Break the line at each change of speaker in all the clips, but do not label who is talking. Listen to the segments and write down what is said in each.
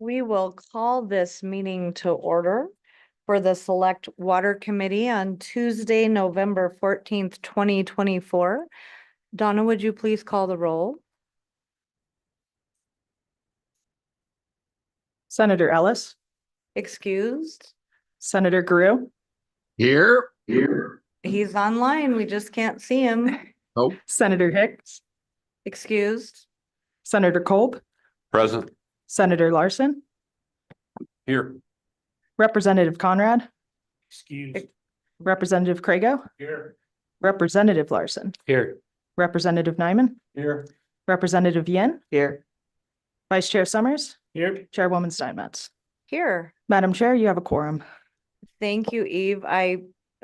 We will call this meeting to order for the Select Water Committee on Tuesday, November 14th, 2024. Donna, would you please call the roll?
Senator Ellis,
Excused?
Senator Grew,
Here.
He's online. We just can't see him.
Oh,
Senator Hicks,
Excused?
Senator Kolb,
present.
Senator Larson,
Here.
Representative Conrad,
Excuse.
Representative Crago,
Here.
Representative Larson,
Here.
Representative Nyman,
Here.
Representative Yen,
Here.
Vice Chair Summers,
Here.
Chairwoman Steinmetz.
Here.
Madam Chair, you have a quorum.
Thank you, Eve. I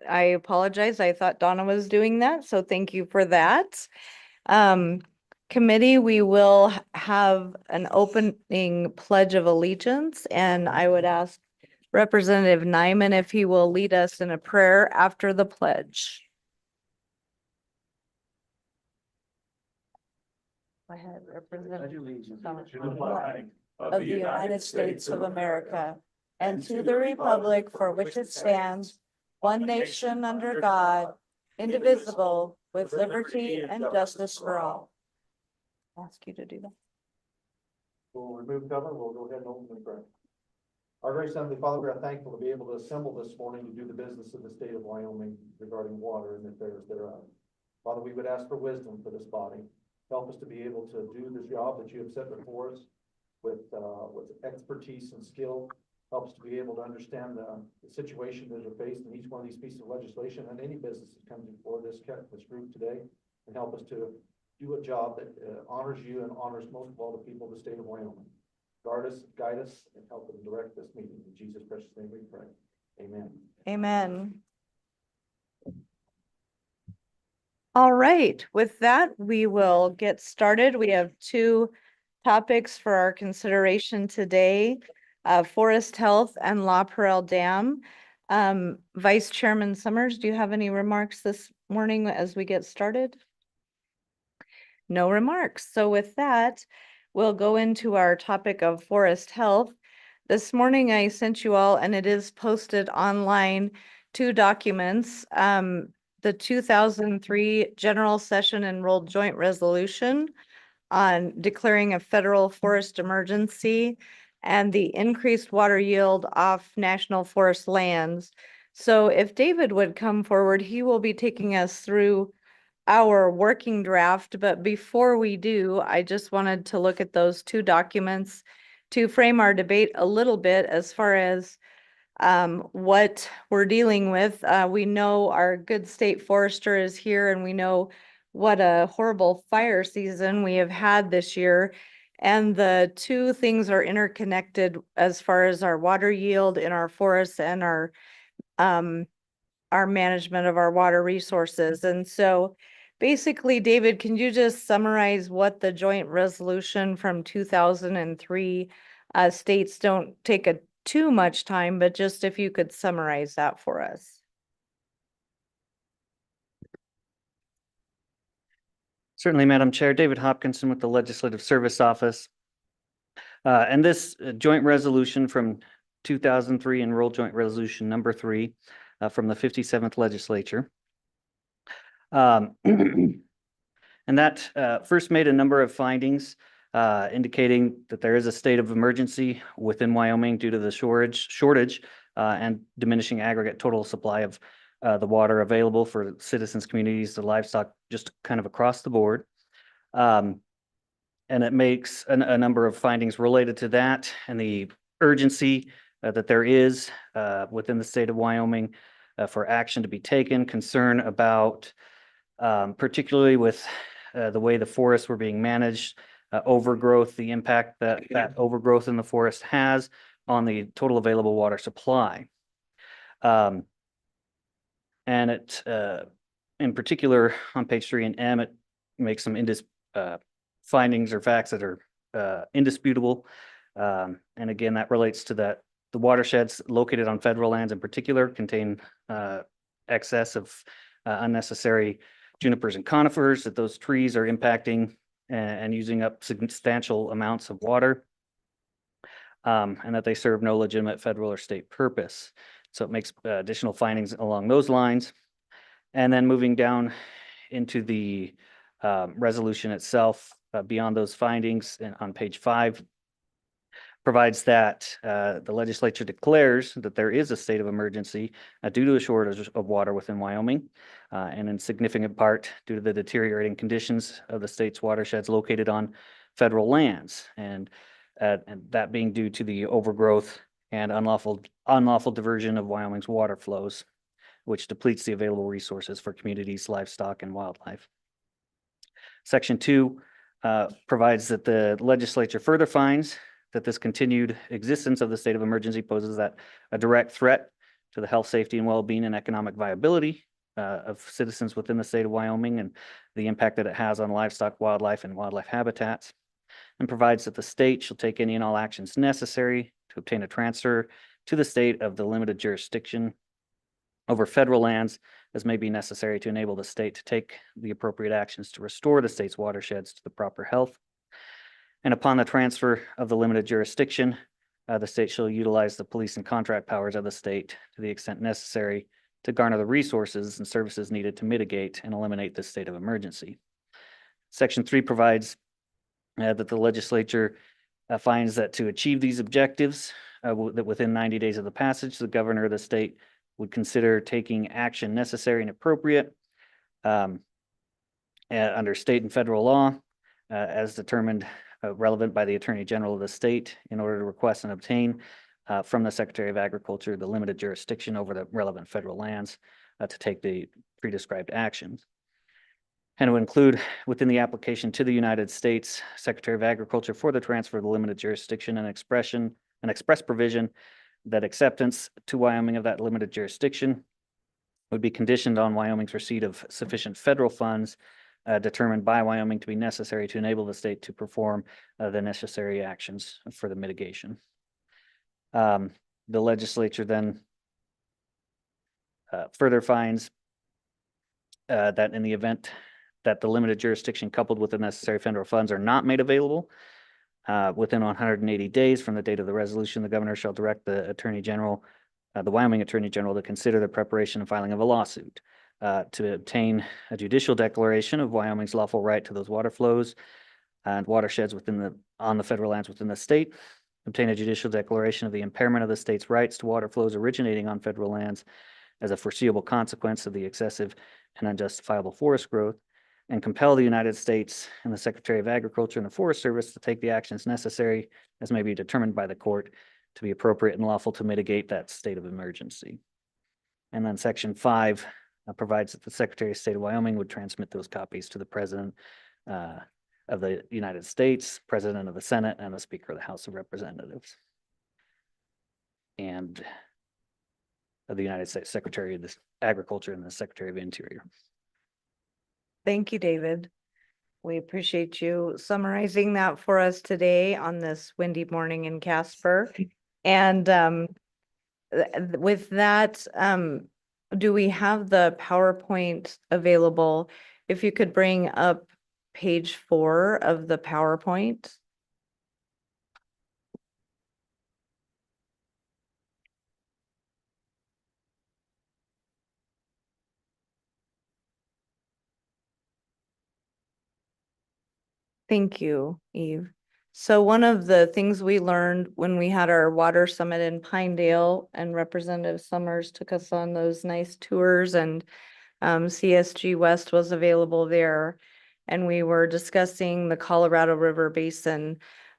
apologize. I thought Donna was doing that, so thank you for that. Committee, we will have an opening pledge of allegiance, and I would ask Representative Nyman if he will lead us in a prayer after the pledge. Go ahead, Representative. Of the United States of America, and to the republic for which it stands, one nation under God, indivisible, with liberty and justice for all. Ask you to do that.
We'll remove cover. We'll go ahead and open the prayer. Our gracious Heavenly Father, we are thankful to be able to assemble this morning to do the business of the state of Wyoming regarding water and the affairs thereof. Father, we would ask for wisdom for this body. Help us to be able to do the job that you have set before us with expertise and skill. Help us to be able to understand the situation that are faced in each one of these pieces of legislation and any business that comes before this group today, and help us to do a job that honors you and honors most of all the people of the state of Wyoming. Guard us, guide us, and help and direct this meeting. In Jesus' precious name we pray. Amen.
Amen. All right, with that, we will get started. We have two topics for our consideration today, forest health and Prele Dam. Vice Chairman Summers, do you have any remarks this morning as we get started? No remarks. So with that, we'll go into our topic of forest health. This morning I sent you all, and it is posted online, two documents. The 2003 General Session Enrolled Joint Resolution on declaring a federal forest emergency and the increased water yield off national forest lands. So if David would come forward, he will be taking us through our working draft, but before we do, I just wanted to look at those two documents to frame our debate a little bit as far as what we're dealing with. We know our good state forester is here, and we know what a horrible fire season we have had this year. And the two things are interconnected as far as our water yield in our forests and our management of our water resources. And so basically, David, can you just summarize what the joint resolution from 2003 states? Don't take too much time, but just if you could summarize that for us.
Certainly, Madam Chair. David Hopkinson with the Legislative Service Office. And this joint resolution from 2003, Enrolled Joint Resolution number 3 from the 57th Legislature. And that first made a number of findings indicating that there is a state of emergency within Wyoming due to the shortage and diminishing aggregate total supply of the water available for citizens, communities, the livestock, just kind of across the board. And it makes a number of findings related to that and the urgency that there is within the state of Wyoming for action to be taken, concern about particularly with the way the forests were being managed, overgrowth, the impact that overgrowth in the forest has on the total available water supply. And it, in particular, on page 3 and M, it makes some findings or facts that are indisputable. And again, that relates to that the watersheds located on federal lands in particular contain excess of unnecessary junipers and conifers, that those trees are impacting and using up substantial amounts of water. and that they serve no legitimate federal or state purpose. So it makes additional findings along those lines. And then moving down into the resolution itself, beyond those findings, and on page 5, provides that the legislature declares that there is a state of emergency due to a shortage of water within Wyoming, and in significant part due to the deteriorating conditions of the state's watersheds located on federal lands, and that being due to the overgrowth and unlawful diversion of Wyoming's water flows, which depletes the available resources for communities, livestock, and wildlife. Section 2 provides that the legislature further finds that this continued existence of the state of emergency poses a direct threat to the health, safety, and well-being and economic viability of citizens within the state of Wyoming, and the impact that it has on livestock, wildlife, and wildlife habitats, and provides that the state shall take any and all actions necessary to obtain a transfer to the state of the limited jurisdiction over federal lands as may be necessary to enable the state to take the appropriate actions to restore the state's watersheds to the proper health. And upon the transfer of the limited jurisdiction, the state shall utilize the police and contract powers of the state to the extent necessary to garner the resources and services needed to mitigate and eliminate this state of emergency. Section 3 provides that the legislature finds that to achieve these objectives, that within 90 days of the passage, the governor of the state would consider taking action necessary and appropriate under state and federal law as determined relevant by the Attorney General of the state in order to request and obtain from the Secretary of Agriculture the limited jurisdiction over the relevant federal lands to take the pre-described actions. And to include within the application to the United States Secretary of Agriculture for the transfer of the limited jurisdiction and express provision that acceptance to Wyoming of that limited jurisdiction would be conditioned on Wyoming's receipt of sufficient federal funds determined by Wyoming to be necessary to enable the state to perform the necessary actions for the mitigation. The legislature then further finds that in the event that the limited jurisdiction coupled with the necessary federal funds are not made available within 180 days from the date of the resolution, the governor shall direct the Attorney General, the Wyoming Attorney General, to consider the preparation and filing of a lawsuit to obtain a judicial declaration of Wyoming's lawful right to those water flows and watersheds on the federal lands within the state, obtain a judicial declaration of the impairment of the state's rights to water flows originating on federal lands as a foreseeable consequence of the excessive and unjustifiable forest growth, and compel the United States and the Secretary of Agriculture and the Forest Service to take the actions necessary as may be determined by the court to be appropriate and lawful to mitigate that state of emergency. And then Section 5 provides that the Secretary of State of Wyoming would transmit those copies to the President of the United States, President of the Senate, and the Speaker of the House of Representatives, and of the United States Secretary of Agriculture and the Secretary of Interior.
Thank you, David. We appreciate you summarizing that for us today on this windy morning in Casper. And with that, do we have the PowerPoint available? If you could bring up page 4 of the PowerPoint. Thank you, Eve. So one of the things we learned when we had our water summit in Pinedale and Representative Summers took us on those nice tours, and CSG West was available there. And we were discussing the Colorado River Basin.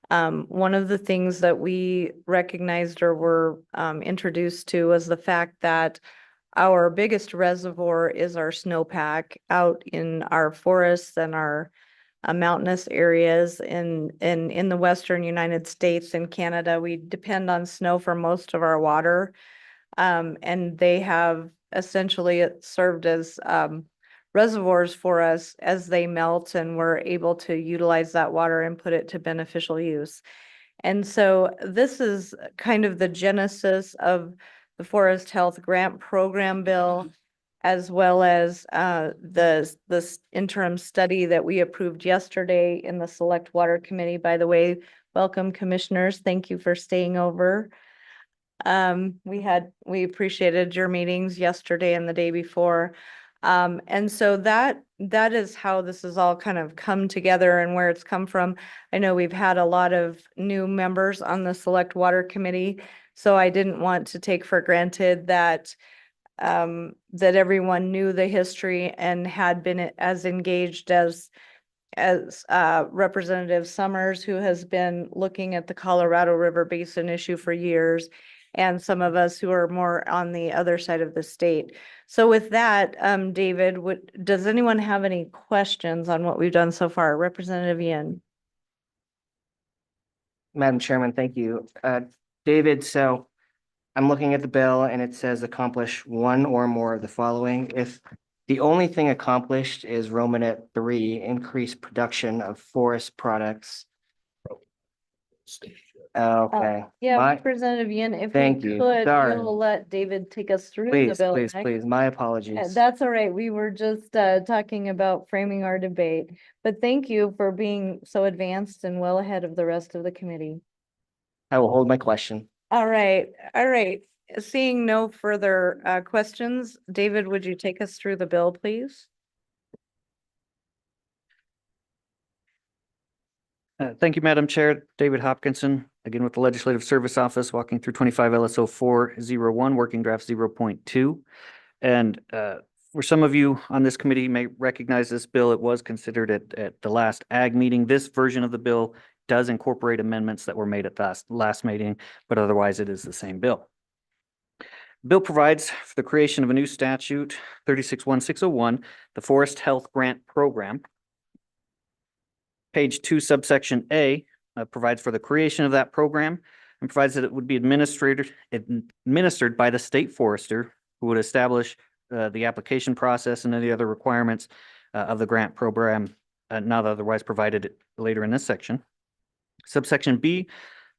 One of the things that we recognized or were introduced to was the fact that our biggest reservoir is our snowpack out in our forests and our mountainous areas in the western United States and Canada. We depend on snow for most of our water, and they have essentially served as reservoirs for us as they melt, and we're able to utilize that water and put it to beneficial use. And so this is kind of the genesis of the Forest Health Grant Program bill. as well as this interim study that we approved yesterday in the Select Water Committee. By the way, welcome commissioners. Thank you for staying over. We appreciated your meetings yesterday and the day before. And so that is how this has all kind of come together and where it's come from. I know we've had a lot of new members on the Select Water Committee, so I didn't want to take for granted that that everyone knew the history and had been as engaged as Representative Summers, who has been looking at the Colorado River Basin issue for years, and some of us who are more on the other side of the state. So with that, David, does anyone have any questions on what we've done so far? Representative Yin.
Madam Chairman, thank you. David, so I'm looking at the bill and it says accomplish one or more of the following. If the only thing accomplished is Romanet 3, increase production of forest products. Okay,
Yeah,
My-
Representative Yin, if we
Thank you.
could,
Sorry.
you'll let David take us through the
please,
bill.
please,
next.
please, my apologies.
That's all right. We were just talking about framing our debate, but thank you for being so advanced and well ahead of the rest of the committee.
I will hold my question.
All right, all right. Seeing no further questions, David, would you take us through the bill, please?
Thank you, Madam Chair. David Hopkinson, again with the Legislative Service Office, walking through 25 LSO 401, Working Draft 0.2. And for some of you on this committee may recognize this bill. It was considered at the last ag meeting. This version of the bill does incorporate amendments that were made at the last meeting, but otherwise it is the same bill. The bill provides for the creation of a new statute, 361601, the Forest Health Grant Program. Page 2, subsection A, provides for the creation of that program and provides that it would be administered by the state forester, who would establish the application process and any other requirements of the grant program, not otherwise provided later in this section. Subsection B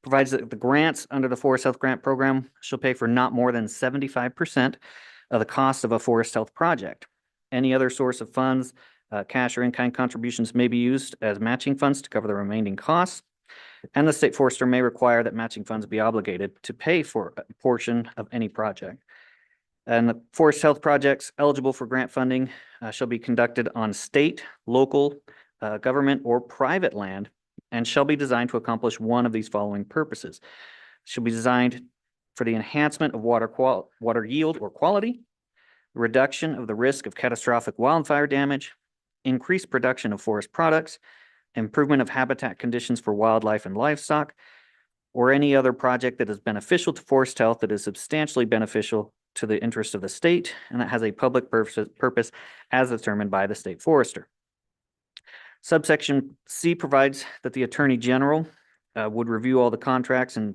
provides that the grants under the Forest Health Grant Program shall pay for not more than 75% of the cost of a forest health project. Any other source of funds, cash or in-kind contributions, may be used as matching funds to cover the remaining costs. And the state forester may require that matching funds be obligated to pay for a portion of any project. And the forest health projects eligible for grant funding shall be conducted on state, local, government, or private land, and shall be designed to accomplish one of these following purposes. Shall be designed for the enhancement of water yield or quality, reduction of the risk of catastrophic wildfire damage, increased production of forest products, improvement of habitat conditions for wildlife and livestock, or any other project that is beneficial to forest health, that is substantially beneficial to the interest of the state, and that has a public purpose as determined by the state forester. Subsection C provides that the Attorney General would review all the contracts and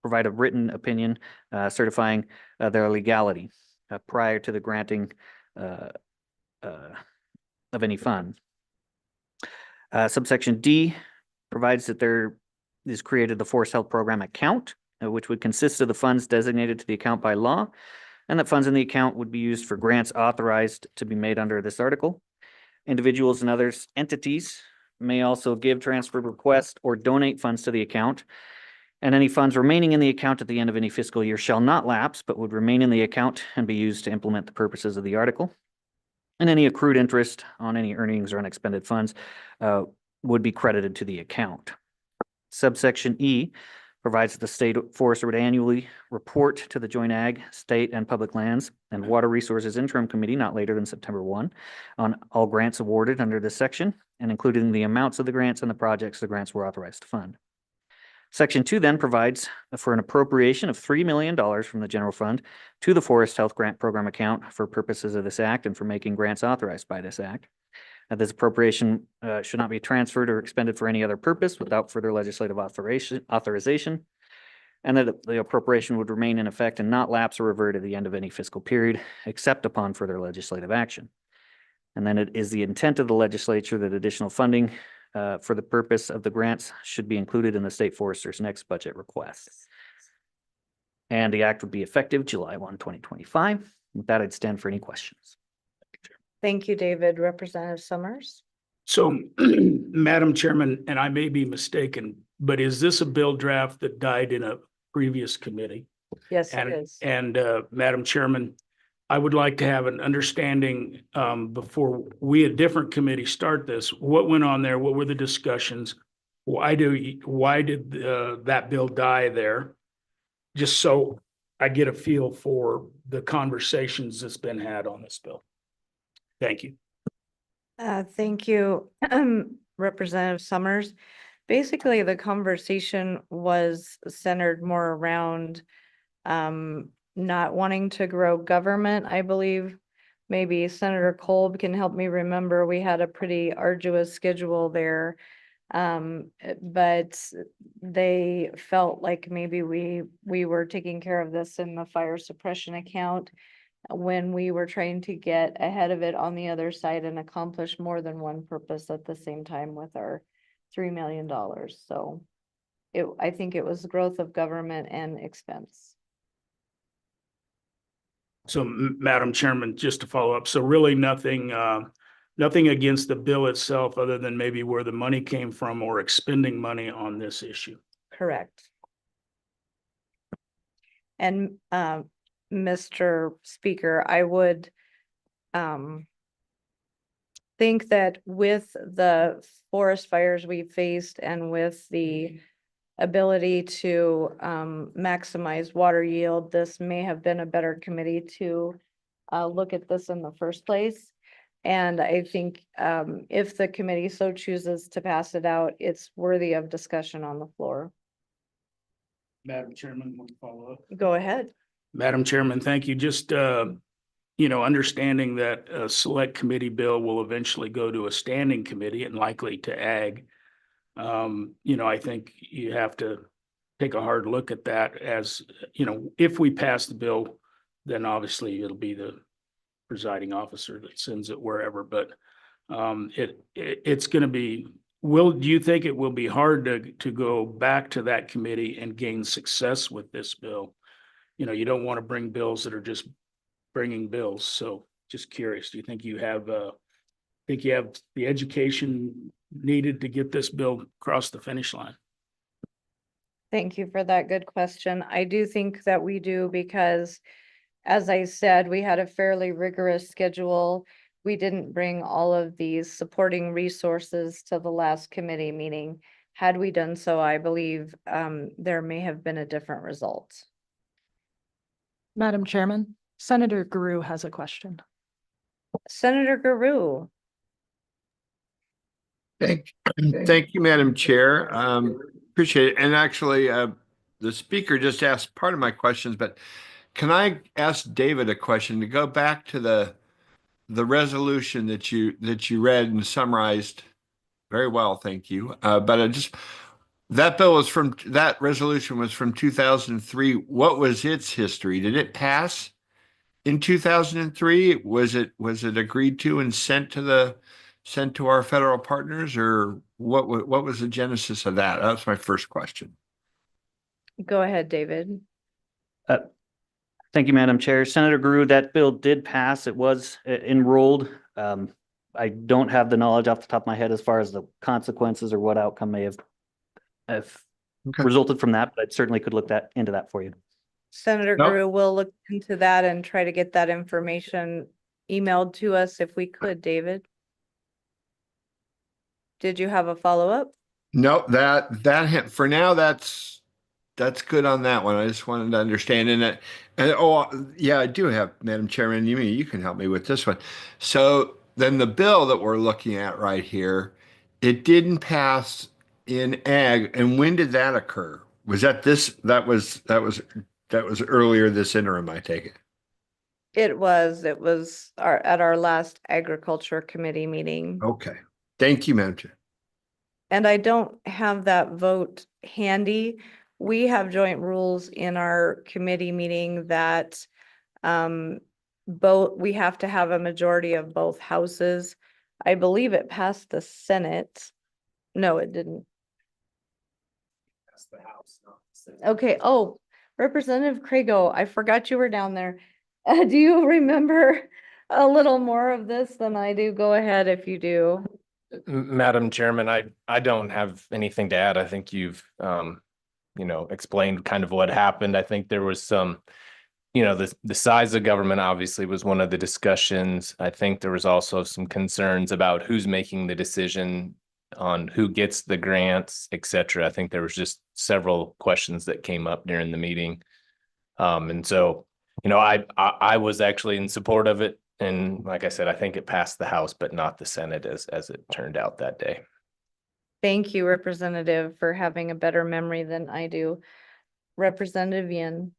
provide a written opinion certifying their legality prior to the granting of any fund. Subsection D provides that there is created the Forest Health Program account, which would consist of the funds designated to the account by law, and that funds in the account would be used for grants authorized to be made under this article. Individuals and other entities may also give, transfer, request, or donate funds to the account, and any funds remaining in the account at the end of any fiscal year shall not lapse, but would remain in the account and be used to implement the purposes of the article. And any accrued interest on any earnings or unexpended funds would be credited to the account. Subsection E provides that the state forester would annually report to the Joint Ag, State and Public Lands and Water Resources Interim Committee not later than September 1 on all grants awarded under this section, and including the amounts of the grants and the projects the grants were authorized to fund. Section 2 then provides for an appropriation of $3 million from the general fund to the Forest Health Grant Program account for purposes of this act and for making grants authorized by this act. This appropriation should not be transferred or expended for any other purpose without further legislative authorization, and that the appropriation would remain in effect and not lapse or revert at the end of any fiscal period, except upon further legislative action. And then it is the intent of the legislature that additional funding for the purpose of the grants should be included in the state forester's next budget request. And the act would be effective July 1, 2025. With that, I'd stand for any questions.
Thank you, David. Representative Summers?
So, Madam Chairman, and I may be mistaken, but is this a bill draft that died in a previous committee?
Yes, it
And,
is.
Madam Chairman, I would like to have an understanding, before we, a different committee, start this. What went on there? What were the discussions? Why did that bill die there? Just so I get a feel for the conversations that's been had on this bill. Thank you.
Thank you, Representative Summers. Basically, the conversation was centered more around not wanting to grow government, I believe. Maybe Senator Kolb can help me remember. We had a pretty arduous schedule there. But they felt like maybe we were taking care of this in the fire suppression account when we were trying to get ahead of it on the other side and accomplish more than one purpose at the same time with our $3 million. So I think it was growth of government and expense.
So, Madam Chairman, just to follow up, so really nothing, nothing against the bill itself, other than maybe where the money came from or expending money on this issue.
Correct. And Mr. Speaker, I would think that with the forest fires we faced and with the ability to maximize water yield, this may have been a better committee to look at this in the first place. And I think if the committee so chooses to pass it out, it's worthy of discussion on the floor.
Madam Chairman, one follow up.
Go ahead.
Madam Chairman, thank you. Just, understanding that a select committee bill will eventually go to a standing committee and likely to ag. I think you have to take a hard look at that as, if we pass the bill, then obviously it'll be the presiding officer that sends it wherever, but it's going to be, do you think it will be hard to go back to that committee and gain success with this bill? You don't want to bring bills that are just bringing bills. So just curious, do you think you have the education needed to get this bill across the finish line?
Thank you for that good question. I do think that we do because, as I said, we had a fairly rigorous schedule. We didn't bring all of these supporting resources to the last committee meeting. Had we done so, I believe there may have been a different result.
Madam Chairman, Senator Guru has a question.
Senator Guru.
Thank you, Madam Chair. Appreciate it. And actually, the speaker just asked part of my questions, but can I ask David a question to go back to the resolution that you read and summarized very well? Thank you. But that resolution was from 2003. What was its history? Did it pass in 2003? Was it agreed to and sent to our federal partners, or what was the genesis of that? That's my first question.
Go ahead, David.
Thank you, Madam Chair. Senator Guru, that bill did pass. It was enrolled. I don't have the knowledge off the top of my head as far as the consequences or what outcome may have
Okay.
resulted from that, but I certainly could look into that for you.
Senator
No.
Guru will look into that and try to get that information emailed to us if we could, David. Did you have a follow-up?
No, for now, that's good on that one. I just wanted to understand. I do have, Madam Chairman, you can help me with this one. So then the bill that we're looking at right here, it didn't pass in ag. And when did that occur? Was that was earlier this interim, I take it?
It was at our last agriculture committee meeting.
Okay. Thank you, Madam Chair.
And I don't have that vote handy. We have joint rules in our committee meeting that we have to have a majority of both houses. I believe it passed the Senate. No, it didn't.
That's the House, not the Senate.
Okay. Oh, Representative Crago, I forgot you were down there. Do you remember a little more of this than I do? Go ahead if you do.
Madam Chairman, I don't have anything to add. I think you've, explained kind of what happened. I think there was some, the size of government obviously was one of the discussions. I think there was also some concerns about who's making the decision on who gets the grants, et cetera. I think there was just several questions that came up during the meeting. And so, I was actually in support of it. And like I said, I think it passed the House, but not the Senate as it turned out that day.
Thank you, Representative, for having a better memory than I do. Representative Yin.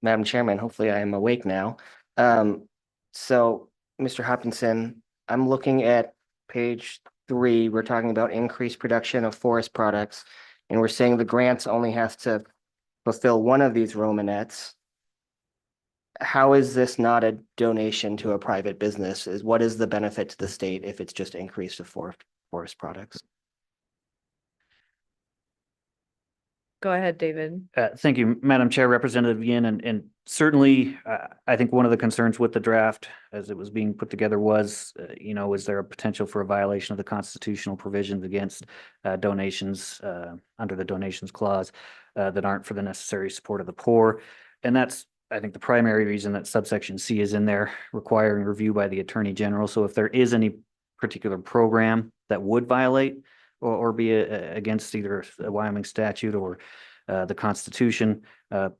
Madam Chairman, hopefully I am awake now. So, Mr. Hopkinson, I'm looking at page 3. We're talking about increased production of forest products, and we're saying the grants only have to fulfill one of these Romanettes. How is this not a donation to a private business? What is the benefit to the state if it's just increased of forest products?
Go ahead, David.
Thank you, Madam Chair, Representative Yin, and certainly, I think one of the concerns with the draft as it was being put together was, is there a potential for a violation of the constitutional provisions against donations under the donations clause that aren't for the necessary support of the poor? And that's, I think, the primary reason that subsection C is in there, requiring review by the Attorney General. So if there is any particular program that would violate or be against either a Wyoming statute or the Constitution,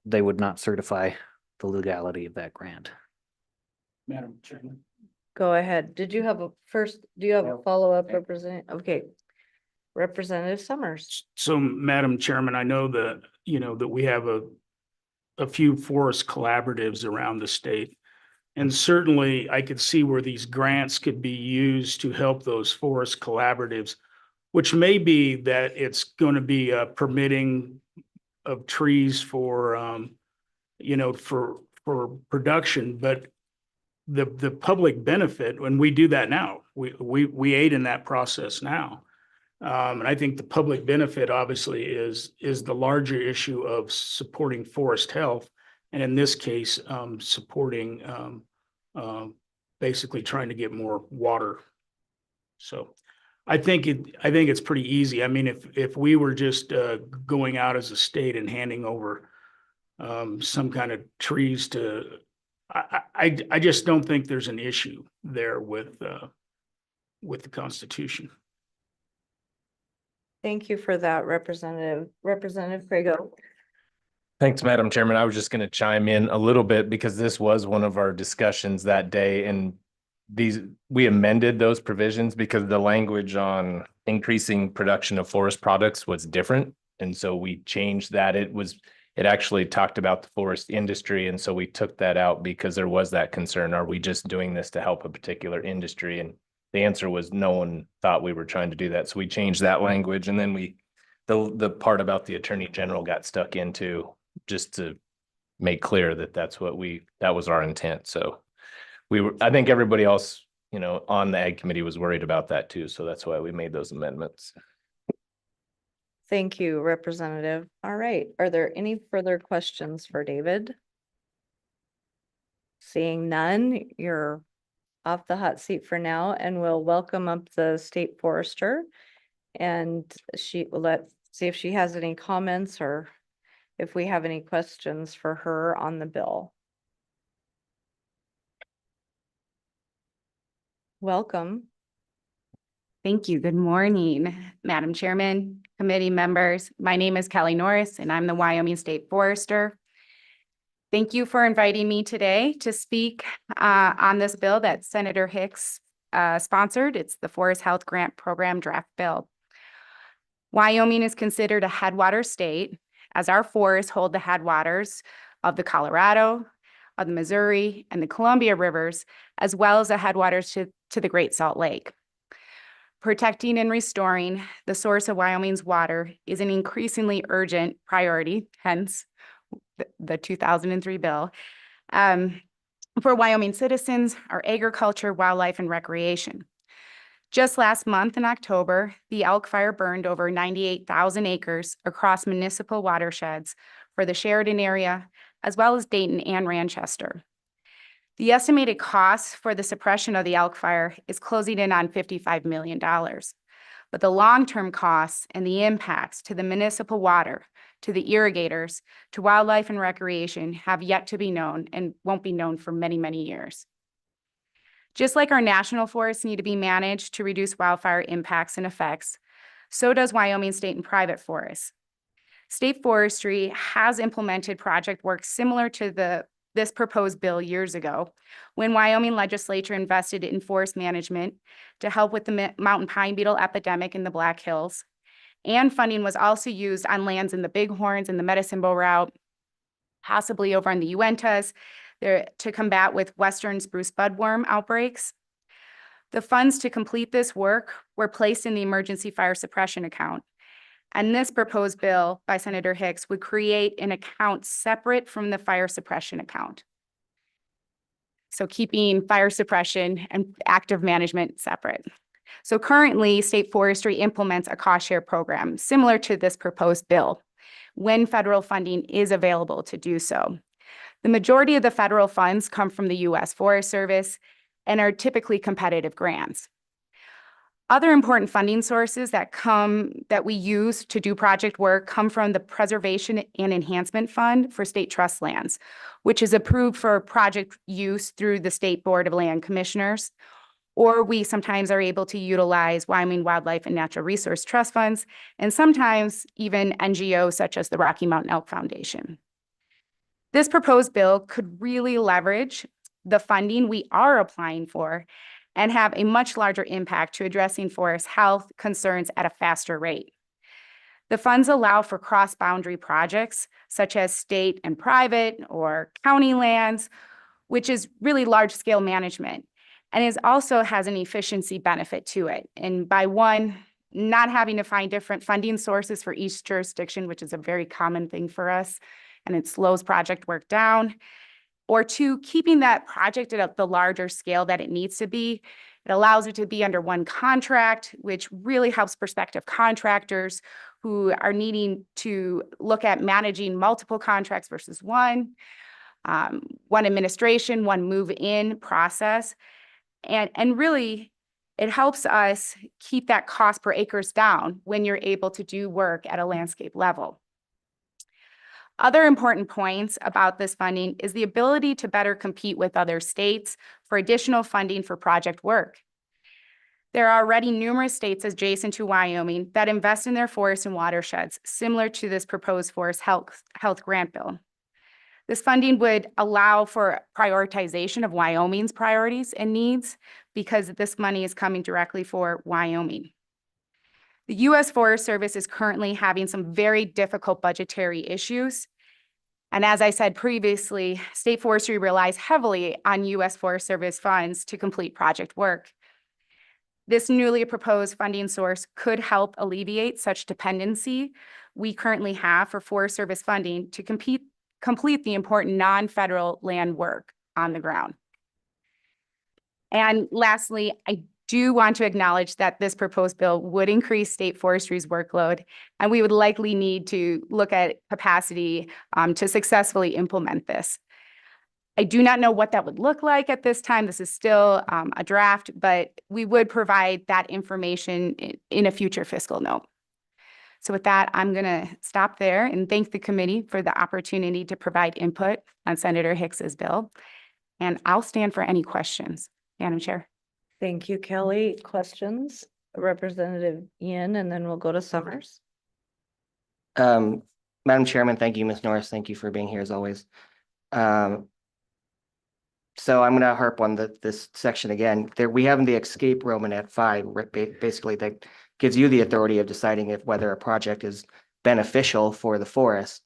they would not certify the legality of that grant.
Madam Chairman.
Go ahead. Do you have a
No.
follow-up, Representative? Okay. Representative Summers.
So, Madam Chairman, I know that, that we have a few forest collaboratives around the state. And certainly I could see where these grants could be used to help those forest collaboratives, which may be that it's going to be permitting of trees for, for production, but the public benefit, when we do that now, we aid in that process now. And I think the public benefit obviously is the larger issue of supporting forest health. And in this case, supporting basically trying to get more water. So I think it's pretty easy. I mean, if we were just going out as a state and handing over some kind of trees to, I just don't think there's an issue there with the Constitution.
Thank you for that, Representative. Representative Prego.
Thanks, Madam Chairman. I was just going to chime in a little bit because this was one of our discussions that day, and we amended those provisions because the language on increasing production of forest products was different. And so we changed that. It actually talked about the forest industry. And so we took that out because there was that concern. Are we just doing this to help a particular industry? And the answer was no one thought we were trying to do that. So we changed that language. And then the part about the Attorney General got stuck into just to make clear that that was our intent. So I think everybody else, on the Ag Committee was worried about that too. So that's why we made those amendments.
Thank you, Representative. All right. Are there any further questions for David? Seeing none, you're off the hot seat for now, and we'll welcome up the State Forester. And let's see if she has any comments or if we have any questions for her on the bill. Welcome.
Thank you. Good morning, Madam Chairman, committee members. My name is Kelly Norris, and I'm the Wyoming State Forester. Thank you for inviting me today to speak on this bill that Senator Hicks sponsored. It's the Forest Health Grant Program Draft Bill. Wyoming is considered a headwater state, as our forests hold the headwaters of the Colorado, of the Missouri, and the Columbia rivers, as well as the headwaters to the Great Salt Lake. Protecting and restoring the source of Wyoming's water is an increasingly urgent priority, hence the 2003 bill, for Wyoming citizens, our agriculture, wildlife, and recreation. Just last month in October, the elk fire burned over 98,000 acres across municipal watersheds for the Sheridan area, as well as Dayton and Ranchester. The estimated cost for the suppression of the elk fire is closing in on $55 million. But the long-term costs and the impacts to the municipal water, to the irrigators, to wildlife and recreation have yet to be known and won't be known for many, many years. Just like our national forests need to be managed to reduce wildfire impacts and effects, so does Wyoming state and private forests. State forestry has implemented project work similar to this proposed bill years ago, when Wyoming legislature invested in forest management to help with the mountain pine beetle epidemic in the Black Hills. And funding was also used on lands in the Bighorns and the Medicine Bow Route, possibly over on the Uintas, to combat with western spruce budworm outbreaks. The funds to complete this work were placed in the emergency fire suppression account. And this proposed bill by Senator Hicks would create an account separate from the fire suppression account. So keeping fire suppression and active management separate. So currently, state forestry implements a cost share program similar to this proposed bill when federal funding is available to do so. The majority of the federal funds come from the U.S. Forest Service and are typically competitive grants. Other important funding sources that we use to do project work come from the Preservation and Enhancement Fund for State Trust Lands, which is approved for project use through the State Board of Land Commissioners, or we sometimes are able to utilize Wyoming Wildlife and Natural Resource Trust funds, and sometimes even NGOs such as the Rocky Mountain Elk Foundation. This proposed bill could really leverage the funding we are applying for and have a much larger impact to addressing forest health concerns at a faster rate. The funds allow for cross-boundary projects such as state and private or county lands, which is really large-scale management, and it also has an efficiency benefit to it. And by one, not having to find different funding sources for each jurisdiction, which is a very common thing for us, and it slows project work down. Or two, keeping that project at the larger scale that it needs to be. It allows it to be under one contract, which really helps prospective contractors who are needing to look at managing multiple contracts versus one administration, one move-in process. And really, it helps us keep that cost per acres down when you're able to do work at a landscape level. Other important points about this funding is the ability to better compete with other states for additional funding for project work. There are already numerous states adjacent to Wyoming that invest in their forests and watersheds, similar to this proposed forest health grant bill. This funding would allow for prioritization of Wyoming's priorities and needs because this money is coming directly for Wyoming. The U.S. Forest Service is currently having some very difficult budgetary issues. And as I said previously, state forestry relies heavily on U.S. Forest Service funds to complete project work. This newly proposed funding source could help alleviate such dependency we currently have for Forest Service funding to complete the important non-federal land work on the ground. And lastly, I do want to acknowledge that this proposed bill would increase state forestry's workload, and we would likely need to look at capacity to successfully implement this. I do not know what that would look like at this time. This is still a draft, but we would provide that information in a future fiscal note. So with that, I'm going to stop there and thank the committee for the opportunity to provide input on Senator Hicks's bill. And I'll stand for any questions, Madam Chair.
Thank you, Kelly. Questions? Representative Ian, and then we'll go to Summers.
Madam Chairman, thank you, Ms. Norris. Thank you for being here as always. So I'm going to harp on this section again. We have the escape Romanet 5, basically that gives you the authority of deciding whether a project is beneficial for the forest.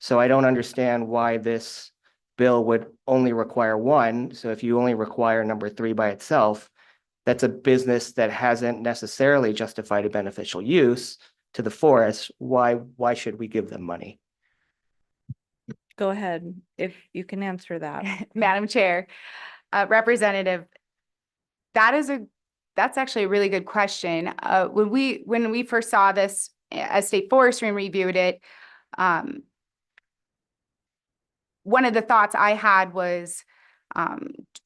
So I don't understand why this bill would only require one. So if you only require number 3 by itself, that's a business that hasn't necessarily justified a beneficial use to the forest. Why should we give them money?
Go ahead, if you can answer that.
Madam Chair, Representative, that's actually a really good question. When we first saw this as State Forestry and reviewed it, one of the thoughts I had was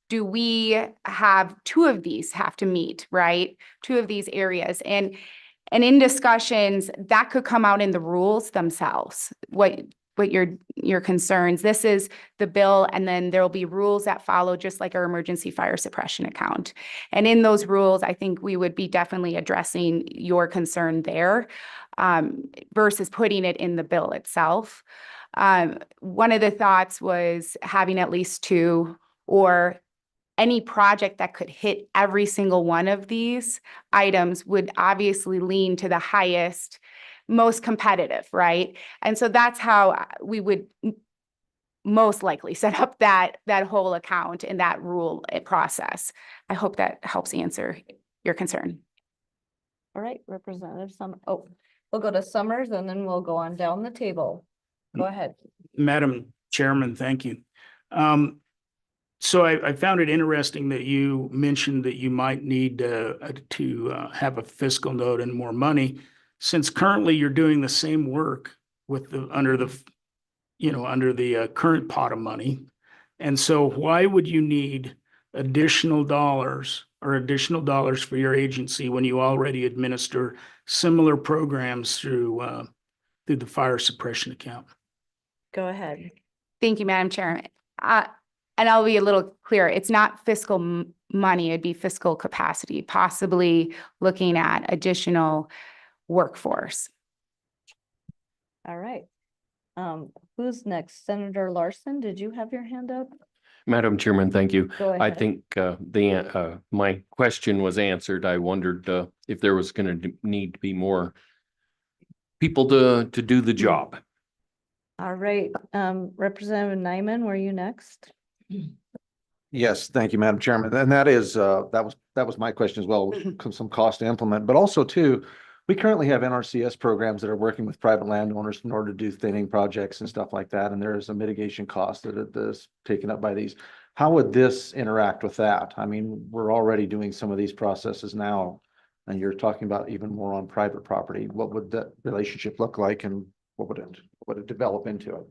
Do we have two of these have to meet, right? Two of these areas. And in discussions, that could come out in the rules themselves. What your concerns. This is the bill, and then there will be rules that follow, just like our emergency fire suppression account. And in those rules, I think we would be definitely addressing your concern there, versus putting it in the bill itself. One of the thoughts was having at least two, or any project that could hit every single one of these items would obviously lean to the highest, most competitive, right? And so that's how we would most likely set up that whole account and that rule process. I hope that helps answer your concern.
All right, Representative we'll go to Summers and then we'll go on down the table. Go ahead.
Madam Chairman, thank you. So I found it interesting that you mentioned that you might need to have a fiscal note and more money, since currently you're doing the same work with under the current pot of money. And so why would you need additional dollars for your agency when you already administer similar programs through the fire suppression account?
Go ahead.
Thank you, Madam Chair. And I'll be a little clearer. It's not fiscal money, it'd be fiscal capacity, possibly looking at additional workforce.
All right. Who's next? Senator Larson, did you have your hand up?
Madam Chairman, thank you.
Go
I
ahead.
think my question was answered. I wondered if there was going to need to be more people to do the job.
All right. Representative Nyman, were you next?
Yes, thank you, Madam Chairman. And that is, that was my question as well, some cost to implement, but also too, we currently have NRCS programs that are working with private landowners in order to do thinning projects and stuff like that. And there is a mitigation cost that is taken up by these. How would this interact with that? I mean, we're already doing some of these processes now, and you're talking about even more on private property. What would that relationship look like, and what would it develop into?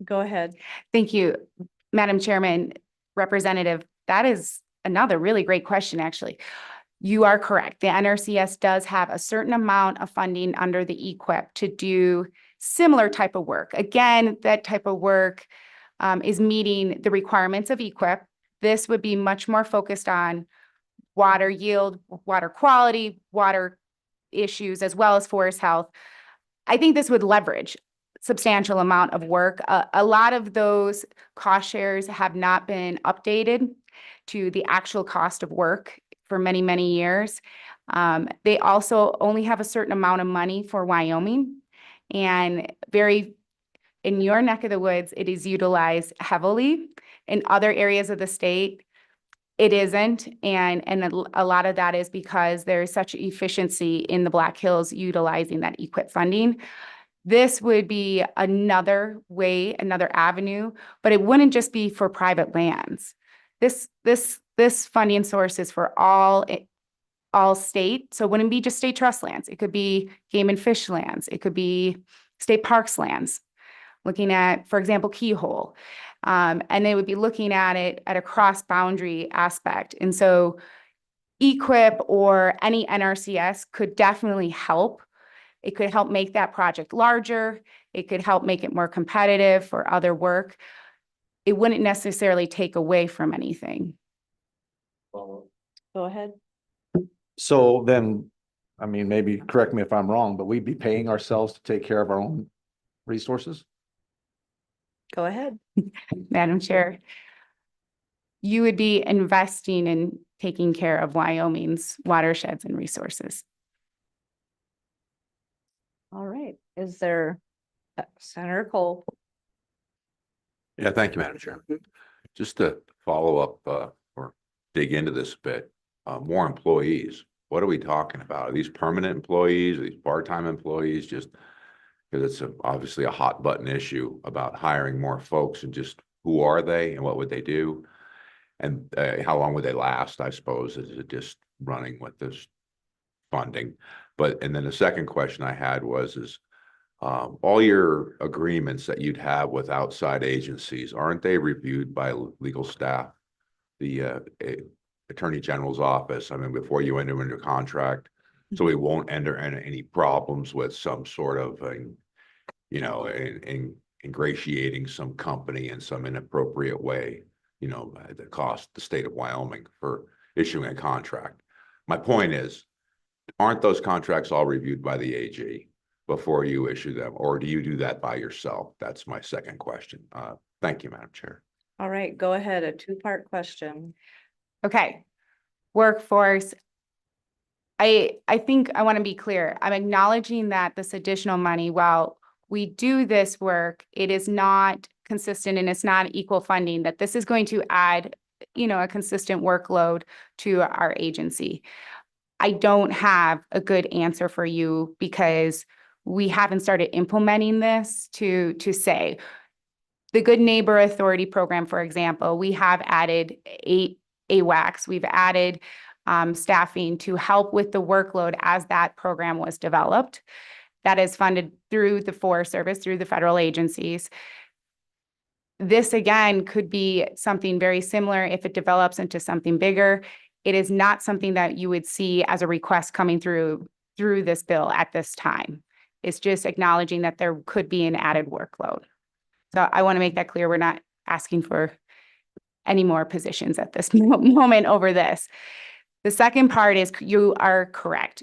Go ahead.
Thank you, Madam Chairman. Representative, that is another really great question, actually. You are correct. The NRCS does have a certain amount of funding under the EQIP to do similar type of work. Again, that type of work is meeting the requirements of EQIP. This would be much more focused on water yield, water quality, water issues, as well as forest health. I think this would leverage substantial amount of work. A lot of those cost shares have not been updated to the actual cost of work for many, many years. They also only have a certain amount of money for Wyoming, and in your neck of the woods, it is utilized heavily. In other areas of the state, it isn't, and a lot of that is because there is such efficiency in the Black Hills utilizing that EQIP funding. This would be another way, another avenue, but it wouldn't just be for private lands. This funding source is for all state, so it wouldn't be just state trust lands. It could be game and fish lands. It could be state parks lands, looking at, for example, Keyhole. And they would be looking at it at a cross-boundary aspect. And so EQIP or any NRCS could definitely help. It could help make that project larger. It could help make it more competitive for other work. It wouldn't necessarily take away from anything.
Go ahead.
So then, I mean, maybe correct me if I'm wrong, but we'd be paying ourselves to take care of our own resources?
Go ahead.
Madam Chair, you would be investing in taking care of Wyoming's watersheds and resources.
All right. Is there Senator Cole?
Yeah, thank you, Madam Chair. Just to follow up or dig into this a bit, more employees. What are we talking about? Are these permanent employees? Are these part-time employees? Just because it's obviously a hot button issue about hiring more folks, and just who are they and what would they do? And how long would they last, I suppose, is it just running with this funding? And then the second question I had was all your agreements that you'd have with outside agencies, aren't they reviewed by legal staff Attorney General's office, I mean, before you enter into a contract. So we won't enter into any problems with some sort of, ingratiating some company in some inappropriate way, that cost the state of Wyoming for issuing a contract. My point is, aren't those contracts all reviewed by the AG before you issue them, or do you do that by yourself? That's my second question. Thank you, Madam Chair.
All right, go ahead. A two-part question.
Okay, workforce. I think I want to be clear. I'm acknowledging that this additional money, while we do this work, it is not consistent and it's not equal funding, that this is going to add, a consistent workload to our agency. I don't have a good answer for you because we haven't started implementing this to say. The Good Neighbor Authority program, for example, we have added 8 AWACS. We've added staffing to help with the workload as that program was developed. That is funded through the Forest Service, through the federal agencies. This, again, could be something very similar if it develops into something bigger. It is not something that you would see as a request coming through this bill at this time. It's just acknowledging that there could be an added workload. So I want to make that clear. We're not asking for any more positions at this moment over this. The second part is you are correct.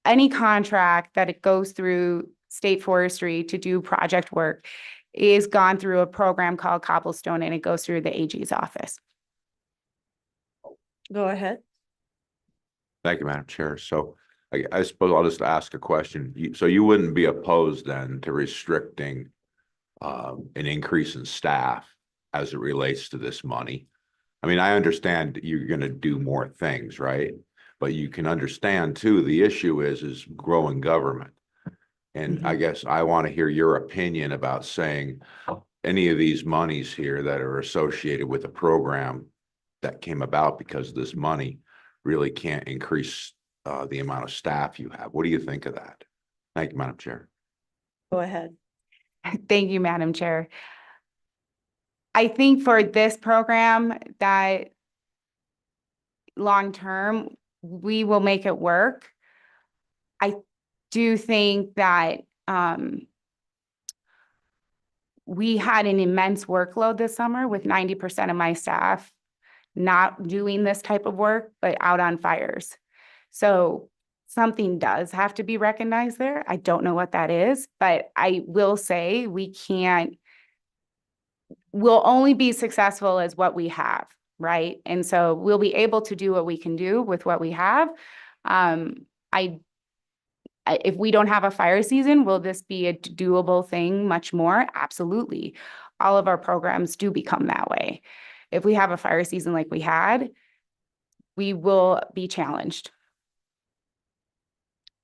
Any contract that it goes through state forestry to do project work is gone through a program called Cobblestone, and it goes through the AG's office.
Go ahead.
Thank you, Madam Chair. So I suppose I'll just ask a question. So you wouldn't be opposed then to restricting an increase in staff as it relates to this money? I mean, I understand you're going to do more things, right? But you can understand too, the issue is growing government. And I guess I want to hear your opinion about saying any of these monies here that are associated with a program that came about because of this money really can't increase the amount of staff you have. What do you think of that? Thank you, Madam Chair.
Go ahead.
Thank you, Madam Chair. I think for this program that long-term, we will make it work. I do think that we had an immense workload this summer with 90% of my staff not doing this type of work, but out on fires. So something does have to be recognized there. I don't know what that is, but I will say we'll only be successful as what we have, right? And so we'll be able to do what we can do with what we have. If we don't have a fire season, will this be a doable thing much more? Absolutely. All of our programs do become that way. If we have a fire season like we had, we will be challenged.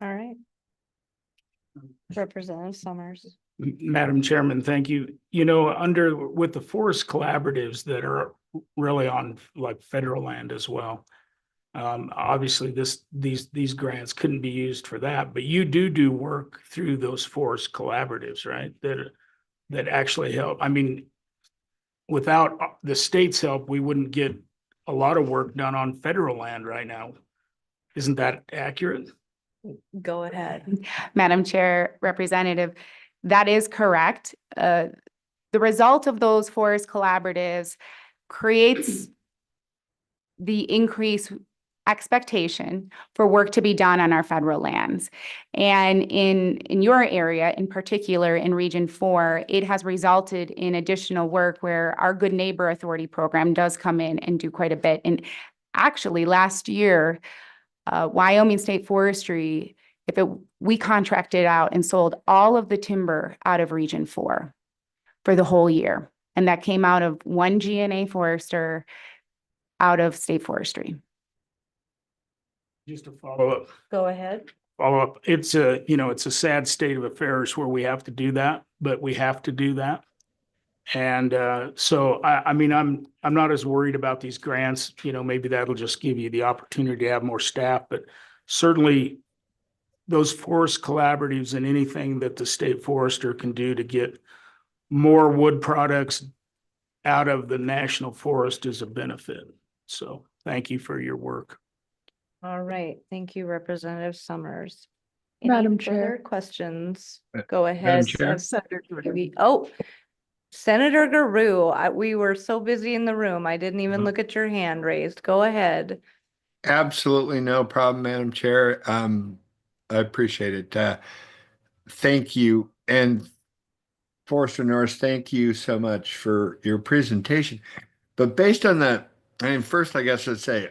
All right. Representative Summers.
Madam Chairman, thank you. With the forest collaboratives that are really on like federal land as well. Obviously these grants couldn't be used for that, but you do work through those forest collaboratives, right? That actually help. I mean, without the state's help, we wouldn't get a lot of work done on federal land right now. Isn't that accurate?
Go ahead.
Madam Chair, Representative, that is correct. The result of those forest collaboratives creates the increased expectation for work to be done on our federal lands. And in your area, in particular in Region 4, it has resulted in additional work where our Good Neighbor Authority program does come in and do quite a bit. And actually last year, Wyoming State Forestry, we contracted out and sold all of the timber out of Region 4 for the whole year. And that came out of one GNA forester out of state forestry.
Just to follow up.
Go ahead.
It's a sad state of affairs where we have to do that, but we have to do that. And so I'm not as worried about these grants. Maybe that'll just give you the opportunity to have more staff, but certainly those forest collaboratives and anything that the state forester can do to get more wood products out of the national forest is a benefit. So thank you for your work.
All right, thank you, Representative Summers.
Madam
Any
Chair.
further questions? Go
Madam
ahead.
Chair?
Senator Grude.
Oh, Senator Guru, we were so busy in the room. I didn't even look at your hand raised. Go ahead.
Absolutely no problem, Madam Chair. I appreciate it. Thank you. And Forrester Norris, thank you so much for your presentation. But based on that, I mean, first, I guess I'd say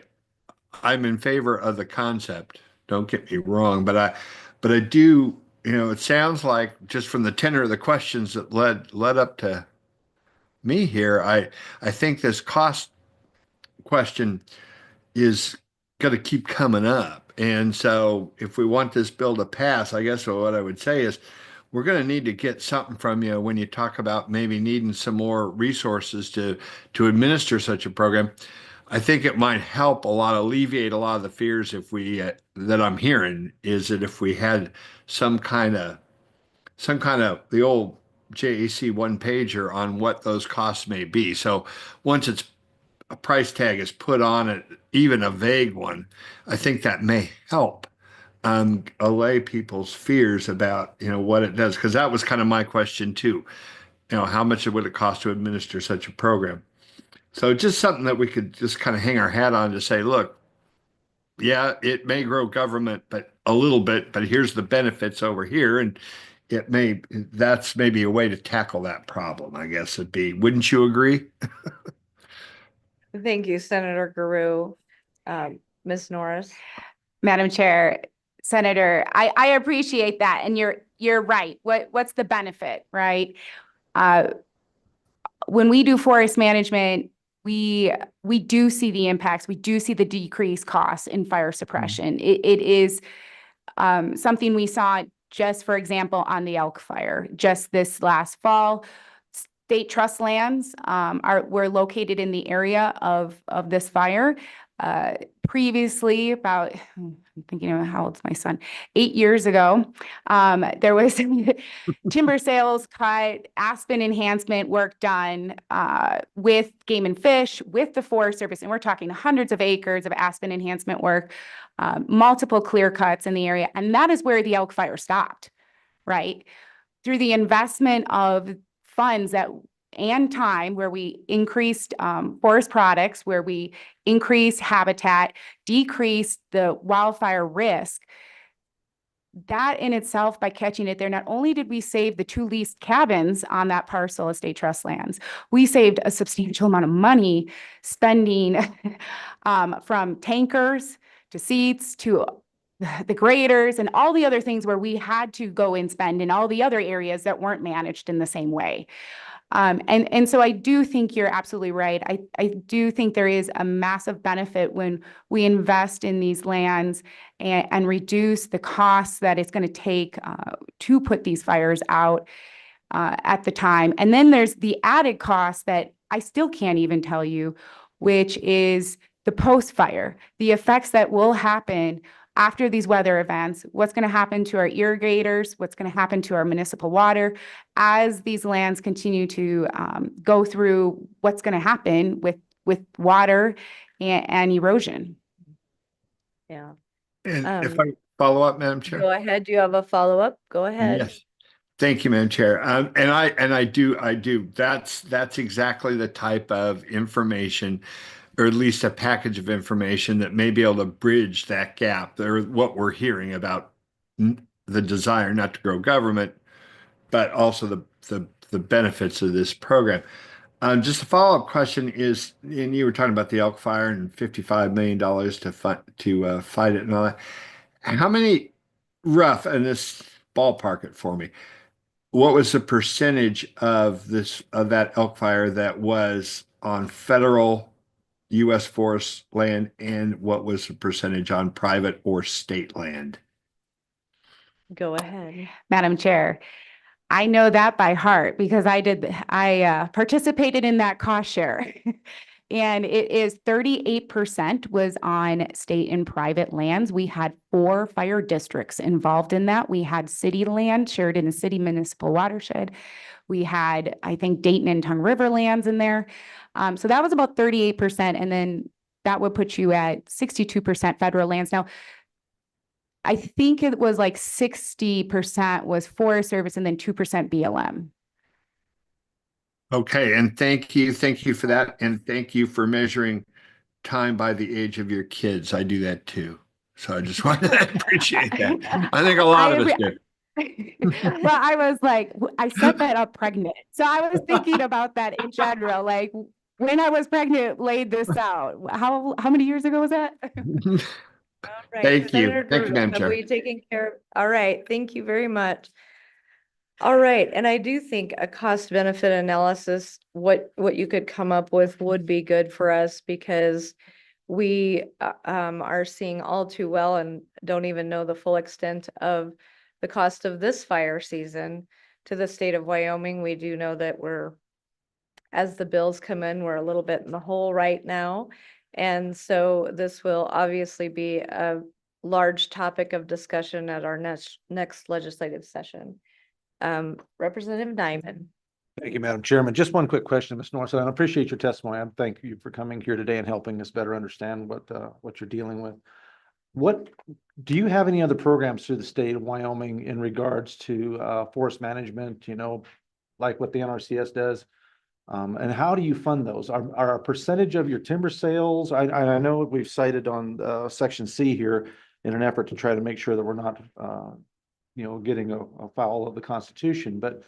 I'm in favor of the concept. Don't get me wrong, but I do, it sounds like just from the tenor of the questions that led up to me here, I think this cost question is going to keep coming up. And so if we want this bill to pass, I guess what I would say is we're going to need to get something from you when you talk about maybe needing some more resources to administer such a program. I think it might help alleviate a lot of the fears if we that I'm hearing is that if we had some kind of the old JAC one pager on what those costs may be. So once a price tag is put on it, even a vague one, I think that may help allay people's fears about what it does, because that was kind of my question too. How much would it cost to administer such a program? So just something that we could just kind of hang our hat on to say, look, yeah, it may grow government, but a little bit, but here's the benefits over here, and that's maybe a way to tackle that problem, I guess it'd be. Wouldn't you agree?
Thank you, Senator Guru. Ms. Norris?
Madam Chair, Senator, I appreciate that. And you're right. What's the benefit, right? When we do forest management, we do see the impacts. We do see the decreased costs in fire suppression. It is something we saw just, for example, on the elk fire just this last fall. State trust lands were located in the area of this fire. Previously, about, I'm thinking of how old's my son, 8 years ago, there was timber sales cut, aspen enhancement work done with Game and Fish, with the Forest Service, and we're talking hundreds of acres of aspen enhancement work, multiple clear cuts in the area, and that is where the elk fire stopped, right? Through the investment of funds and time, where we increased forest products, where we increased habitat, decreased the wildfire risk. That in itself, by catching it there, not only did we save the 2 leased cabins on that parcel of state trust lands, we saved a substantial amount of money spending from tankers to seats to the graders and all the other things where we had to go and spend in all the other areas that weren't managed in the same way. And so I do think you're absolutely right. I do think there is a massive benefit when we invest in these lands and reduce the costs that it's going to take to put these fires out at the time. And then there's the added cost that I still can't even tell you, which is the post-fire, the effects that will happen after these weather events, what's going to happen to our irrigators, what's going to happen to our municipal water as these lands continue to go through what's going to happen with water and erosion.
Yeah.
And if I follow up, Madam Chair?
Go ahead. Do you have a follow-up? Go ahead.
Yes. Thank you, Madam Chair. And I do. That's exactly the type of information, or at least a package of information that may be able to bridge that gap. Or what we're hearing about the desire not to grow government, but also the benefits of this program. Just a follow-up question is, and you were talking about the elk fire and $55 million to fight it and all that. How many rough, and this ballpark it for me, what was the percentage of that elk fire that was on federal U.S. forest land, and what was the percentage on private or state land?
Go ahead.
Madam Chair, I know that by heart because I participated in that cost share. And it is 38% was on state and private lands. We had 4 fire districts involved in that. We had city land shared in a city municipal watershed. We had, I think, Dayton and Tongue River lands in there. So that was about 38%. And then that would put you at 62% federal lands. Now, I think it was like 60% was Forest Service and then 2% BLM.
Okay, and thank you for that, and thank you for measuring time by the age of your kids. I do that too. So I just wanted to appreciate that. I think a lot of us do.
Well, I was like, I set that up pregnant. So I was thinking about that in general, like when I was pregnant, laid this out. How many years ago was that?
All right,
Thank you.
Senator
Thank you,
Drew,
Madam
have
Chair.
we taken care of? All right, thank you very much. All right, and I do think a cost benefit analysis, what you could come up with would be good for us because we are seeing all too well and don't even know the full extent of the cost of this fire season to the state of Wyoming. We do know that as the bills come in, we're a little bit in the hole right now. And so this will obviously be a large topic of discussion at our next legislative session. Representative Nyman.
Thank you, Madam Chairman. Just one quick question, Ms. Norris, and I appreciate your testimony. I thank you for coming here today and helping us better understand what you're dealing with. What, do you have any other programs through the state of Wyoming in regards to forest management, like what the NRCS does? And how do you fund those? Are a percentage of your timber sales? I know we've cited on section C here in an effort to try to make sure that we're not, getting a foul of the Constitution, but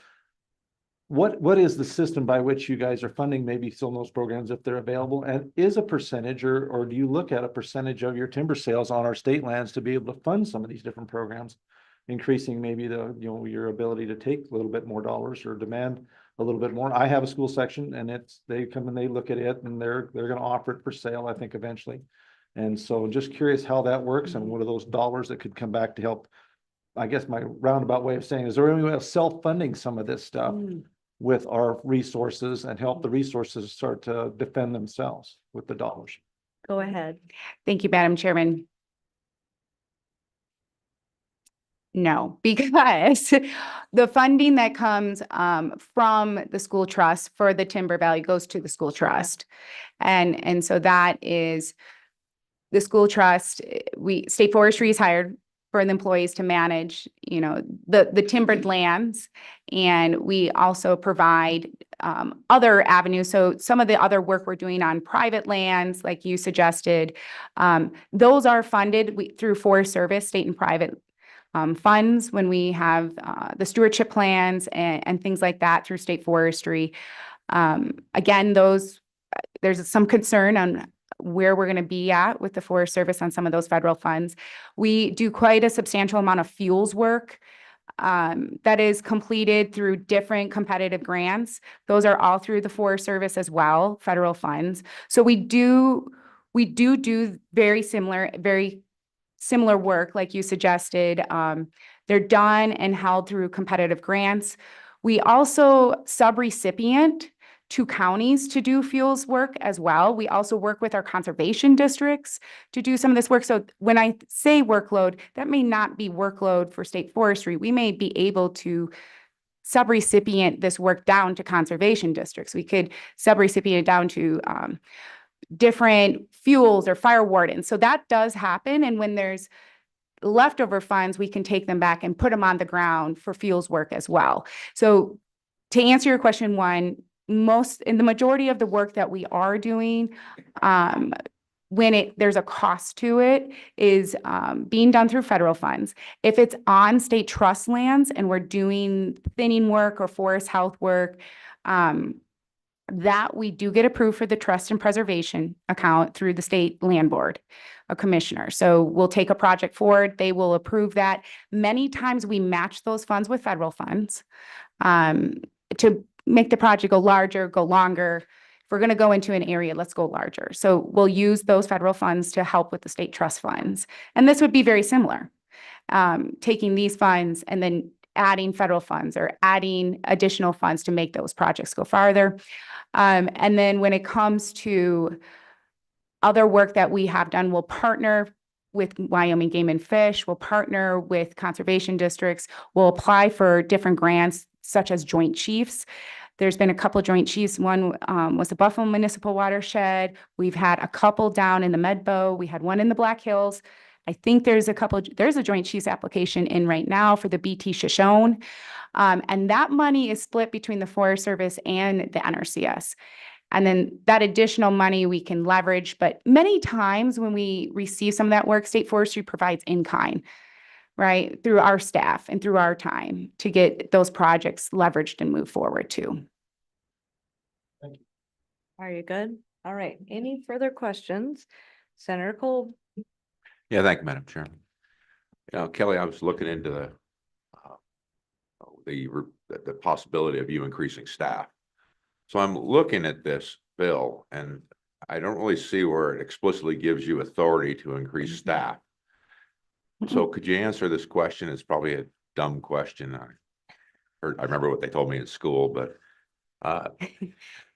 what is the system by which you guys are funding maybe some of those programs if they're available? And is a percentage or do you look at a percentage of your timber sales on our state lands to be able to fund some of these different programs, increasing maybe your ability to take a little bit more dollars or demand a little bit more? I have a school section and they come and they look at it and they're going to offer it for sale, I think, eventually. And so just curious how that works and what are those dollars that could come back to help. I guess my roundabout way of saying, is there any way of self-funding some of this stuff with our resources and help the resources start to defend themselves with the dollars?
Go ahead.
Thank you, Madam Chairman. No, because the funding that comes from the school trust for the Timber Valley goes to the school trust. And so that is the school trust. State Forestry is hired for the employees to manage, the timbered lands. And we also provide other avenues. So some of the other work we're doing on private lands, like you suggested, those are funded through Forest Service, state and private funds when we have the stewardship plans and things like that through state forestry. Again, there's some concern on where we're going to be at with the Forest Service on some of those federal funds. We do quite a substantial amount of fuels work that is completed through different competitive grants. Those are all through the Forest Service as well, federal funds. So we do very similar work like you suggested. They're done and held through competitive grants. We also subrecipient to counties to do fuels work as well. We also work with our conservation districts to do some of this work. So when I say workload, that may not be workload for state forestry. We may be able to subrecipient this work down to conservation districts. We could subrecipient it down to different fuels or fire wardens. So that does happen. And when there's leftover funds, we can take them back and put them on the ground for fuels work as well. So to answer your question, in the majority of the work that we are doing, when there's a cost to it, is being done through federal funds. If it's on state trust lands and we're doing thinning work or forest health work, that we do get approved for the trust and preservation account through the state land board, a commissioner. So we'll take a project forward, they will approve that. Many times we match those funds with federal funds to make the project go larger, go longer. If we're going to go into an area, let's go larger. So we'll use those federal funds to help with the state trust funds. And this would be very similar, taking these funds and then adding federal funds or adding additional funds to make those projects go farther. And then when it comes to other work that we have done, we'll partner with Wyoming Game and Fish, we'll partner with conservation districts, we'll apply for different grants such as Joint Chiefs. There's been a couple joint chiefs. One was the Buffalo Municipal Watershed. We've had a couple down in the Medbo. We had one in the Black Hills. I think there's a joint chiefs application in right now for the BT Shoshone. And that money is split between the Forest Service and the NRCS. And then that additional money we can leverage, but many times when we receive some of that work, State Forestry provides in kind, right? Through our staff and through our time to get those projects leveraged and move forward too.
Are you good? All right. Any further questions? Senator Cole?
Yeah, thank you, Madam Chairman. You know, Kelly, I was looking into the possibility of you increasing staff. So I'm looking at this bill and I don't really see where it explicitly gives you authority to increase staff. So could you answer this question? It's probably a dumb question. I remember what they told me in school, but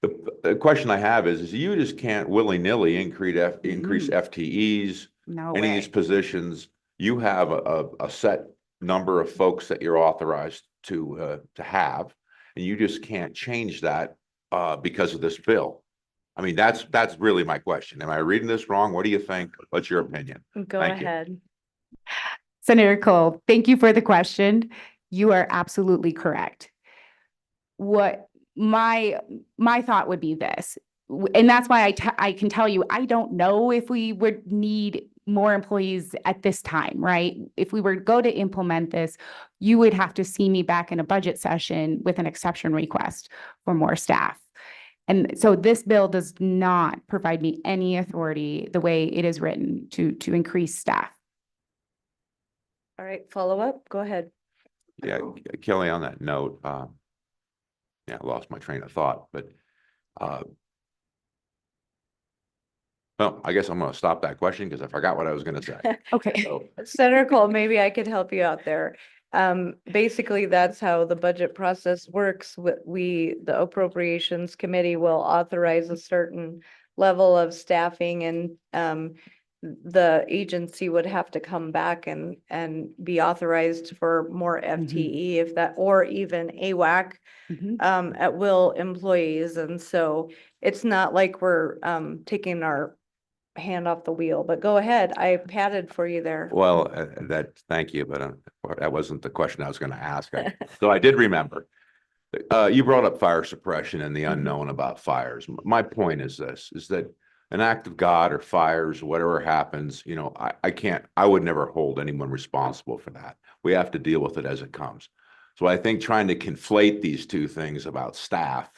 the question I have is you just can't willy-nilly increase FTEs,
No
any of
way.
these positions. You have a set number of folks that you're authorized to have, and you just can't change that because of this bill. I mean, that's really my question. Am I reading this wrong? What do you think? What's your opinion?
Go
Thank you.
ahead.
Senator Cole, thank you for the question. You are absolutely correct. What my thought would be this, and that's why I can tell you, I don't know if we would need more employees at this time, right? If we were to go to implement this, you would have to see me back in a budget session with an exception request for more staff. And so this bill does not provide me any authority the way it is written to increase staff.
All right, follow up. Go ahead.
Yeah, Kelly, on that note, yeah, I lost my train of thought, but well, I guess I'm going to stop that question because I forgot what I was going to say.
Okay.
So,
Senator Cole, maybe I could help you out there. Basically, that's how the budget process works. The Appropriations Committee will authorize a certain level of staffing and the agency would have to come back and be authorized for more FTE if that, or even AWAC at will employees. And so it's not like we're taking our hand off the wheel, but go ahead. I padded for you there.
well, thank you, but that wasn't the question I was going to ask. So I did remember. You brought up fire suppression and the unknown about fires. My point is this, is that an act of God or fires, whatever happens, you know, I would never hold anyone responsible for that. We have to deal with it as it comes. So I think trying to conflate these two things about staff,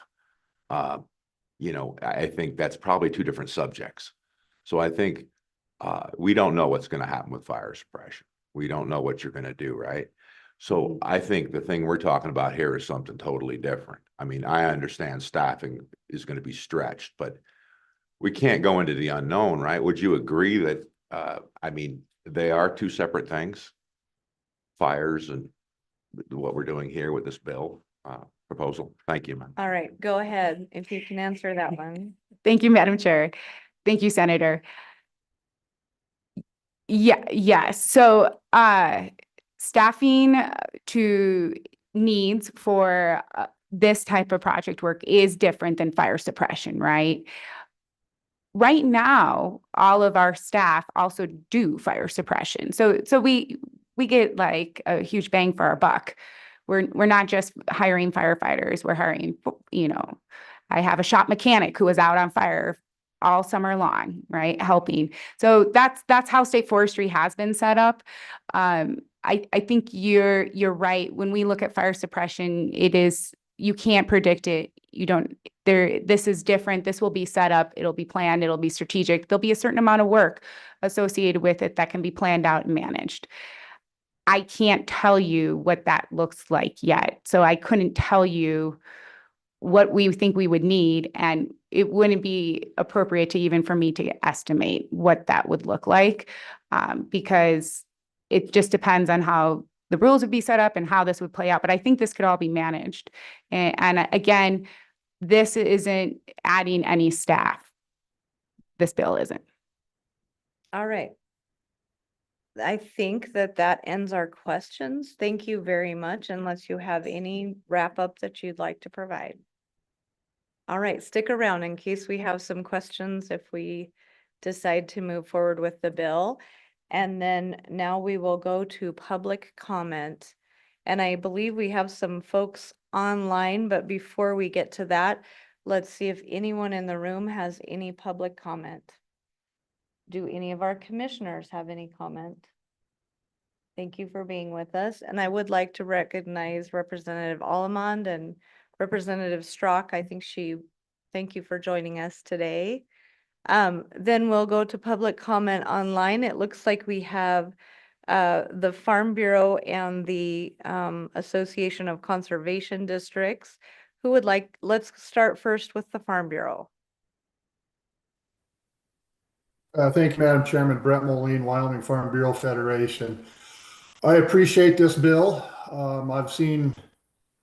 you know, I think that's probably two different subjects. So I think we don't know what's going to happen with fire suppression. We don't know what you're going to do, right? So I think the thing we're talking about here is something totally different. I mean, I understand staffing is going to be stretched, but we can't go into the unknown, right? Would you agree that, I mean, they are two separate things? Fires and what we're doing here with this bill proposal. Thank you, ma'am.
All right, go ahead if you can answer that one.
Thank you, Madam Chair. Thank you, Senator. Yeah, yes. So staffing to needs for this type of project work is different than fire suppression, right? Right now, all of our staff also do fire suppression. So we get like a huge bang for our buck. We're not just hiring firefighters, we're hiring, you know, I have a shop mechanic who was out on fire all summer long, right? Helping. So that's how state forestry has been set up. I think you're right. When we look at fire suppression, it is, you can't predict it. You don't, this is different. This will be set up. It'll be planned. It'll be strategic. There'll be a certain amount of work associated with it that can be planned out and managed. I can't tell you what that looks like yet. So I couldn't tell you what we think we would need, and it wouldn't be appropriate to even for me to estimate what that would look like, because it just depends on how the rules would be set up and how this would play out. But I think this could all be managed. And again, this isn't adding any staff. This bill isn't.
All right. I think that ends our questions. Thank you very much, unless you have any wrap up that you'd like to provide. All right, stick around in case we have some questions if we decide to move forward with the bill. And then now we will go to public comment. And I believe we have some folks online, but before we get to that, let's see if anyone in the room has any public comment. Do any of our commissioners have any comment? Thank you for being with us. And I would like to recognize Representative Allemond and Representative Strock. Thank you for joining us today. Then we'll go to public comment online. It looks like we have the Farm Bureau and the Association of Conservation Districts. Let's start first with the Farm Bureau.
Thank you, Madam Chairman. Brett Moline, Wyoming Farm Bureau Federation. I appreciate this bill. I've seen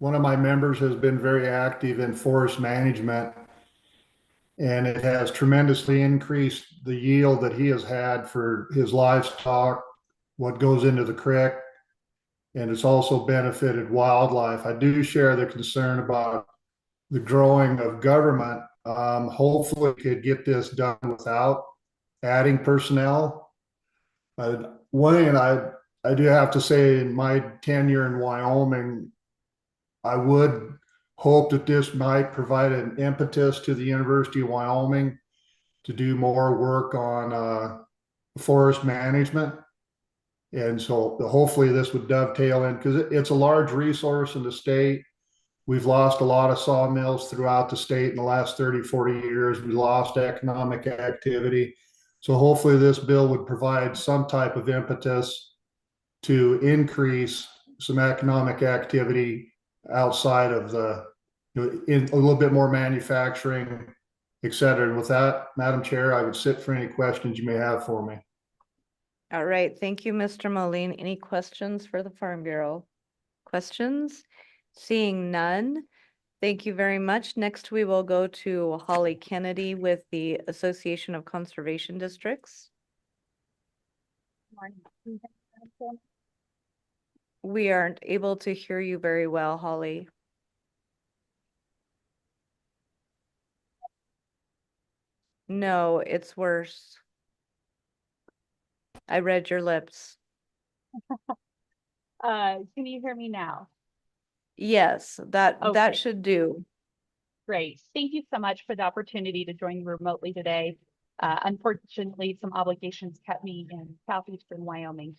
one of my members has been very active in forest management, and it has tremendously increased the yield that he has had for his livestock, what goes into the creek, and it's also benefited wildlife. I do share the concern about the growing of government. Hopefully we could get this done without adding personnel. Wayne, I do have to say, in my tenure in Wyoming, I would hope that this might provide an impetus to the University of Wyoming to do more work on forest management. And so hopefully this would dovetail in, because it's a large resource in the state. We've lost a lot of sawmills throughout the state in the last 30, 40 years. We lost economic activity. So hopefully this bill would provide some type of impetus to increase some economic activity outside of in a little bit more manufacturing, et cetera. And with that, Madam Chair, I would sit for any questions you may have for me.
All right, thank you, Mr. Moline. Any questions for the Farm Bureau? Questions? Seeing none, thank you very much. Next, we will go to Holly Kennedy with the Association of Conservation Districts. We aren't able to hear you very well, Holly. No, it's worse. I read your lips.
Can you hear me now?
Yes, that
Okay.
should do.
Great. Thank you so much for the opportunity to join remotely today. Unfortunately, some obligations kept me in southeastern Wyoming.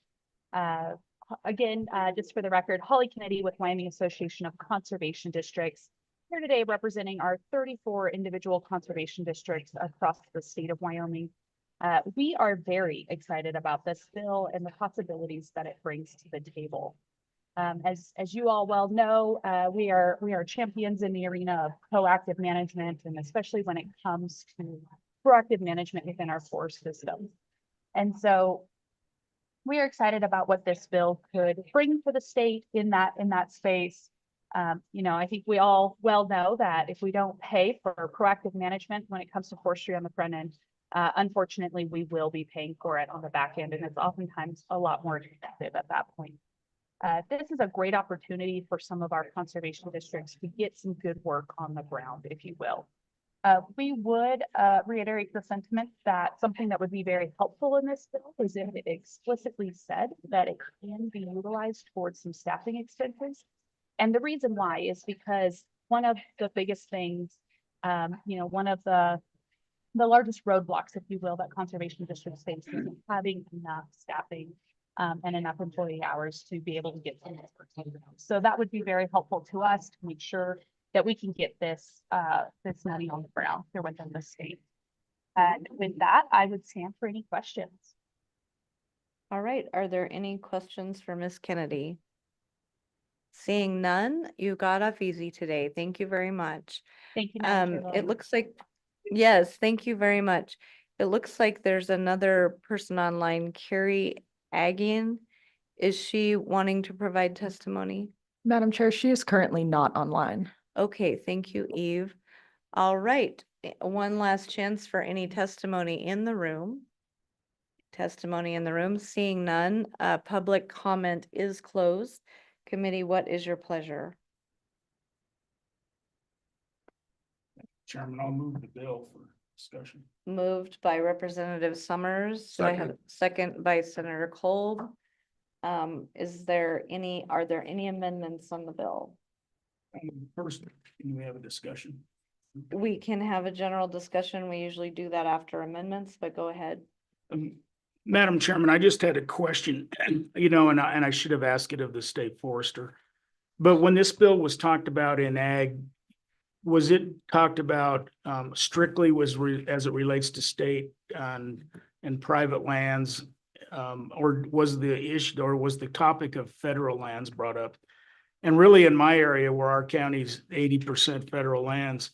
Again, just for the record, Holly Kennedy with Wyoming Association of Conservation Districts, here today representing our 34 individual conservation districts across the state of Wyoming. We are very excited about this bill and the possibilities that it brings to the table. As you all well know, we are champions in the arena of proactive management, and especially when it comes to proactive management within our forest system. And so we are excited about what this bill could bring for the state in that space. I think we all well know that if we don't pay for proactive management when it comes to forestry on the front end, unfortunately, we will be paying for it on the back end, and it's oftentimes a lot more expensive at that point. This is a great opportunity for some of our conservation districts to get some good work on the ground, if you will. We would reiterate the sentiment that something that would be very helpful in this bill is if it explicitly said that it can be utilized towards some staffing expenses. And the reason why is because one of the biggest things, one of the largest roadblocks, if you will, that conservation districts face is having enough staffing and enough employee hours to be able to get some work. So that would be very helpful to us to make sure that we can get this money on the ground here within the state. And with that, I would stand for any questions.
All right, are there any questions for Ms. Kennedy? Seeing none, you got off easy today. Thank you very much.
Thank you, Madam Chair.
It looks like, yes, thank you very much. It looks like there's another person online, Carrie Agian. Is she wanting to provide testimony?
Madam Chair, she is currently not online.
Okay, thank you, Eve. All right, one last chance for any testimony in the room. Testimony in the room, seeing none, public comment is closed. Committee, what is your pleasure?
Chairman, I'll move the bill for discussion.
Moved by Representative Summers. Do I have a second by Senator Kolb? Are there any amendments on the bill?
First, can we have a discussion?
We can have a general discussion. We usually do that after amendments, but go ahead.
Madam Chairman, I just had a question, and I should have asked it of the state forester. But when this bill was talked about in ag, was it talked about strictly as it relates to state and private lands? Or was the topic of federal lands brought up? And really in my area where our county's 80% federal lands,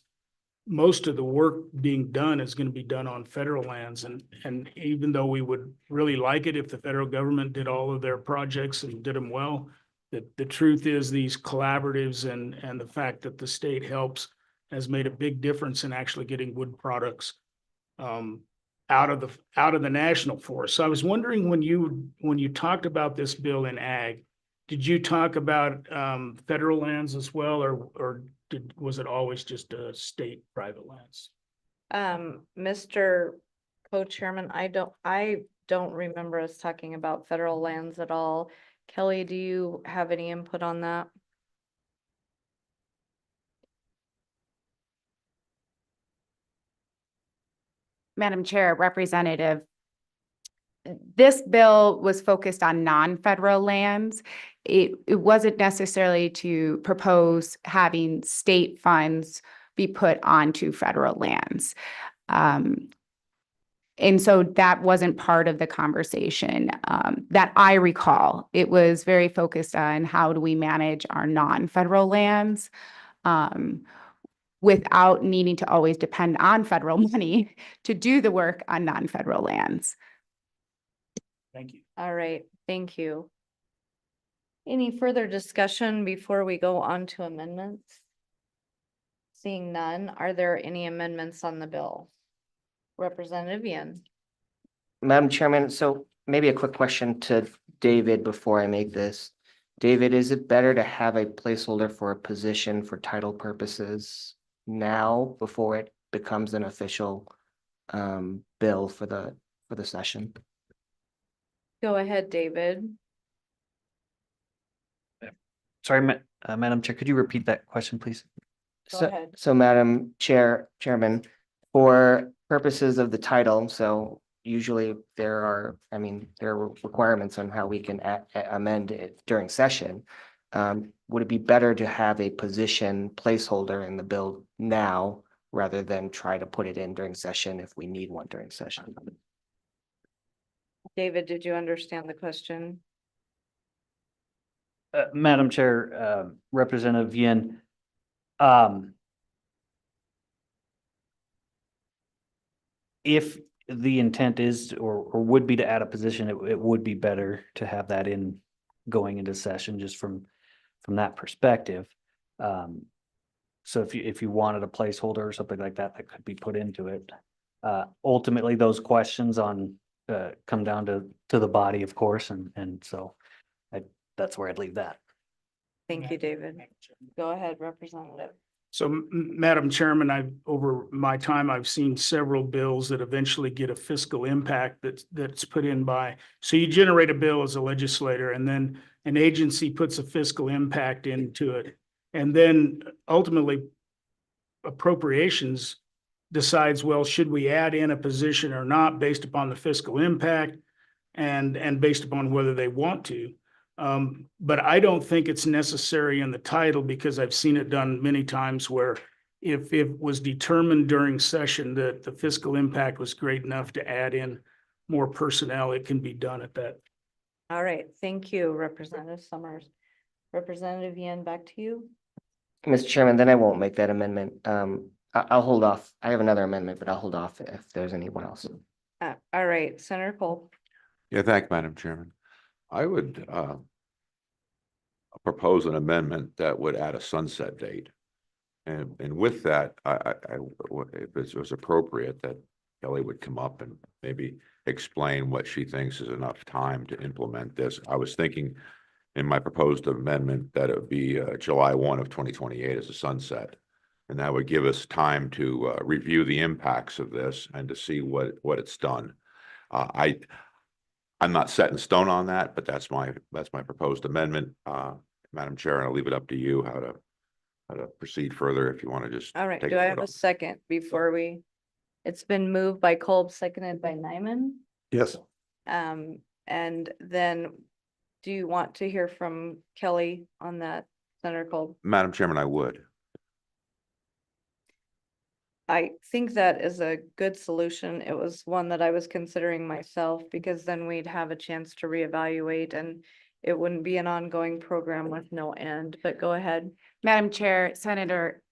most of the work being done is going to be done on federal lands. And even though we would really like it if the federal government did all of their projects and did them well, the truth is these collaboratives and the fact that the state helps has made a big difference in actually getting wood products out of the national forest. So I was wondering when you talked about this bill in ag, did you talk about federal lands as well, or was it always just state private lands?
Mr. Co-Chairman, I don't remember us talking about federal lands at all. Kelly, do you have any input on that?
Madam Chair, Representative, this bill was focused on non-federal lands. It wasn't necessarily to propose having state funds be put onto federal lands. And so that wasn't part of the conversation that I recall. It was very focused on how do we manage our non-federal lands without needing to always depend on federal money to do the work on non-federal lands.
Thank you.
All right, thank you. Any further discussion before we go on to amendments? Seeing none, are there any amendments on the bill? Representative Yen.
Madam Chairman, so maybe a quick question to David before I make this. David, is it better to have a placeholder for a position for title purposes now before it becomes an official bill for the session?
Go ahead, David.
Sorry, Madam Chair, could you repeat that question, please?
Go ahead.
So Madam Chairman, for purposes of the title, so usually there are requirements on how we can amend it during session. Would it be better to have a position placeholder in the bill now rather than try to put it in during session if we need one during session?
David, did you understand the question?
Madam Chair, Representative Yin, if the intent is or would be to add a position, it would be better to have that in going into session just from that perspective. So if you wanted a placeholder or something like that, that could be put into it. Ultimately, those questions come down to the body, of course, and so that's where I'd leave that.
Thank you, David. Go ahead, Representative.
So, Madam Chairman, over my time, I've seen several bills that eventually get a fiscal impact that's put in by. So you generate a bill as a legislator, and then an agency puts a fiscal impact into it, and then ultimately appropriations decides, well, should we add in a position or not based upon the fiscal impact and based upon whether they want to. But I don't think it's necessary in the title because I've seen it done many times where if it was determined during session that the fiscal impact was great enough to add in more personnel, it can be done at that.
All right, thank you, Representative Summers. Representative Yen, back to you.
Mr. Chairman, then I won't make that amendment. I'll hold off. I have another amendment, but I'll hold off if there's anyone else.
All right, Senator Cole.
Yeah, thank you, Madam Chairman. I would propose an amendment that would add a sunset date. And with that, if it was appropriate, that Kelly would come up and maybe explain what she thinks is enough time to implement this. I was thinking in my proposed amendment that it would be July 1 of 2028 as a sunset. And that would give us time to review the impacts of this and to see what it's done. I'm not set in stone on that, but that's my proposed amendment. Madam Chair, and I'll leave it up to you how to proceed further if you want to just.
All right,
take
do I
a
have
vote
a
on
second before it's been moved by Kolb, seconded by Nyman.
Yes.
And then do you want to hear from Kelly on that, Senator Kolb?
it? Madam Chairman, I would.
I think that is a good solution. It was one that I was considering myself because then we'd have a chance to reevaluate and it wouldn't be an ongoing program with no end, but go ahead.
Madam Chair, Senator,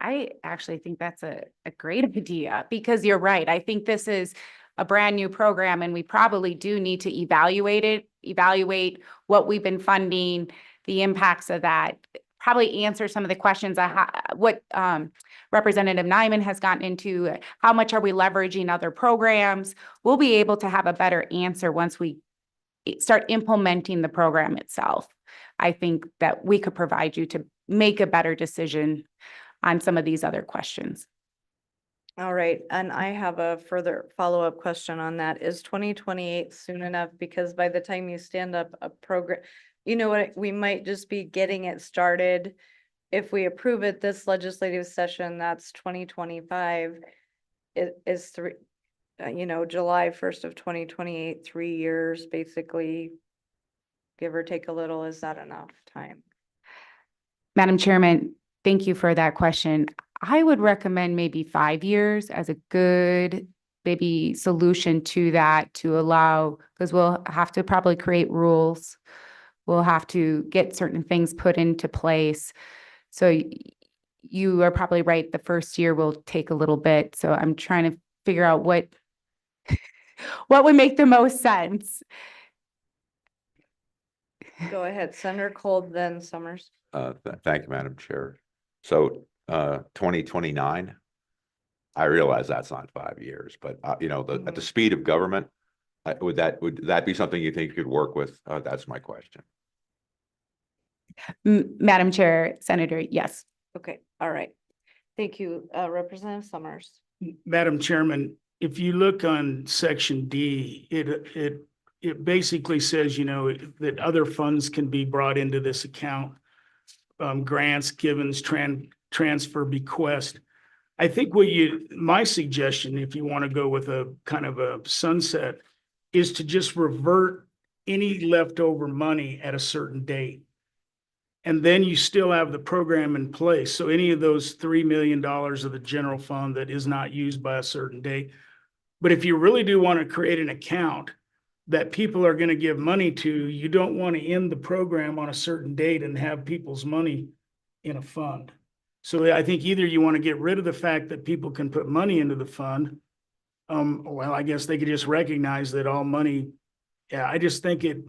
I actually think that's a great idea because you're right. I think this is a brand new program and we probably do need to evaluate what we've been funding, the impacts of that, probably answer some of the questions what Representative Nyman has gotten into. How much are we leveraging other programs? We'll be able to have a better answer once we start implementing the program itself. I think that we could provide you to make a better decision on some of these other questions.
All right, and I have a further follow-up question on that. Is 2028 soon enough? Because by the time you stand up a program, you know what, we might just be getting it started. If we approve it this legislative session, that's 2025. It is July 1st of 2028, 3 years, basically, give or take a little. Is that enough time?
Madam Chairman, thank you for that question. I would recommend maybe 5 years as a good maybe solution to that, to allow, because we'll have to probably create rules. We'll have to get certain things put into place. So you are probably right. The first year will take a little bit. So I'm trying to figure out what would make the most sense.
Go ahead, Senator Kolb, then Summers.
Thank you, Madam Chair. So 2029, I realize that's not 5 years, but at the speed of government, would that be something you think you could work with? That's my question.
Madam Chair, Senator, yes.
Okay, all right. Thank you, Representative Summers.
Madam Chairman, if you look on section D, it basically says, that other funds can be brought into this account. Grants, givens, transfer, bequest. I think my suggestion, if you want to go with a kind of a sunset, is to just revert any leftover money at a certain date. And then you still have the program in place. So any of those $3 million of the general fund that is not used by a certain date. But if you really do want to create an account that people are going to give money to, you don't want to end the program on a certain date and have people's money in a fund. So I think either you want to get rid of the fact that people can put money into the fund. Well, I guess they could just recognize that all money. Yeah, I just think it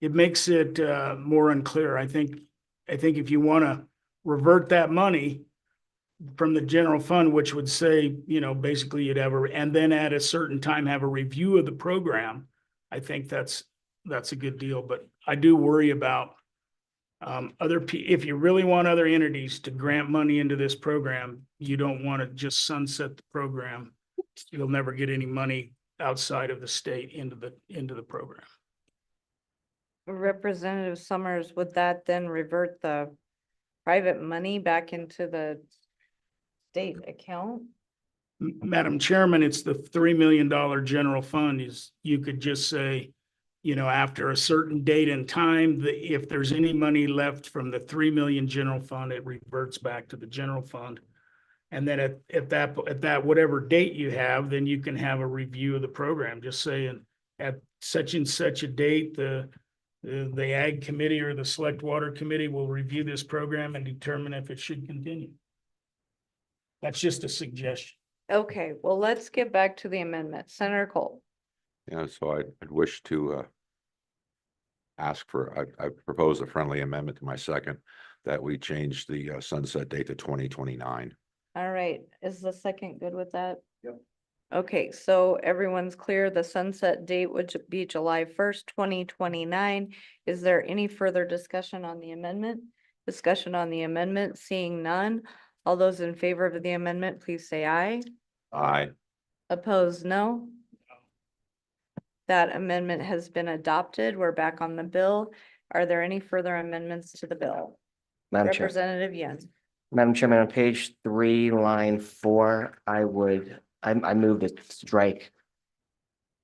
makes it more unclear. I think if you want to revert that money from the general fund, which would say, basically you'd have and then at a certain time have a review of the program. I think that's a good deal, but I do worry about if you really want other entities to grant money into this program, you don't want to just sunset the program. You'll never get any money outside of the state into the program.
Representative Summers, would that then revert the private money back into the state account?
Madam Chairman, it's the $3 million general fund. You could just say, after a certain date and time, if there's any money left from the 3 million general fund, it reverts back to the general fund. And then at that whatever date you have, then you can have a review of the program. Just saying at such and such a date, the Ag Committee or the Select Water Committee will review this program and determine if it should continue. That's just a suggestion.
Okay, well, let's get back to the amendment. Senator Kolb.
So I'd wish to I propose a friendly amendment to my second that we change the sunset date to 2029.
All right, is the second good with that?
Yep.
Okay, so everyone's clear. The sunset date would be July 1st, 2029. Is there any further discussion on the amendment? Discussion on the amendment, seeing none. All those in favor of the amendment, please say aye.
Aye.
Opposed, no. That amendment has been adopted. We're back on the bill. Are there any further amendments to the bill?
Madam Chair.
Representative Yen.
Madam Chairman, on page 3, line 4, I move to strike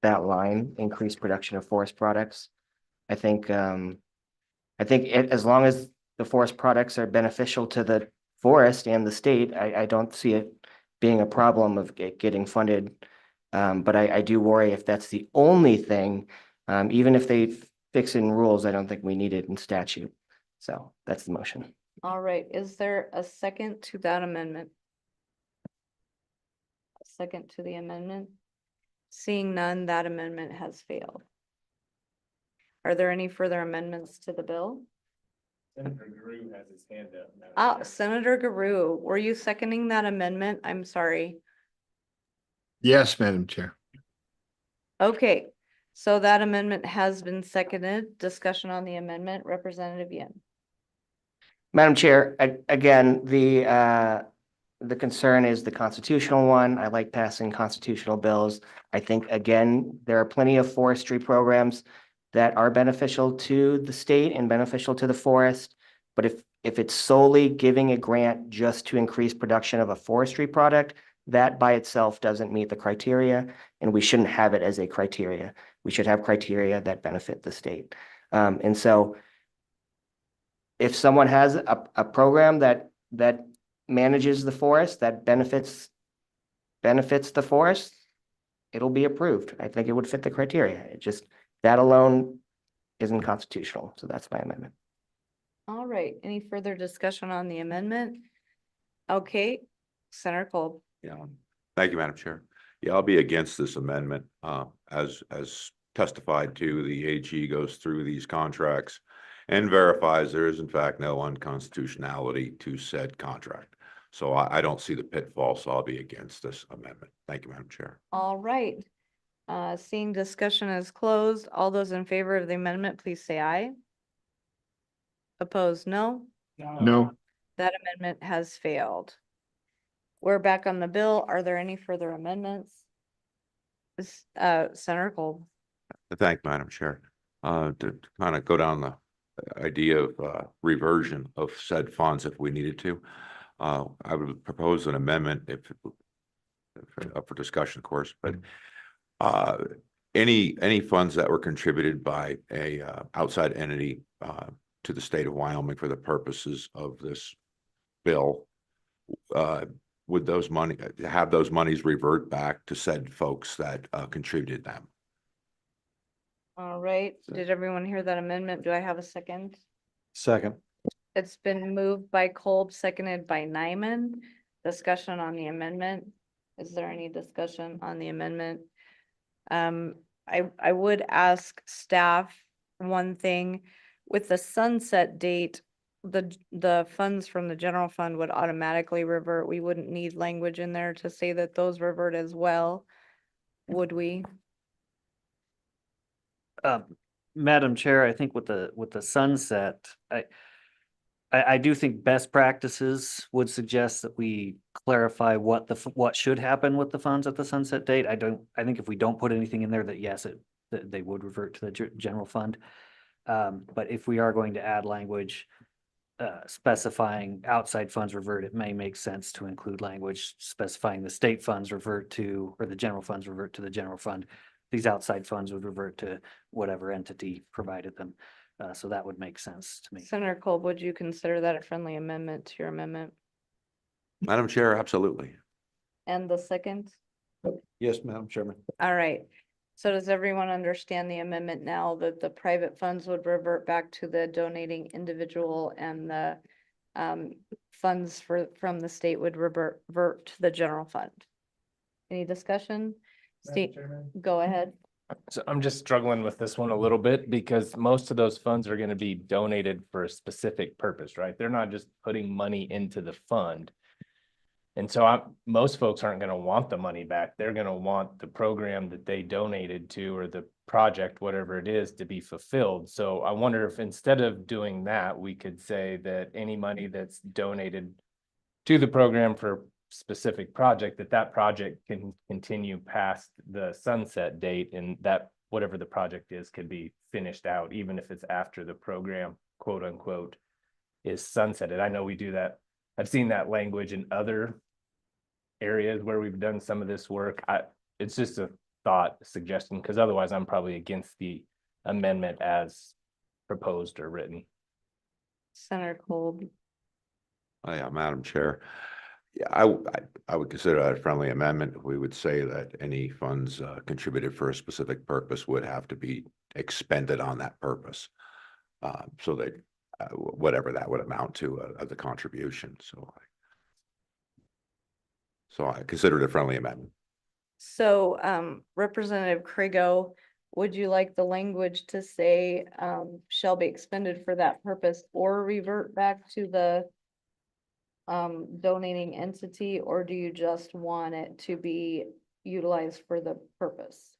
that line, increase production of forest products. I think as long as the forest products are beneficial to the forest and the state, I don't see it being a problem of it getting funded. But I do worry if that's the only thing, even if they fix it in rules, I don't think we need it in statute. So that's the motion.
All right, is there a second to that amendment? A second to the amendment? Seeing none, that amendment has failed. Are there any further amendments to the bill?
Senator Drew has his hand up. Madam
Ah,
Chair.
Senator Garu, were you seconding that amendment? I'm sorry.
Yes, Madam Chair.
Okay, so that amendment has been seconded. Discussion on the amendment, Representative Yen.
Madam Chair, again, the concern is the constitutional one. I like passing constitutional bills. I think, again, there are plenty of forestry programs that are beneficial to the state and beneficial to the forest. But if it's solely giving a grant just to increase production of a forestry product, that by itself doesn't meet the criteria, and we shouldn't have it as a criteria. We should have criteria that benefit the state. And so if someone has a program that manages the forest, that benefits the forest, it'll be approved. I think it would fit the criteria. It just, that alone isn't constitutional. So that's my amendment.
All right, any further discussion on the amendment? Okay, Senator Kolb.
Yeah, thank you, Madam Chair. Yeah, I'll be against this amendment. As testified to, the AG goes through these contracts and verifies there is in fact no unconstitutionality to said contract. So I don't see the pitfall, so I'll be against this amendment. Thank you, Madam Chair.
All right. Seeing discussion is closed, all those in favor of the amendment, please say aye. Opposed, no.
No.
That amendment has failed. We're back on the bill. Are there any further amendments? Senator Kolb.
Thank you, Madam Chair. To kind of go down the idea of reversion of said funds if we needed to, I would propose an amendment if up for discussion, of course, but any funds that were contributed by a outside entity to the state of Wyoming for the purposes of this bill, would those monies revert back to said folks that contributed them?
All right, did everyone hear that amendment? Do I have a second?
Second.
It's been moved by Kolb, seconded by Nyman. Discussion on the amendment. Is there any discussion on the amendment? I would ask staff one thing. With the sunset date, the funds from the general fund would automatically revert. We wouldn't need language in there to say that those revert as well, would we?
Madam Chair, I think with the sunset, I do think best practices would suggest that we clarify what should happen with the funds at the sunset date. I think if we don't put anything in there that yes, that they would revert to the general fund. But if we are going to add language specifying outside funds revert, it may make sense to include language specifying the state funds revert to, or the general funds revert to the general fund. These outside funds would revert to whatever entity provided them. So that would make sense to me.
Senator Kolb, would you consider that a friendly amendment to your amendment?
Madam Chair, absolutely.
And the second?
Yes, Madam Chairman.
All right. So does everyone understand the amendment now that the private funds would revert back to the donating individual and the funds from the state would revert to the general fund? Any discussion? Steve, go ahead.
So I'm just struggling with this one a little bit because most of those funds are going to be donated for a specific purpose, right? They're not just putting money into the fund. And so most folks aren't going to want the money back. They're going to want the program that they donated to or the project, whatever it is, to be fulfilled. So I wonder if instead of doing that, we could say that any money that's donated to the program for a specific project, that project can continue past the sunset date, and that whatever the project is could be finished out, even if it's after the program, quote unquote, is sunsetted. I know we do that. I've seen that language in other areas where we've done some of this work. It's just a thought, a suggestion, because otherwise I'm probably against the amendment as proposed or written.
Senator Kolb.
Oh, yeah, Madam Chair. Yeah, I would consider that a friendly amendment. We would say that any funds contributed for a specific purpose would have to be expended on that purpose. So that whatever that would amount to the contribution. So I consider it a friendly amendment.
So, Representative Krigo, would you like the language to say, shall be expended for that purpose or revert back to the donating entity, or do you just want it to be utilized for the purpose?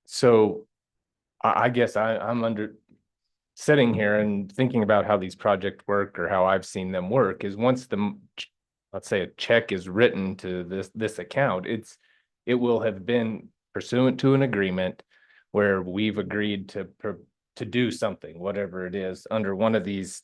So I guess I'm sitting here and thinking about how these projects work, or how I've seen them work, is once let's say a check is written to this account, it will have been pursuant to an agreement where we've agreed to do something, whatever it is, under one of these,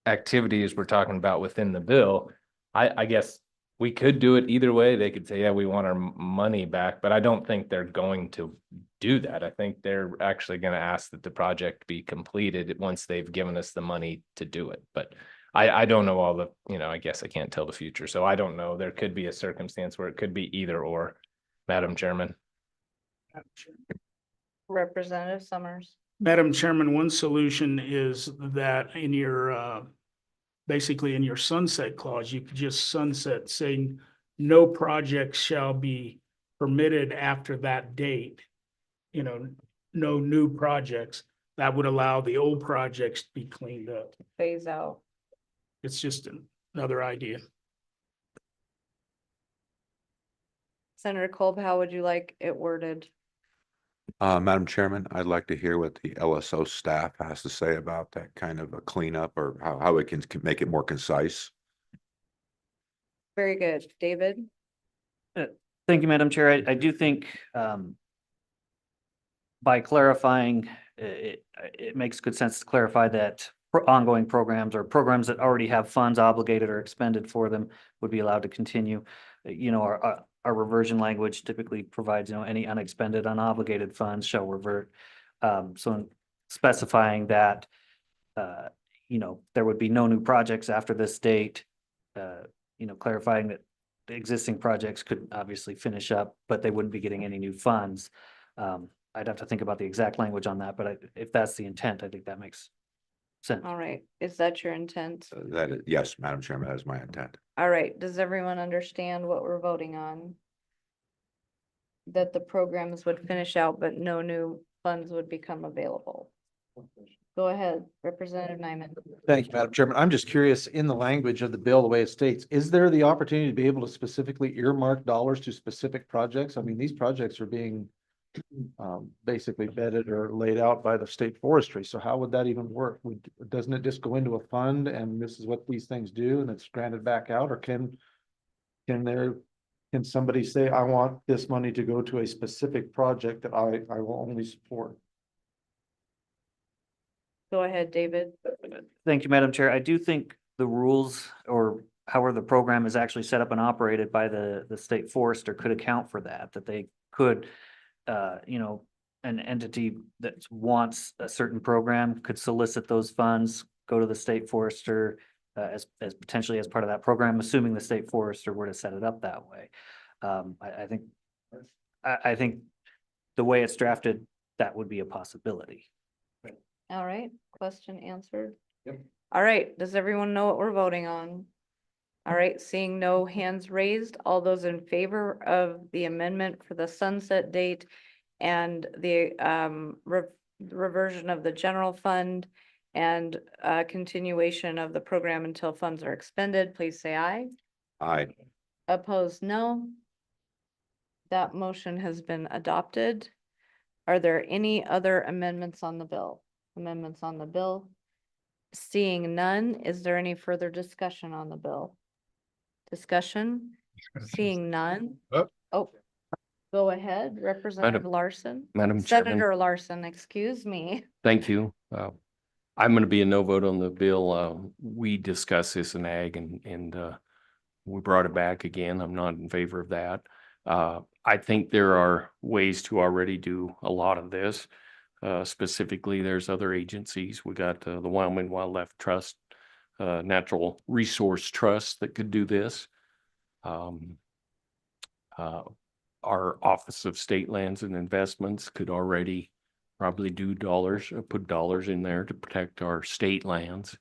activities we're talking about within the bill. I guess we could do it either way. They could say, yeah, we want our money back, but I don't think they're going to do that. I think they're actually going to ask that the project be completed once they've given us the money to do it. But I don't know all the, I guess I can't tell the future. So I don't know. There could be a circumstance where it could be either or, Madam Chairman.
Representative Summers.
Madam Chairman, one solution is that in your, basically in your sunset clause, you could just sunset saying no project shall be permitted after that date. No new projects. That would allow the old projects to be cleaned up.
Phase out.
It's just another idea.
Senator Kolb, how would you like it worded?
Madam Chairman, I'd like to hear what the LSO staff has to say about that kind of a cleanup, or how it can make it more concise.
Very good. David?
Thank you, Madam Chair. I do think by clarifying, it makes good sense to clarify that ongoing programs or programs that already have funds obligated or expended for them would be allowed to continue. Our reversion language typically provides, any unexpended, unobligated funds shall revert. So specifying that, there would be no new projects after this date, clarifying that the existing projects could obviously finish up, but they wouldn't be getting any new funds. I'd have to think about the exact language on that, but if that's the intent, I think that makes sense.
All right. Is that your intent?
Yes, Madam Chairman, that is my intent.
All right. Does everyone understand what we're voting on? That the programs would finish out, but no new funds would become available. Go ahead, Representative Nyman.
Thank you, Madam Chairman. I'm just curious, in the language of the bill, the way it states, is there the opportunity to be able to specifically earmark dollars to specific projects? I mean, these projects are being basically vetted or laid out by the state forestry. So how would that even work? Doesn't it just go into a fund and this is what these things do and it's granted back out? Or can somebody say, I want this money to go to a specific project that I will only support?
Go ahead, David.
Thank you, Madam Chair. I do think the rules, or however the program is actually set up and operated by the state forester, could account for that they could, an entity that wants a certain program could solicit those funds, go to the state forester as potentially as part of that program, assuming the state forester were to set it up that way. I think the way it's drafted, that would be a possibility.
All right, question answered.
Yep.
All right, does everyone know what we're voting on? All right, seeing no hands raised, all those in favor of the amendment for the sunset date and the reversion of the general fund and continuation of the program until funds are expended, please say aye.
Aye.
Opposed, no. That motion has been adopted. Are there any other amendments on the bill? amendments on the bill? Seeing none, is there any further discussion on the bill? Discussion? Seeing none?
Oh.
Oh, go ahead, Representative Larson.
Madam Chairman,
Senator Larson, excuse me.
thank you. I'm going to be a no vote on the bill. We discussed this in ag and we brought it back again. I'm not in favor of that. I think there are ways to already do a lot of this. Specifically, there's other agencies. We got the Wyoming Wildlife Trust, Natural Resource Trust that could do this. Our Office of State Lands and Investments could already probably do put dollars in there to protect our state lands.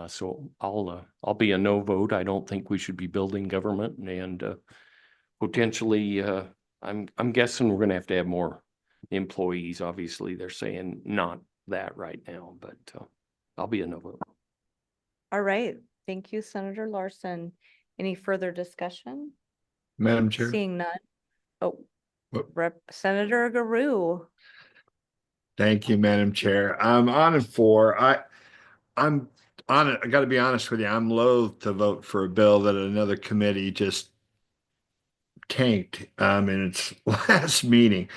So I'll be a no vote. I don't think we should be building government, and potentially I'm guessing we're going to have more employees. Obviously, they're saying not that right now, but I'll be a no vote.
All right, thank you, Senator Larson. Any further discussion?
Madam Chair.
Seeing none. Oh,
What?
Senator Garou.
Thank you, Madam Chair. I'm on it for, I'm on it. I got to be honest with you. I'm loath to vote for a bill that another committee just tanked in its last meeting.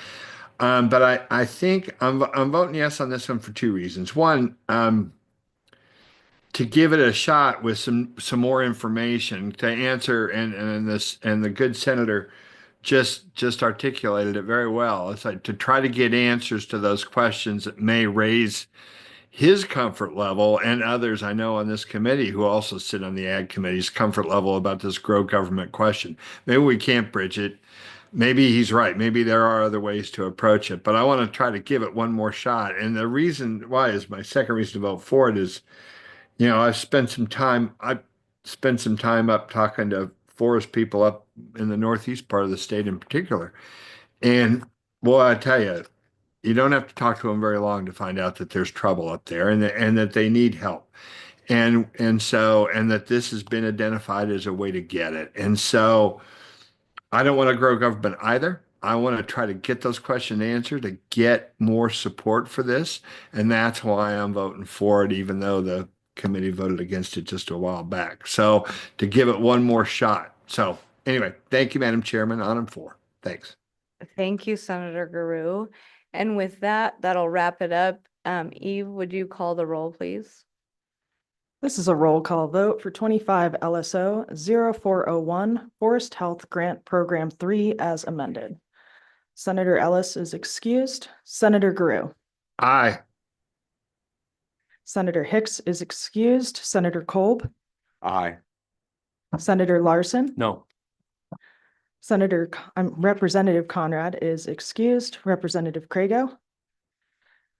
But I think I'm voting yes on this one for two reasons. One, to give it a shot with some more information to answer, and the good senator just articulated it very well. It's like to try to get answers to those questions that may raise his comfort level and others I know on this committee who also sit on the ag committee's comfort level about this grow government question. Maybe we can't bridge it. Maybe he's right. Maybe there are other ways to approach it, but I want to try to give it one more shot. And the reason why is my second reason to vote for it is, I've spent some time up talking to forest people up in the northeast part of the state in particular. And boy, I tell you, you don't have to talk to them very long to find out that there's trouble up there and that they need help. And that this has been identified as a way to get it. And so I don't want to grow government either. I want to try to get those questions answered to get more support for this. And that's why I'm voting for it, even though the committee voted against it just a while back. So to give it one more shot. So anyway, thank you, Madam Chairman. On and for. Thanks.
Thank you, Senator Garou. And with that, that'll wrap it up. Eve, would you call the roll, please?
This is a roll call vote for 25 LSO 0401 Forest Health Grant Program 3 as amended. Senator Ellis is excused. Senator Garou.
Aye.
Senator Hicks is excused. Senator Kolb.
Aye.
Senator Larson.
No.
Representative Conrad is excused. Representative Crago.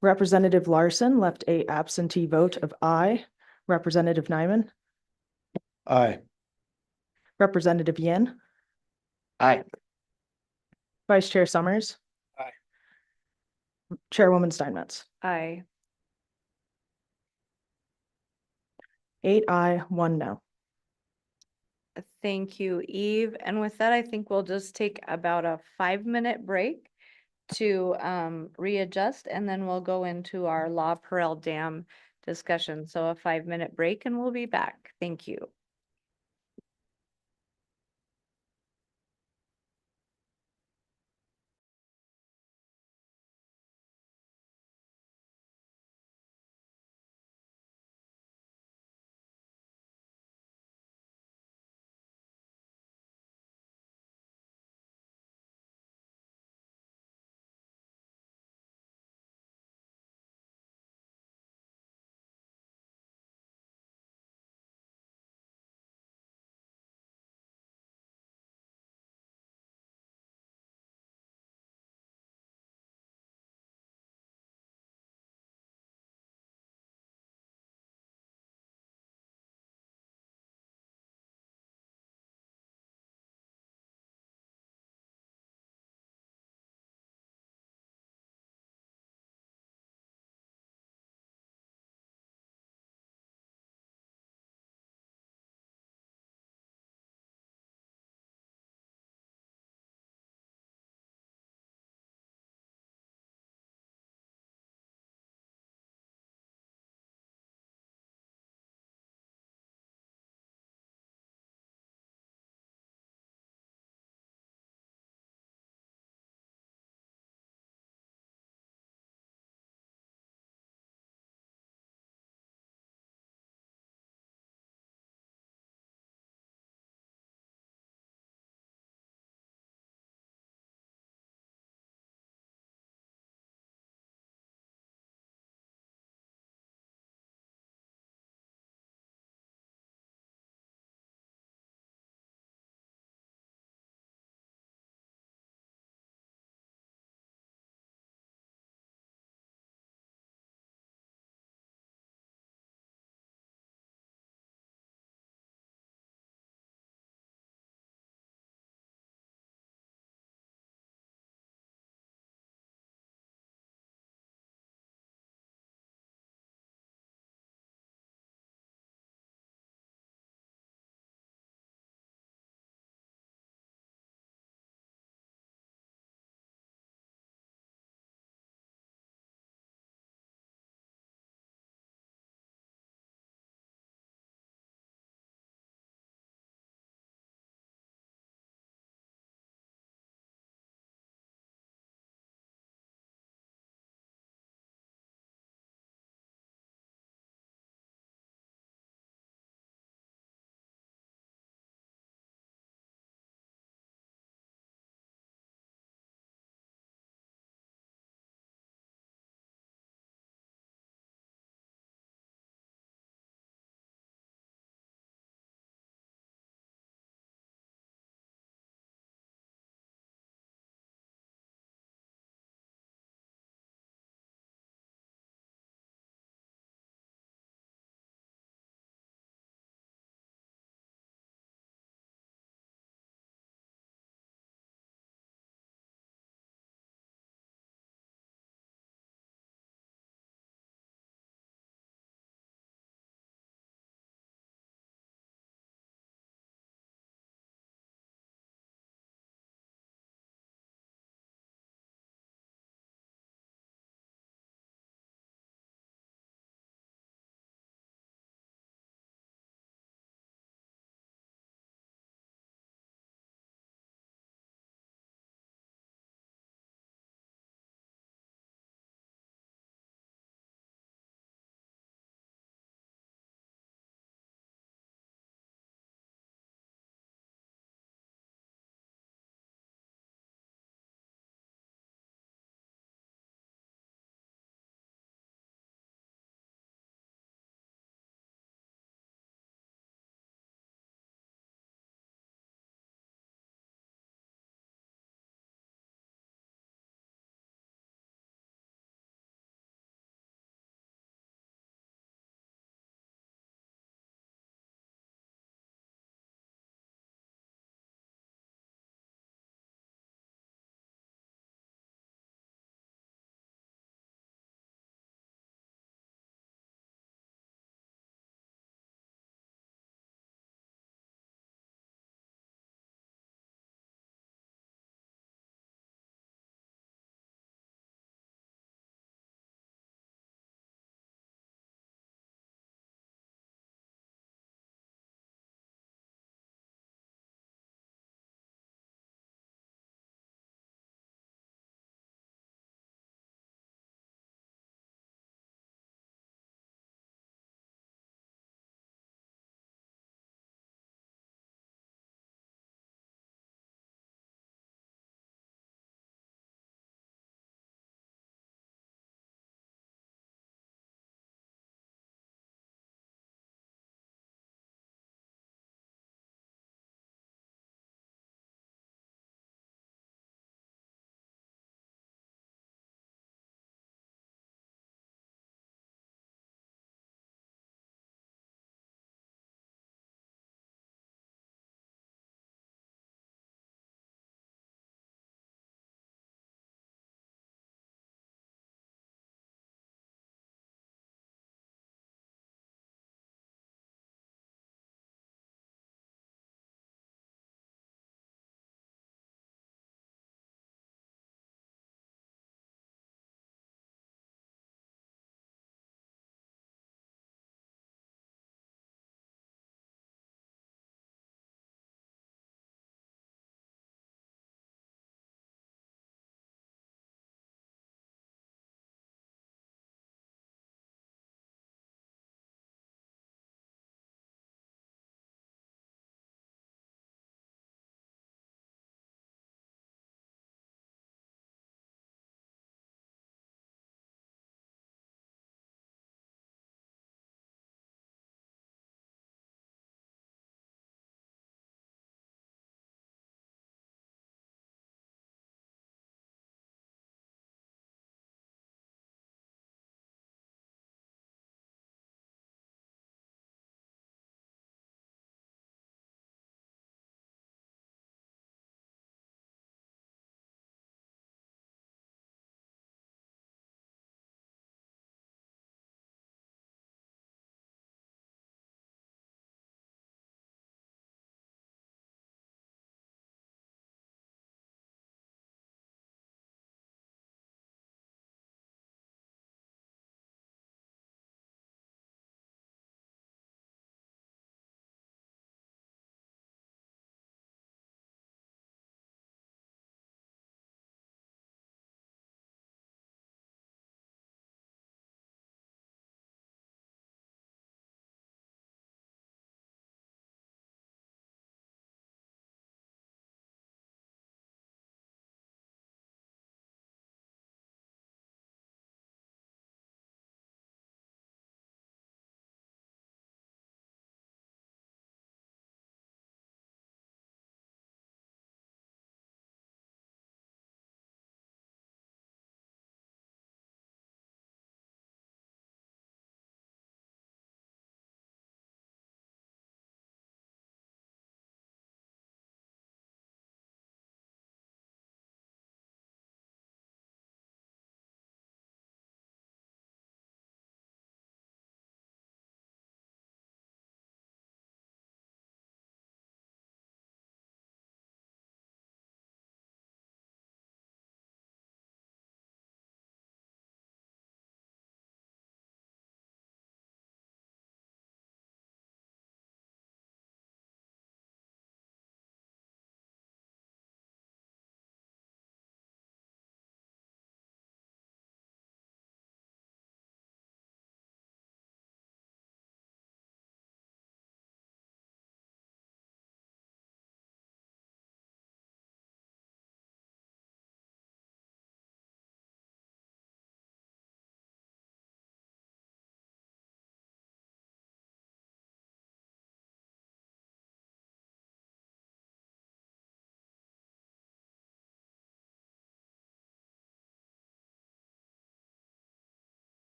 Representative Larson left a absentee vote of aye. Representative Nyman.
Aye.
Representative Yin.
Aye.
Vice Chair Summers.
Aye.
Chairwoman Steinmetz.
Aye.
8 aye, 1 no.
Thank you, Eve. And with that, I think we'll just take about a 5-minute break to readjust, and then we'll go into our Prele Dam discussion. So a 5-minute break and we'll be back. Thank you.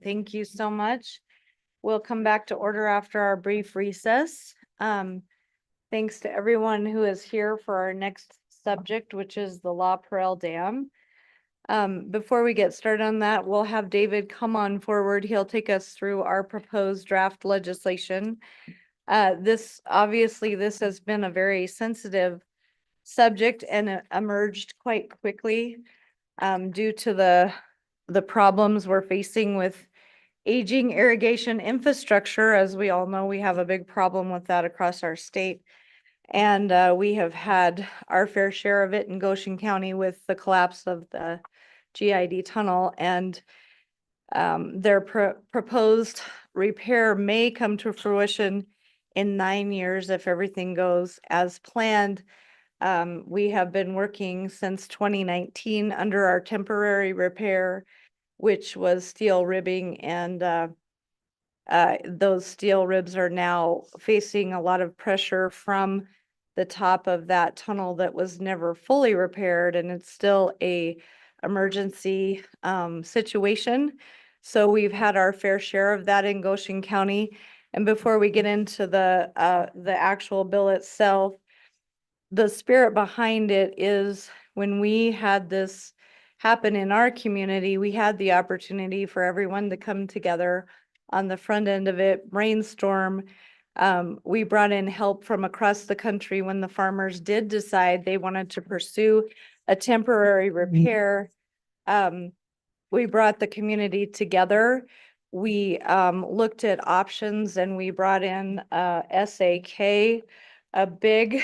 Thank you so much. We'll come back to order after our brief recess. Thanks to everyone who is here for our next subject, which is the Prele Dam. Before we get started on that, we'll have David come on forward. He'll take us through our proposed draft legislation. This has been a very sensitive subject and it emerged quite quickly due to the problems we're facing with aging irrigation infrastructure. As we all know, we have a big problem with that across our state. And we have had our fair share of it in Goshen County with the collapse of the GID tunnel. And their proposed repair may come to fruition in 9 years if everything goes as planned. We have been working since 2019 under our temporary repair, which was steel ribbing, and those steel ribs are now facing a lot of pressure from the top of that tunnel that was never fully repaired, and it's still a emergency situation. So we've had our fair share of that in Goshen County. And before we get into the actual bill itself, the spirit behind it is when we had this happen in our community, we had the opportunity for everyone to come together on the front end of it, brainstorm. We brought in help from across the country when the farmers did decide they wanted to pursue a temporary repair. We brought the community together. We looked at options and we brought in SAK, a big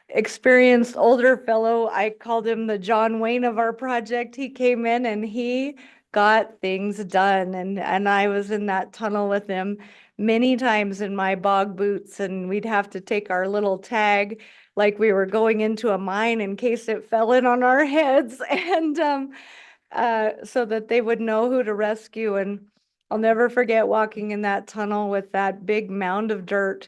experienced older fellow. I called him the John Wayne of our project. He came in and he got things done. And I was in that tunnel with him many times in my bog boots, and we'd have to take our little tag like we were going into a mine in case it fell in on our heads, and so that they would know who to rescue. And I'll never forget walking in that tunnel with that big mound of dirt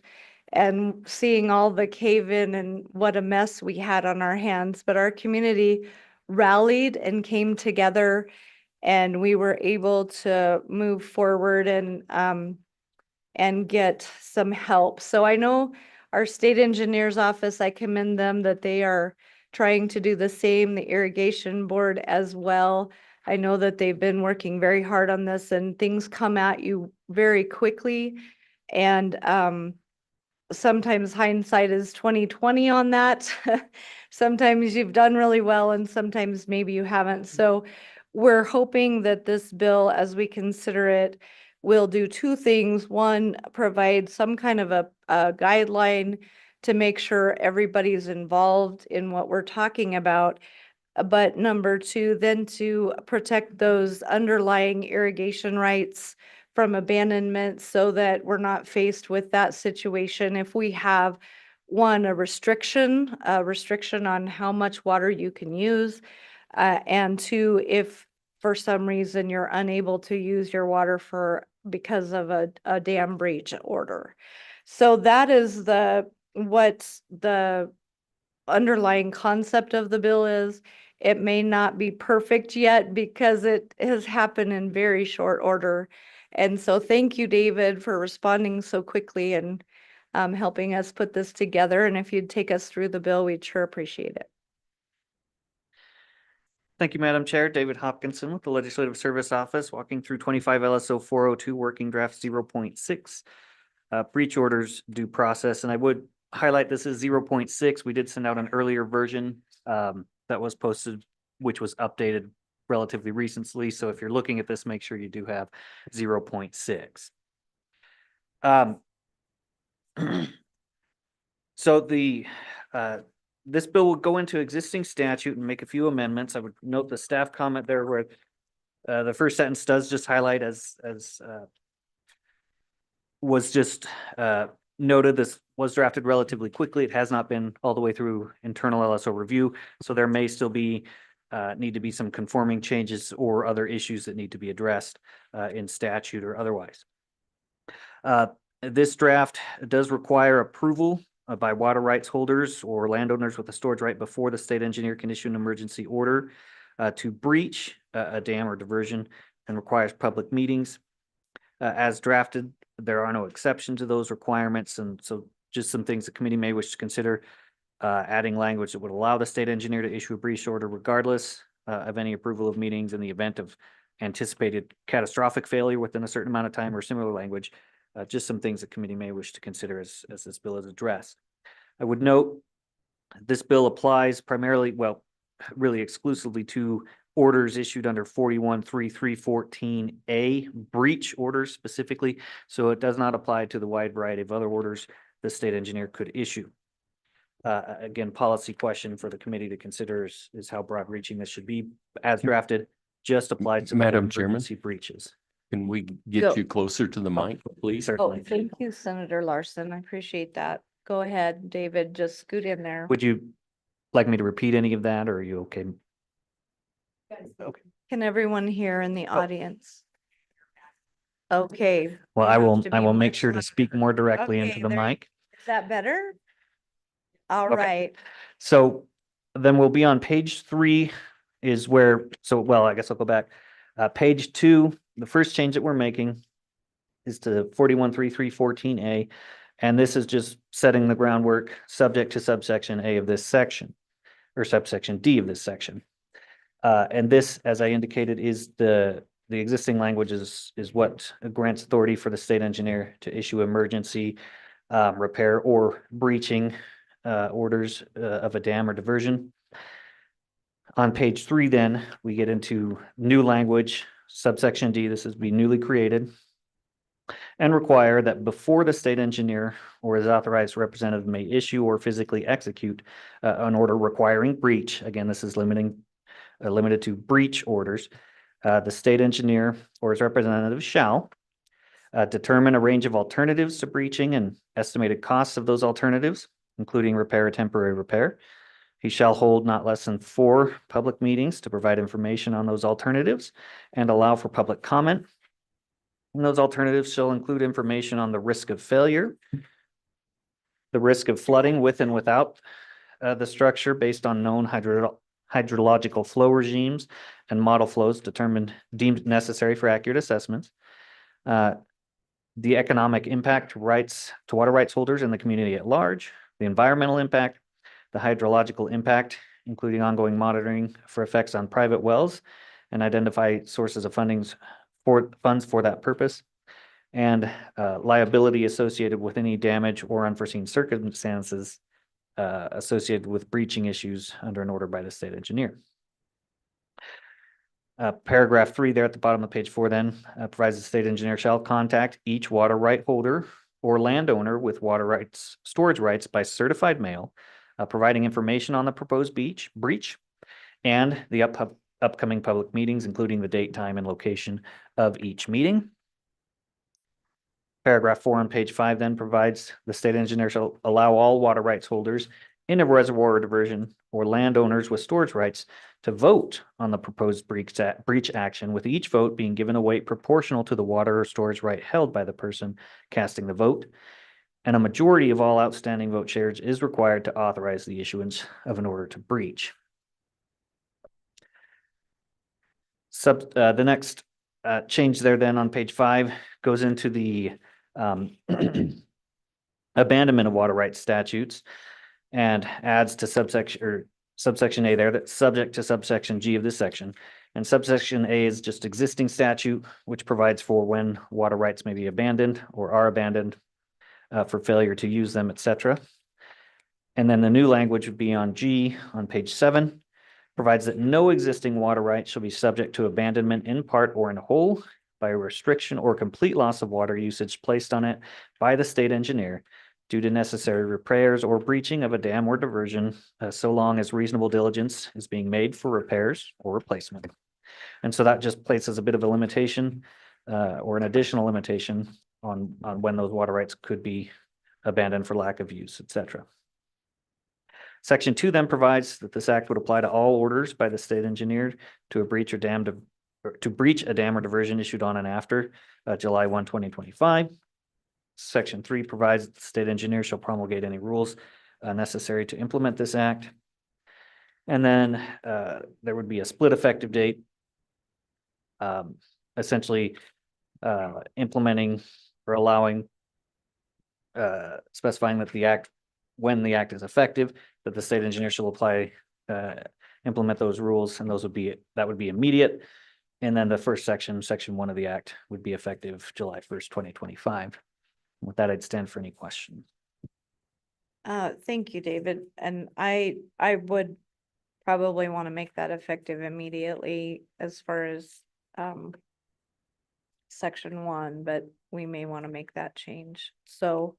and seeing all the cave in and what a mess we had on our hands. But our community rallied and came together, and we were able to move forward and get some help. So I know our state engineer's office, I commend them that they are trying to do the same, the irrigation board as well. I know that they've been working very hard on this, and things come at you very quickly. And sometimes hindsight is 20/20 on that. Sometimes you've done really well and sometimes maybe you haven't. So we're hoping that this bill, as we consider it, will do two things. One, provide some kind of a guideline to make sure everybody's involved in what we're talking about. But number two, then to protect those underlying irrigation rights from abandonment so that we're not faced with that situation if we have, one, a restriction on how much water you can use, and two, if for some reason you're unable to use your water because of a dam breach order. So that is what the underlying concept of the bill is. It may not be perfect yet because it has happened in very short order. And so thank you, David, for responding so quickly and helping us put this together. And if you'd take us through the bill, we'd sure appreciate it.
Thank you, Madam Chair. David Hopkinson with the Legislative Service Office, walking through 25 LSO 402 Working Draft 0.6, breach orders due process. And I would highlight this as 0.6. We did send out an earlier version that was posted, which was updated relatively recently. So if you're looking at this, make sure you do have 0.6. So this bill will go into existing statute and make a few amendments. I would note the staff comment there where the first sentence does just highlight as was just noted, this was drafted relatively quickly. It has not been all the way through internal LSO review. So there may still be need to be some conforming changes or other issues that need to be addressed in statute or otherwise. This draft does require approval by water rights holders or landowners with a storage right before the state engineer can issue an emergency order to breach a dam or diversion. and requires public meetings. As drafted, there are no exceptions to those requirements, and so just some things the committee may wish to consider. Adding language that would allow the state engineer to issue a breach order regardless of any approval of meetings in the event of anticipated catastrophic failure within a certain amount of time, or similar language. Just some things the committee may wish to consider as this bill is addressed. I would note this bill applies primarily, well, really exclusively to orders issued under 41.3.3.14A, breach orders specifically. So it does not apply to the wide variety of other orders the state engineer could issue. Again, policy question for the committee to consider is how broad reaching this should be. As drafted, just applied to
Madam Chairman?
emergency breaches.
Can we
Go.
get you closer to the mic, please?
Sir.
Oh, thank you, Senator Larson. I appreciate that. Go ahead, David, just scoot in there.
Would you like me to repeat any of that, or are you okay? Okay.
Can everyone hear in the audience? Okay.
Well,
you
I
have
will,
to
I
be
will
much
make sure to
louder.
speak more directly
Okay,
into the
there you-
mic.
Is that better? All
Okay.
right.
So then we'll be on page 3 is where, so, well, I guess I'll go back. Page 2, the first change that we're making is to 41.3.3.14A. And this is just setting the groundwork subject to subsection A of this section, or subsection D of this section. And this, as I indicated, is the existing language is what grants authority for the state engineer to issue emergency repair or breaching orders of a dam or diversion. On page 3, then, we get into new language, subsection D, this is be newly created, and require that before the state engineer or his authorized representative may issue or physically execute an order requiring breach, again, this is limited to breach orders, the state engineer or his representative shall determine a range of alternatives to breaching and estimated costs of those alternatives, including repair or temporary repair. He shall hold not less than 4 public meetings to provide information on those alternatives and allow for public comment. And those alternatives shall include information on the risk of failure, the risk of flooding with and without the structure based on known hydrological flow regimes and model flows deemed necessary for accurate assessments. The economic impact to water rights holders and the community at large, the environmental impact, the hydrological impact, including ongoing monitoring for effects on private wells, and identify sources of funds for that purpose, and liability associated with any damage or unforeseen circumstances associated with breaching issues under an order by the state engineer. Paragraph 3 there at the bottom of page 4 then provides the state engineer shall contact each water right holder or landowner with water rights, storage rights by certified mail, providing information on the proposed breach and the upcoming public meetings, including the date, time, and location of each meeting. Paragraph 4 on page 5 then provides the state engineer shall allow all water rights holders in a reservoir diversion or landowners with storage rights to vote on the proposed breach action, with each vote being given a weight proportional to the water or storage right held by the person casting the vote. And a majority of all outstanding vote shares is required to authorize the issuance of an order to breach. The next change there then on page 5 goes into the abandonment of water rights statutes and adds to subsection A there that's subject to subsection G of this section. And subsection A is just existing statute, which provides for when water rights may be abandoned or are abandoned for failure to use them, etc. And then the new language would be on G on page 7, provides that no existing water right shall be subject to abandonment in part or in whole by a restriction or complete loss of water usage placed on it by the state engineer due to necessary repairs or breaching of a dam or diversion, so long as reasonable diligence is being made for repairs or replacement. And so that just places a bit of a limitation or an additional limitation on when those water rights could be abandoned for lack of use, etc. Section 2 then provides that this act would apply to all orders by the state engineer to breach a dam or diversion issued on and after July 1, 2025. Section 3 provides that the state engineer shall promulgate any rules necessary to implement this act. And then there would be a split effective date essentially implementing or allowing specifying that the act, when the act is effective, that the state engineer shall apply, implement those rules, and that would be immediate. And then the first section, section 1 of the act, would be effective July 1st, 2025. With that, I'd stand for any questions.
Thank you, David. And I would probably want to make that effective immediately as far as section 1, but we may want to make that change. So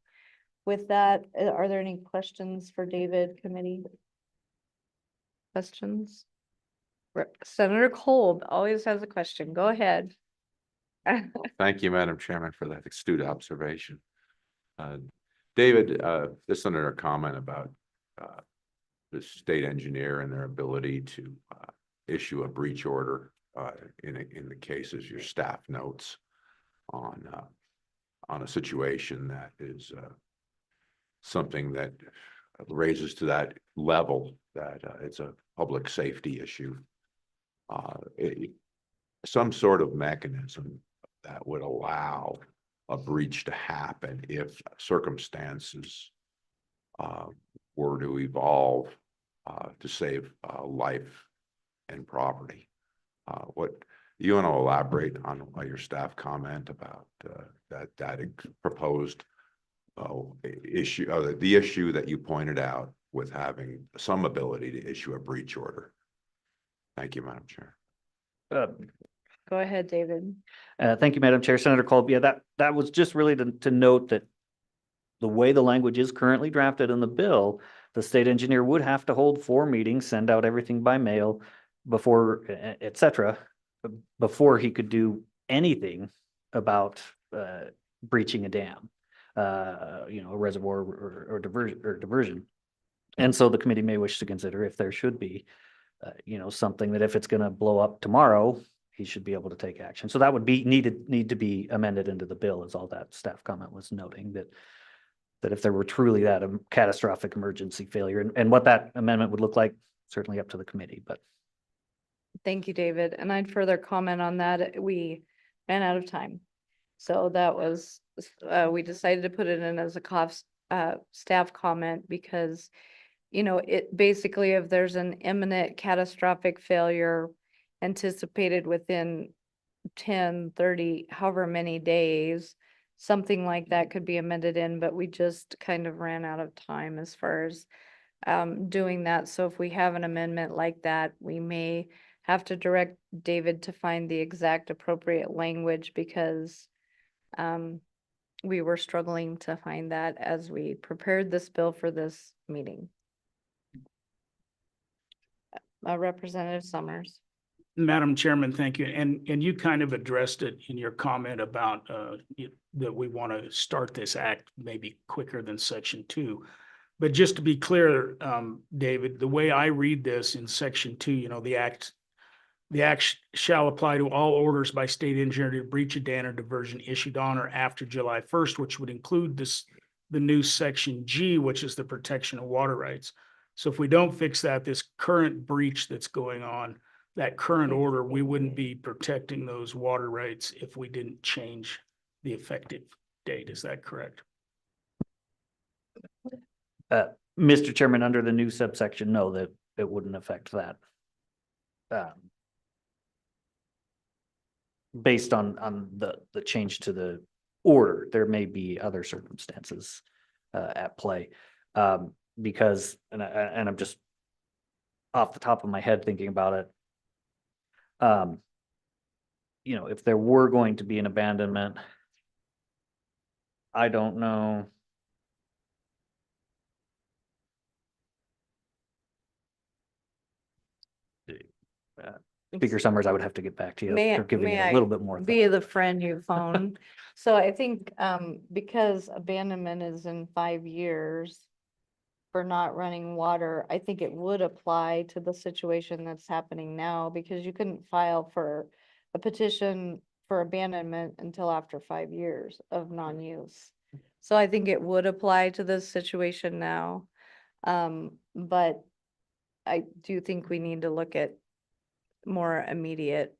with that, are there any questions for David, committee? Questions? Senator Kolb always has a question. Go ahead.
Thank you, Madam Chairman, for that astute observation. David, just under a comment about the state engineer and their ability to issue a breach order in the cases your staff notes on a situation that is something that raises to that level that it's a public safety issue. Some sort of mechanism that would allow a breach to happen if circumstances were to evolve to save life and property. What you want to elaborate on your staff comment about that proposed issue, the issue that you pointed out with having some ability to issue a breach order? Thank you, Madam Chair.
Go ahead, David.
Thank you, Madam Chair. Senator Kolb, yeah, that was just really to note that the way the language is currently drafted in the bill, the state engineer would have to hold 4 meetings, send out everything by mail before, et cetera, before he could do anything about breaching a dam, a reservoir or diversion. And so the committee may wish to consider if there should be, something that if it's going to blow up tomorrow, he should be able to take action. So that would be need to be amended into the bill, is all that staff comment was noting, that if there were truly that catastrophic emergency failure, and what that amendment would look like, certainly up to the committee. But
Thank you, David. And I'd further comment on that. We ran out of time. So that was, we decided to put it in as a staff comment because, it basically, if there's an imminent catastrophic failure anticipated within 10, 30, however many days, something like that could be amended in, but we just kind of ran out of time as far as doing that. So if we have an amendment like that, we may have to direct David to find the exact appropriate language because we were struggling to find that as we prepared this bill for this meeting. Representative Summers.
Madam Chairman, thank you. And you kind of addressed it in your comment about that we want to start this act maybe quicker than section 2. But just to be clear, David, the way I read this in section 2, the act shall apply to all orders by state engineer to breach a dam or diversion issued on or after July 1st, which would include the new section G, which is the protection of water rights. So if we don't fix that, this current breach that's going on, that current order, we wouldn't be protecting those water rights if we didn't change the effective date. Is that correct?
Mr. Chairman, under the new subsection, no, that it wouldn't affect that. Based on the change to the order, there may be other circumstances at play. Because, and I'm just off the top of my head thinking about it, if there were going to be an abandonment, I don't know. Speaker Summers, I would have to get back to you.
May
for giving you a
I
little bit more.
be the friend you phone? So I think because abandonment is in 5 years for not running water, I think it would apply to the situation that's happening now because you couldn't file for a petition for abandonment until after 5 years of non-use. So I think it would apply to this situation now. But I do think we need to look at more immediate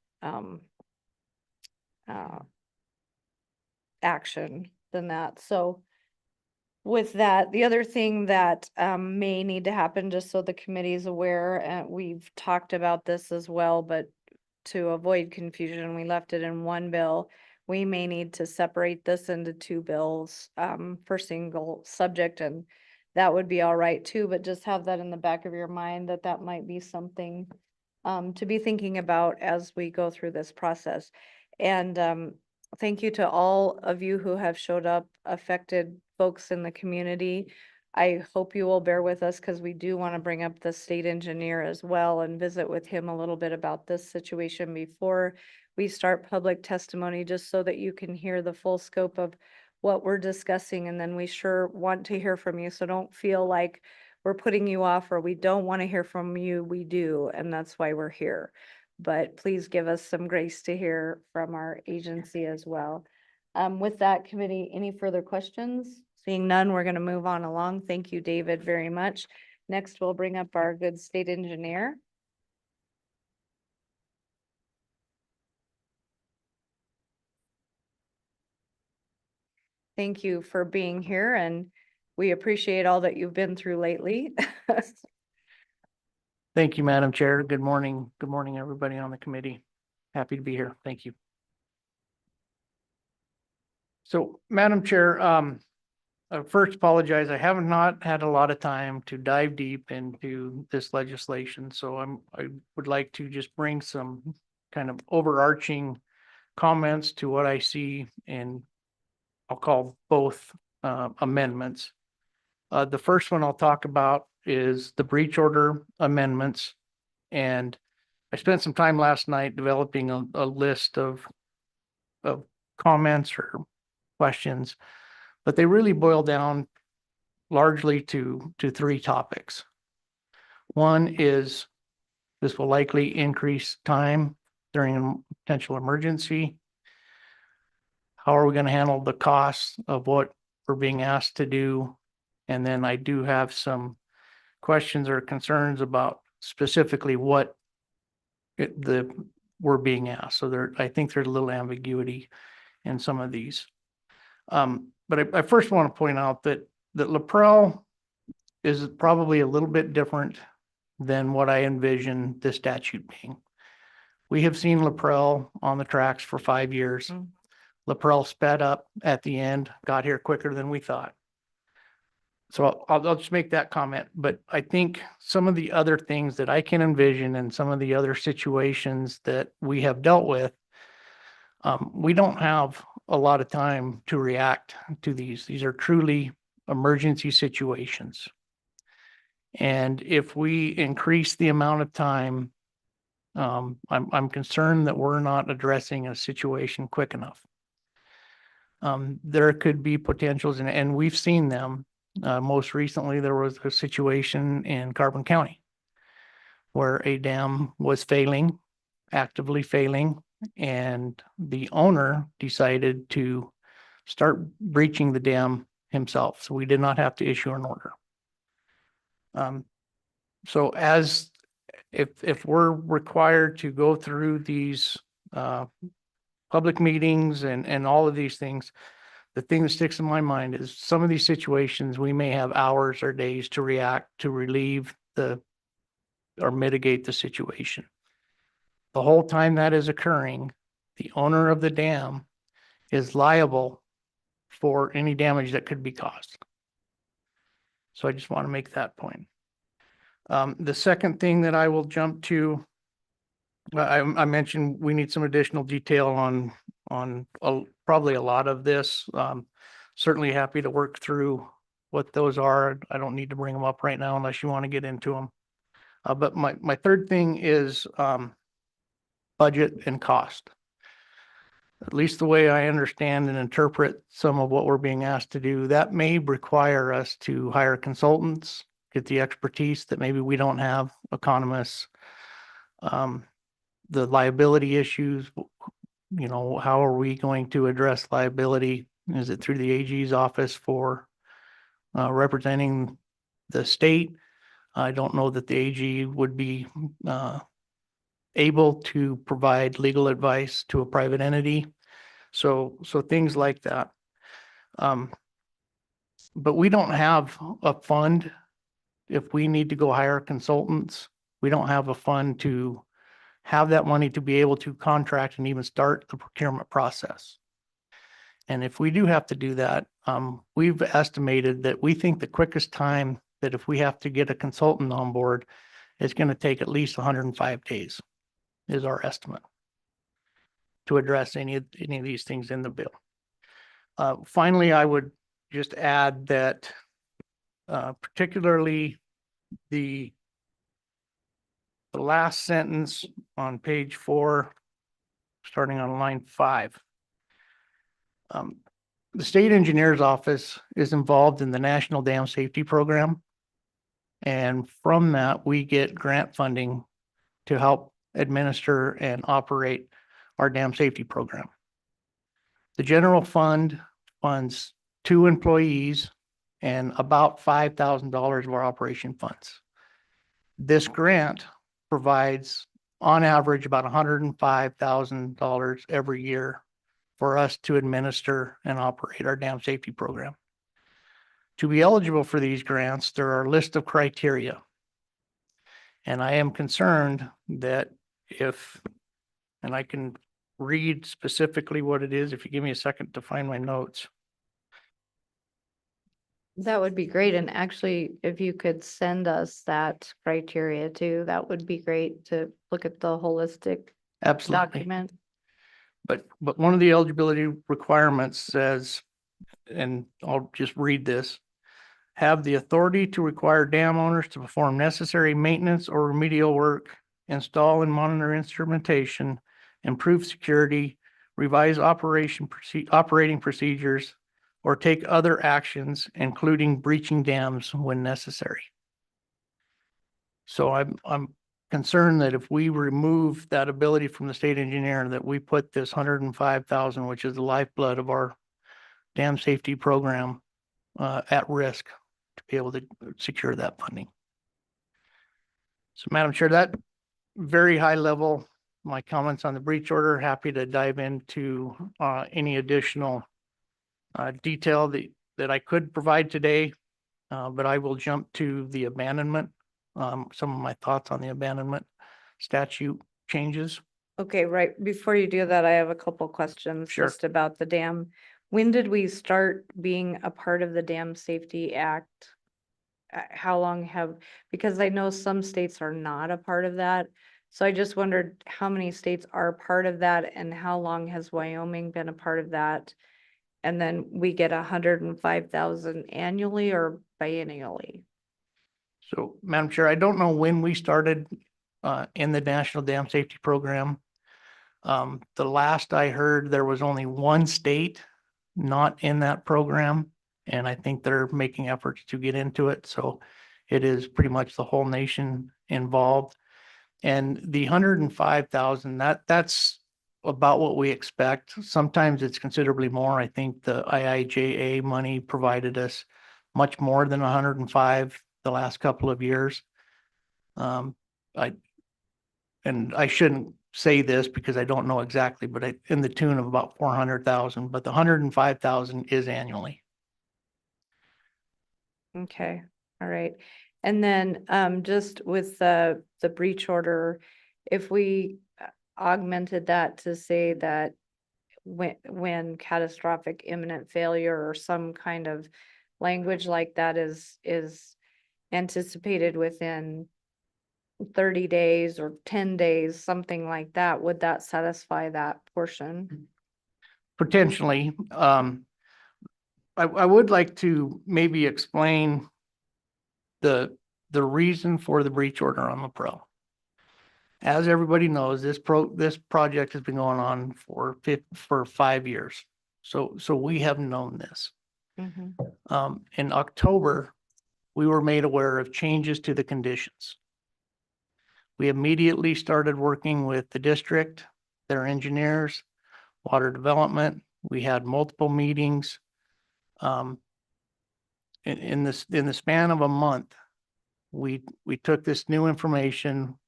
action than that. So with that, the other thing that may need to happen, just so the committee is aware, and we've talked about this as well, but to avoid confusion, we left it in one bill. We may need to separate this into two bills for single subject, and that would be all right too, but just have that in the back of your mind that that might be something to be thinking about as we go through this process. And thank you to all of you who have showed up, affected folks in the community. I hope you will bear with us because we do want to bring up the state engineer as well and visit with him a little bit about this situation before we start public testimony, just so that you can hear the full scope of what we're discussing. And then we sure want to hear from you. So don't feel like we're putting you off or we don't want to hear from you. We do, and that's why we're here. But please give us some grace to hear from our agency as well. With that, committee, any further questions? Seeing none, we're going to move on along. Thank you, David, very much. Next, we'll bring up our good state engineer. Thank you for being here, and we appreciate all that you've been through lately.
Thank you, Madam Chair. Good morning. Good morning, everybody on the committee. Happy to be here. Thank you. So, Madam Chair, I first apologize. I have not had a lot of time to dive deep into this legislation, so I would like to just bring some kind of overarching comments to what I see in, I'll call both amendments. The first one I'll talk about is the breach order amendments. And I spent some time last night developing a list of comments or questions, but they really boil down largely to three topics. One is this will likely increase time during a potential emergency. How are we going to handle the costs of what we're being asked to do? And then I do have some questions or concerns about specifically what we're being asked. So I think there's a little ambiguity in some of these. But I first want to point out that LaPrelle is probably a little bit different than what I envision the statute being. We have seen LaPrelle on the tracks for 5 years. LaPrelle sped up at the end, got here quicker than we thought. So I'll just make that comment, but I think some of the other things that I can envision and some of the other situations that we have dealt with, we don't have a lot of time to react to these. These are truly emergency situations. And if we increase the amount of time, I'm concerned that we're not addressing a situation quick enough. There could be potentials, and we've seen them. Most recently, there was a situation in Carbon County where a dam was failing, actively failing, and the owner decided to start breaching the dam himself. So we did not have to issue an order. So if we're required to go through these public meetings and all of these things, the thing that sticks in my mind is some of these situations, we may have hours or days to react to relieve or mitigate the situation. The whole time that is occurring, the owner of the dam is liable for any damage that could be caused. So I just want to make that point. The second thing that I will jump to, I mentioned we need some additional detail on probably a lot of this. Certainly happy to work through what those are. I don't need to bring them up right now unless you want to get into them. But my third thing is budget and cost. At least the way I understand and interpret some of what we're being asked to do, that may require us to hire consultants, get the expertise that maybe we don't have, economists, the liability issues. How are we going to address liability? Is it through the AG's office for representing the state? I don't know that the AG would be able to provide legal advice to a private entity. So things like that. But we don't have a fund. If we need to go hire consultants, we don't have a fund to have that money to be able to contract and even start the procurement process. And if we do have to do that, we've estimated that we think the quickest time that if we have to get a consultant on board, it's going to take at least 105 days is our estimate to address any of these things in the bill. Finally, I would just add that particularly the last sentence on page 4, starting on line 5. The state engineer's office is involved in the National Dam Safety Program. And from that, we get grant funding to help administer and operate our dam safety program. The general fund funds 2 employees and about $5,000 of our operation funds. This grant provides on average about $105,000 every year for us to administer and operate our dam safety program. To be eligible for these grants, there are a list of criteria. And I am concerned that and I can read specifically what it is, if you give me a second to find my notes.
That would be great. And actually, if you could send us that criteria too, that would be great to look at the holistic
Absolutely.
document.
But one of the eligibility requirements says, and I'll just read this, have the authority to require dam owners to perform necessary maintenance or remedial work, install and monitor instrumentation, improve security, revise operating procedures, or take other actions, including breaching dams when necessary. So I'm concerned that if we remove that ability from the state engineer, that we put this 105,000, which is the lifeblood of our dam safety program, at risk to be able to secure that funding. So Madam Chair, that very high level, my comments on the breach order. Happy to dive into any additional detail that I could provide today, but I will jump to the abandonment. Some of my thoughts on the abandonment statute changes.
Okay, right. Before you do that, I have a couple questions
Sure.
just about the dam. When did we start being a part of the Dam Safety Act? How long because I know some states are not a part of that. So I just wondered how many states are part of that and how long has Wyoming been a part of that? And then we get 105,000 annually or biennially?
So Madam Chair, I don't know when we started in the National Dam Safety Program. The last I heard, there was only one state not in that program, and I think they're making efforts to get into it. So it is pretty much the whole nation involved. And the 105,000, that's about what we expect. Sometimes it's considerably more. I think the IIJA money provided us much more than 105 the last couple of years. I shouldn't say this because I don't know exactly, but in the tune of about 400,000, but the 105,000 is annually.
Okay, all right. And then just with the breach order, if we augmented that to say that when catastrophic imminent failure or some kind of language like that is anticipated within 30 days or 10 days, something like that, would that satisfy that portion?
Potentially. I would like to maybe explain the reason for the breach order on the Prele. As everybody knows, this project has been going on for 5 years. So we have known this.
Mhm.
In October, we were made aware of changes to the conditions. We immediately started working with the district, their engineers, water development. We had multiple meetings. In the span of a month, we took this new information,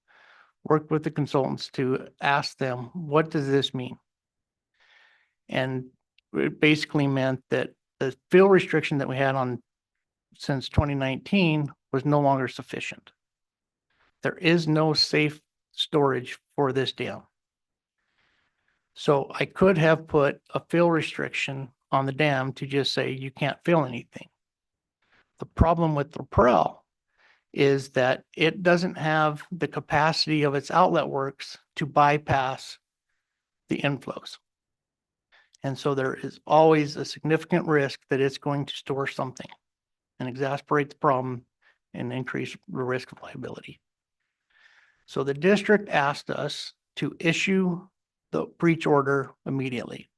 worked with the consultants to ask them, what does this mean? And it basically meant that the fill restriction that we had on since 2019 was no longer sufficient. There is no safe storage for this dam. So I could have put a fill restriction on the dam to just say you can't fill anything. The problem with the Prele is that it doesn't have the capacity of its outlet works to bypass the inflows. And so there is always a significant risk that it's going to store something and exacerbate the problem and increase the risk of liability. So the district asked us to issue the breach order immediately.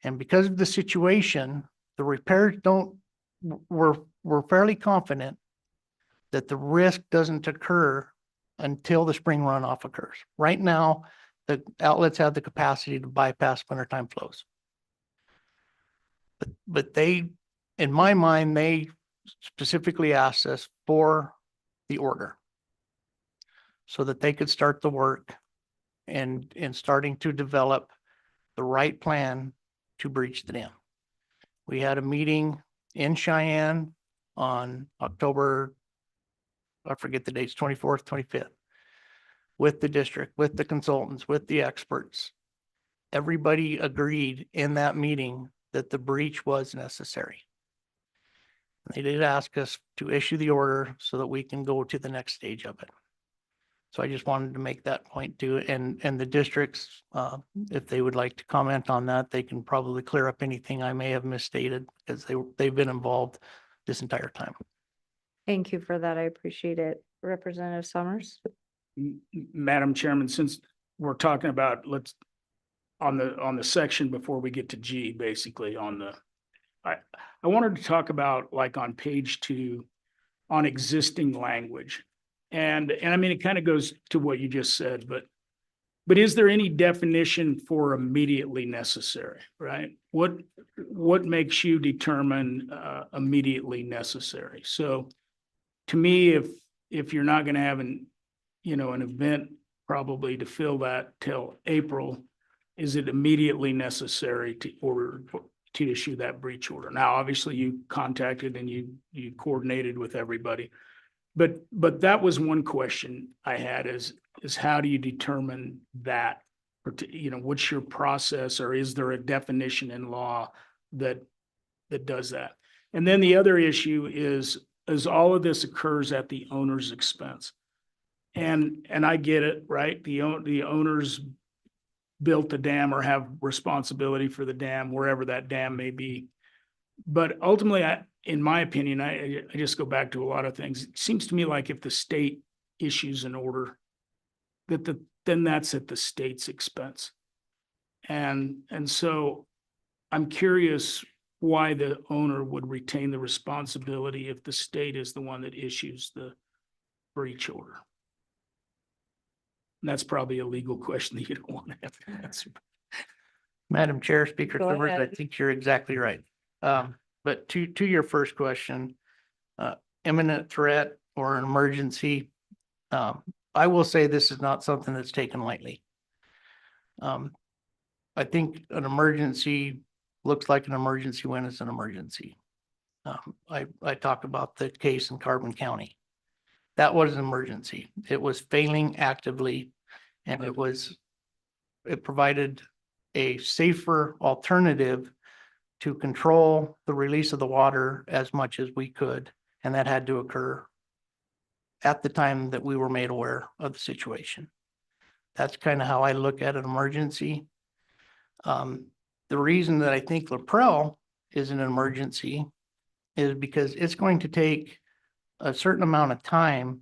And because of the situation, the repairs we're fairly confident that the risk doesn't occur until the spring runoff occurs. Right now, the outlets have the capacity to bypass wintertime flows. But they, in my mind, they specifically asked us for the order so that they could start the work and starting to develop the right plan to breach the dam. We had a meeting in Cheyenne on October, I forget the dates, 24th, 25th, with the district, with the consultants, with the experts. Everybody agreed in that meeting that the breach was necessary. They did ask us to issue the order so that we can go to the next stage of it. So I just wanted to make that point too. And the districts, if they would like to comment on that, they can probably clear up anything I may have misstated because they've been involved this entire time.
Thank you for that. I appreciate it. Representative Summers?
Madam Chairman, since we're talking about, let's, on the section before we get to G, basically on the, I wanted to talk about like on page 2 on existing language. And I mean, it kind of goes to what you just said, but is there any definition for immediately necessary, right? What makes you determine immediately necessary? So to me, if you're not going to have an event probably to fill that till April, is it immediately necessary to issue that breach order? Now, obviously you contacted and you coordinated with everybody. But that was one question I had is how do you determine that, what's your process, or is there a definition in law that does that? And then the other issue is all of this occurs at the owner's expense. And I get it, right? The owners built the dam or have responsibility for the dam, wherever that dam may be. But ultimately, in my opinion, I just go back to a lot of things. It seems to me like if the state issues an order, then that's at the state's expense. And so I'm curious why the owner would retain the responsibility if the state is the one that issues the breach order. And that's probably a legal question that you don't want to have to answer.
Madam Chair, Speaker
Go
Silvers, I
ahead.
think you're exactly right. But to your first question, imminent threat or an emergency, I will say this is not something that's taken lightly. I think an emergency looks like an emergency when it's an emergency. I talk about the case in Carbon County. That was an emergency. It was failing actively, and it provided a safer alternative to control the release of the water as much as we could. And that had to occur at the time that we were made aware of the situation. That's kind of how I look at an emergency. The reason that I think Prele is an emergency is because it's going to take a certain amount of time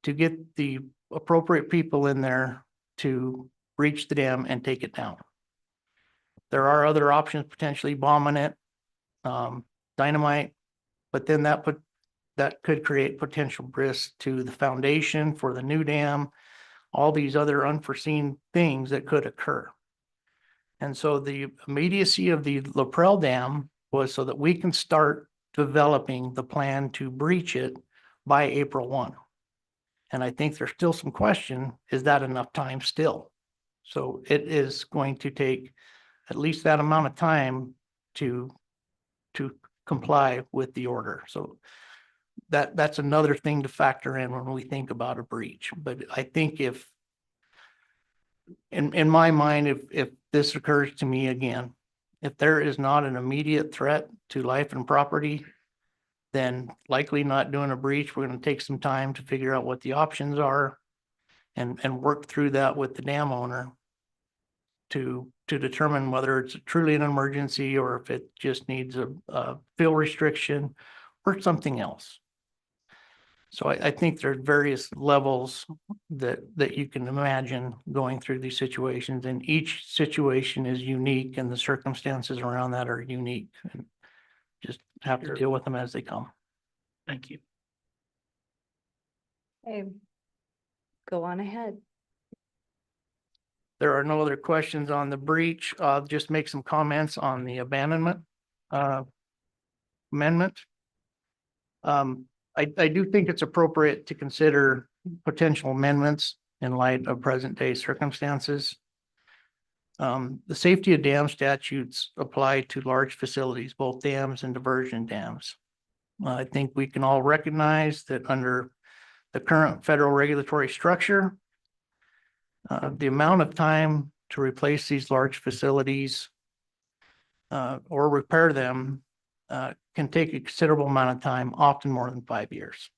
to get the appropriate people in there to breach the dam and take it down. There are other options, potentially bombing it, dynamite, but then that could create potential risks to the foundation for the new dam, all these other unforeseen things that could occur. And so the immediacy of the Prele Dam was so that we can start developing the plan to breach it by April 1. And I think there's still some question, is that enough time still? So it is going to take at least that amount of time to comply with the order. So that's another thing to factor in when we think about a breach. But I think if in my mind, if this occurs to me again, if there is not an immediate threat to life and property, then likely not doing a breach. We're going to take some time to figure out what the options are and work through that with the dam owner to determine whether it's truly an emergency or if it just needs a fill restriction or something else. So I think there are various levels that you can imagine going through these situations, and each situation is unique and the circumstances around that are unique. And just have to deal with them as they come.
Thank you.
Okay. Go on ahead.
There are no other questions on the breach. I'll just make some comments on the abandonment amendment. I do think it's appropriate to consider potential amendments in light of present day circumstances. The safety of dam statutes apply to large facilities, both dams and diversion dams. I think we can all recognize that under the current federal regulatory structure, the amount of time to replace these large facilities or repair them can take a considerable amount of time, often more than 5 years.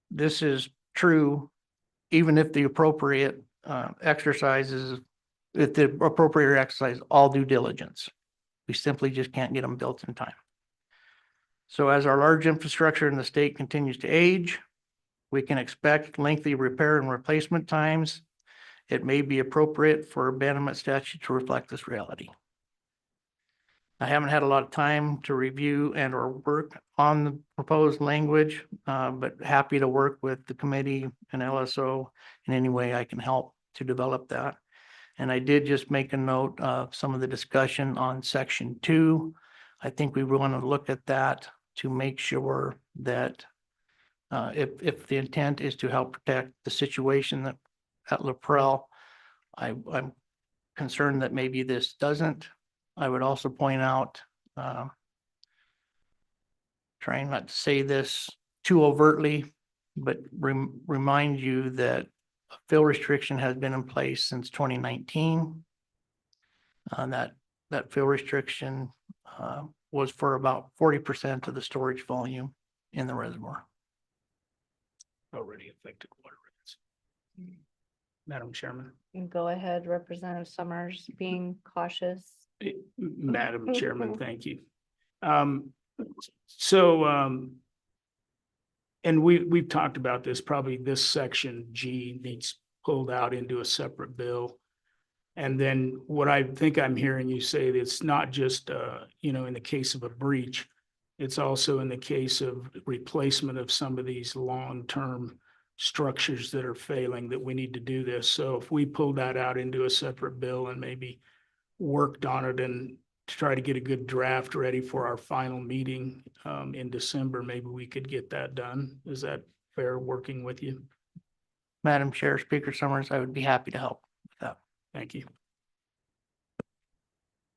This is true even if the appropriate exercises, if the appropriate exercise all due diligence. We simply just can't get them built in time. So as our large infrastructure in the state continues to age, we can expect lengthy repair and replacement times. It may be appropriate for abandonment statute to reflect this reality. I haven't had a lot of time to review and or work on the proposed language, but happy to work with the committee and LSO in any way I can help to develop that. And I did just make a note of some of the discussion on section 2. I think we want to look at that to make sure that if the intent is to help protect the situation that at Prele, I'm concerned that maybe this doesn't. I would also point out, trying not to say this too overtly, but remind you that a fill restriction has been in place since 2019. That fill restriction was for about 40% of the storage volume in the reservoir.
Already affected water rates. Madam Chairman.
Go ahead, Representative Summers, being cautious.
Madam Chairman, thank you. And we've talked about this, probably this section G needs pulled out into a separate bill. And then what I think I'm hearing you say, that it's not just, in the case of a breach, it's also in the case of replacement of some of these long-term structures that are failing, that we need to do this. So if we pull that out into a separate bill and maybe worked on it and to try to get a good draft ready for our final meeting in December, maybe we could get that done. Is that fair, working with you?
Madam Chair, Speaker Summers, I would be happy to help with that.
Thank you.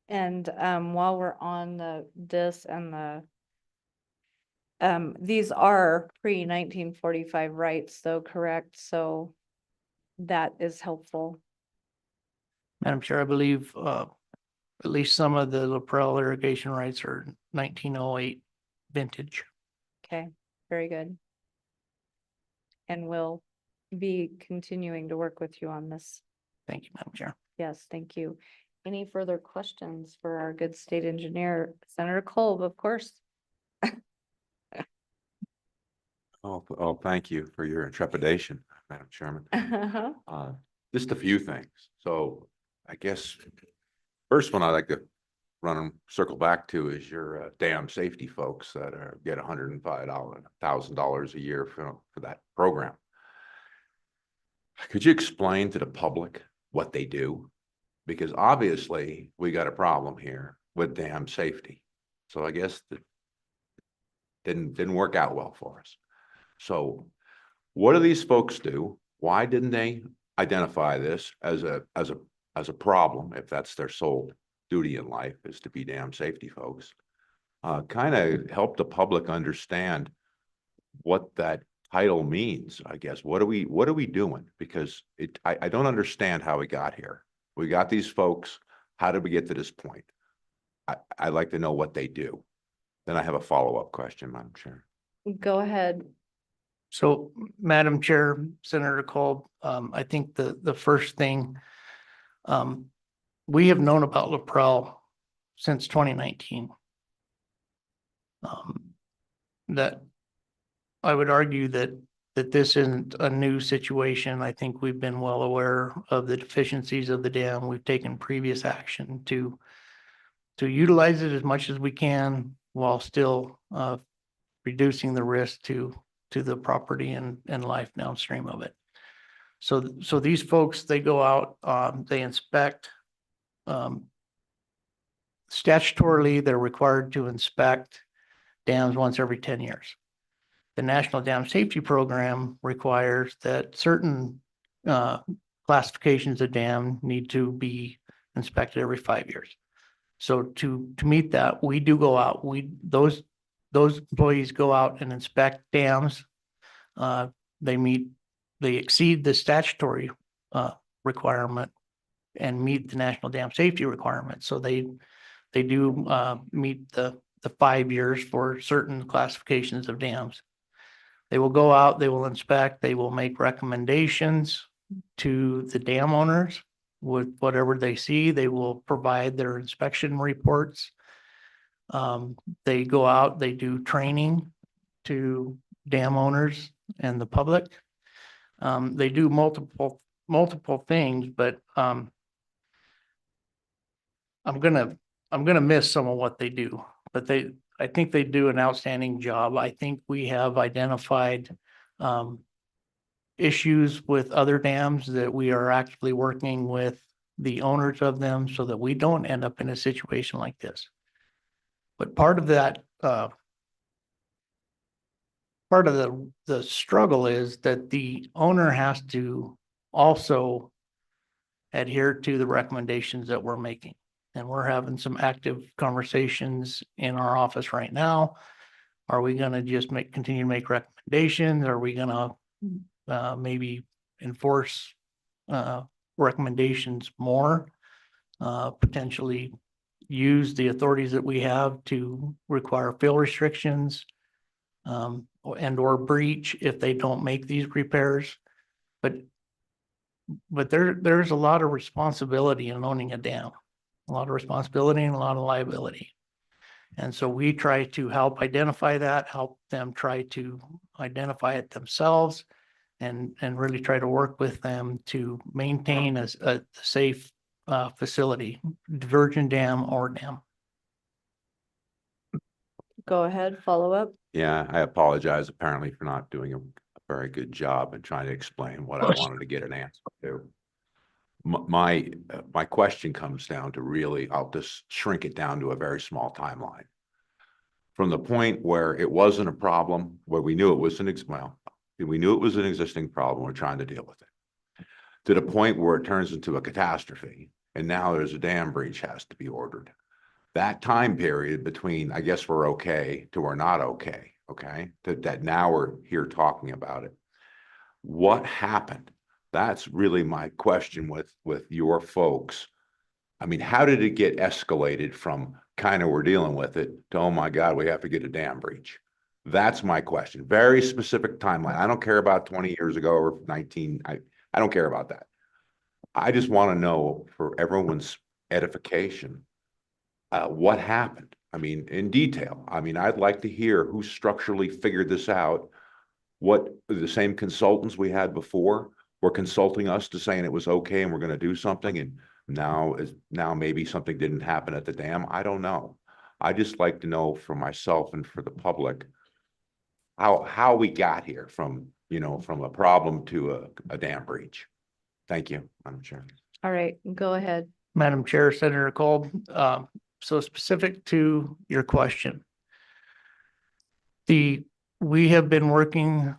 And while we're on this and these are pre-1945 rights though, correct? So that is helpful.
Madam Chair, I believe at least some of the Prele irrigation rights are 1908 vintage.
Okay, very good. And we'll be continuing to work with you on this.
Thank you, Madam Chair.
Yes, thank you. Any further questions for our good state engineer, Senator Kolb, of course?
Oh, thank you for your intrepidation, Madam Chairman. Just a few things. So I guess first one I'd like to circle back to is your dam safety folks that get $105,000 a year for that program. Could you explain to the public what they do? Because obviously we got a problem here with dam safety. So I guess that didn't work out well for us. So what do these folks do? Why didn't they identify this as a as a problem, if that's their sole duty in life, is to be dam safety folks. Kind of help the public understand what that title means, I guess. What are we doing? Because I don't understand how we got here. We got these folks. How did we get to this point? I'd like to know what they do. Then I have a follow-up question, Madam Chair.
Go ahead.
So, Madam Chair, Senator Kolb, I think the first thing, we have known about LaPrel since 2019. That I would argue that this isn't a new situation. I think we've been well aware of the deficiencies of the dam. We've taken previous action to utilize it as much as we can while still reducing the risk to the property and life downstream of it. So these folks, they go out, they inspect. Statutorily, they're required to inspect dams once every 10 years. The National Dam Safety Program requires that certain classifications of dam need to be inspected every 5 years. So to meet that, we do go out, those employees go out and inspect dams. They exceed the statutory requirement and meet the National Dam Safety requirement. So they do meet the 5 years for certain classifications of dams. They will go out, they will inspect, they will make recommendations to the dam owners with whatever they see. They will provide their inspection reports. They go out, they do training to dam owners and the public. They do multiple things, but I'm gonna miss some of what they do, but I think they do an outstanding job. I think we have identified issues with other dams that we are actively working with the owners of them so that we don't end up in a situation like this. But part of that, part of the struggle is that the owner has to also adhere to the recommendations that we're making. And we're having some active conversations in our office right now. Are we gonna just continue to make recommendations? Are we gonna maybe enforce recommendations more? Potentially use the authorities that we have to require fill restrictions and or breach if they don't make these repairs. But there's a lot of responsibility in owning a dam, a lot of responsibility and a lot of liability. And so we try to help identify that, help them try to identify it themselves, and really try to work with them to maintain a safe facility, virgin dam or dam.
Go ahead, follow up.
Yeah, I apologize apparently for not doing a very good job in trying to explain what I wanted to get an answer to. My question comes down to really, I'll just shrink it down to a very small timeline. From the point where it wasn't a problem, where we knew it was an existing problem, we're trying to deal with it, to the point where it turns into a catastrophe, and now there's a dam breach has to be ordered. That time period between, I guess we're okay to we're not okay, that now we're here talking about it. What happened? That's really my question with your folks. I mean, how did it get escalated from kind of we're dealing with it to, oh my God, we have to get a dam breach? That's my question. Very specific timeline. I don't care about 20 years ago or 19. I don't care about that. I just want to know, for everyone's edification, what happened? I mean, in detail. I mean, I'd like to hear who structurally figured this out. What the same consultants we had before were consulting us to saying it was okay and we're going to do something, and now maybe something didn't happen at the dam. I don't know. I just like to know for myself and for the public how we got here from a problem to a dam breach. Thank you, Madam Chair.
All right, go ahead.
Madam Chair, Senator Kolb, so specific to your question, we have been working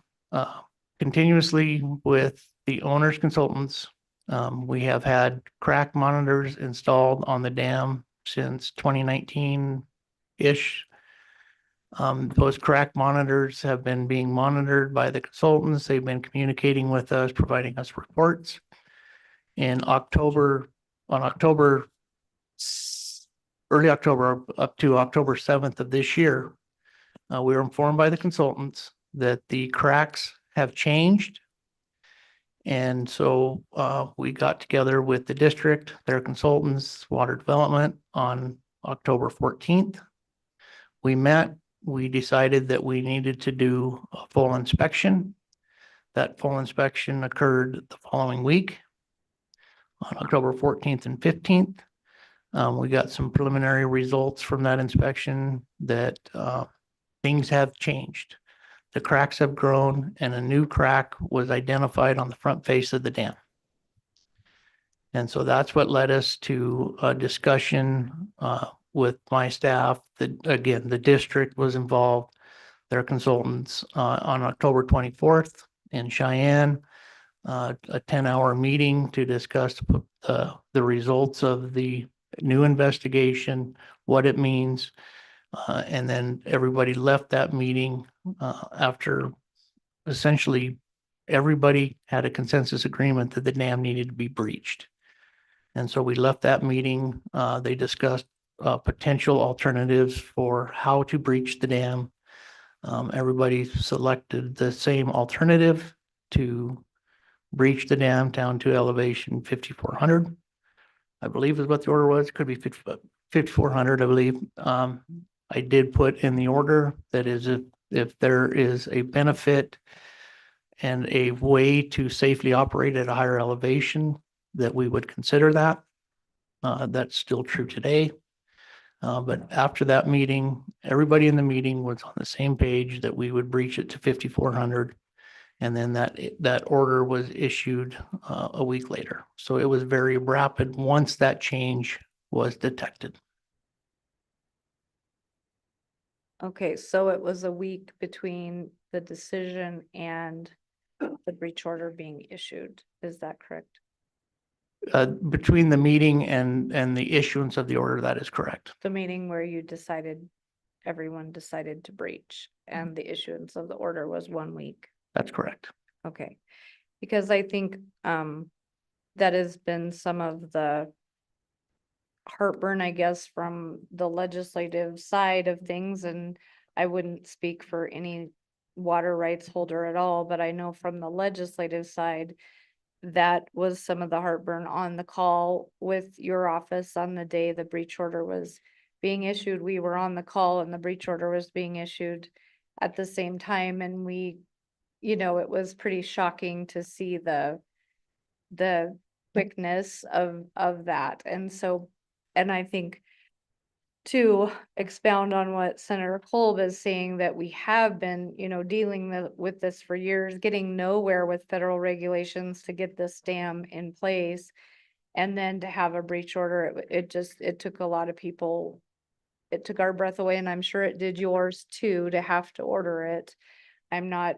continuously with the owner's consultants We have had crack monitors installed on the dam since 2019-ish. Those crack monitors have been being monitored by the consultants. They've been communicating with us, providing us reports. In October, early October, up to October 7th of this year, we were informed by the consultants that the cracks have changed. And so we got together with the district, their consultants, water development on October 14th. We met, we decided that we needed to do a full inspection. That full inspection occurred the following week on October 14th and 15th. We got some preliminary results from that inspection that things have changed. The cracks have grown and a new crack was identified on the front face of the dam. And so that's what led us to a discussion with my staff. That again, the district was involved, their consultants on October 24th in Cheyenne, a 10-hour meeting to discuss the results of the new investigation, what it means. And then everybody left that meeting after essentially everybody had a consensus agreement that the dam needed to be breached. And so we left that meeting. They discussed potential alternatives for how to breach the dam. Everybody selected the same alternative to breach the dam down to elevation 5,400. I believe is what the order was. Could be 5,400, I believe. I did put in the order that is if there is a benefit and a way to safely operate at a higher elevation, that we would consider that. That's still true today. But after that meeting, everybody in the meeting was on the same page that we would breach it to 5,400. And then that order was issued a week later. So it was very rapid once that change was detected.
Okay, so it was a week between the decision and the breach order being issued. Is that correct?
Between the meeting and the issuance of the order, that is correct.
The meeting where you decided, everyone decided to breach and the issuance of the order was 1 week.
That's correct.
Okay, because I think that has been some of the heartburn, I guess, from the legislative side of things, and I wouldn't speak for any water rights holder at all, but I know from the legislative side, that was some of the heartburn on the call with your office on the day the breach order was being issued. We were on the call and the breach order was being issued at the same time, and we, you know, it was pretty shocking to see the quickness of that. And so, and I think to expound on what Senator Kolb is saying, that we have been, you know, dealing with this for years, getting nowhere with federal regulations to get this dam in place. And then to have a breach order, it took a lot of people, it took our breath away, and I'm sure it did yours too, to have to order it. I'm not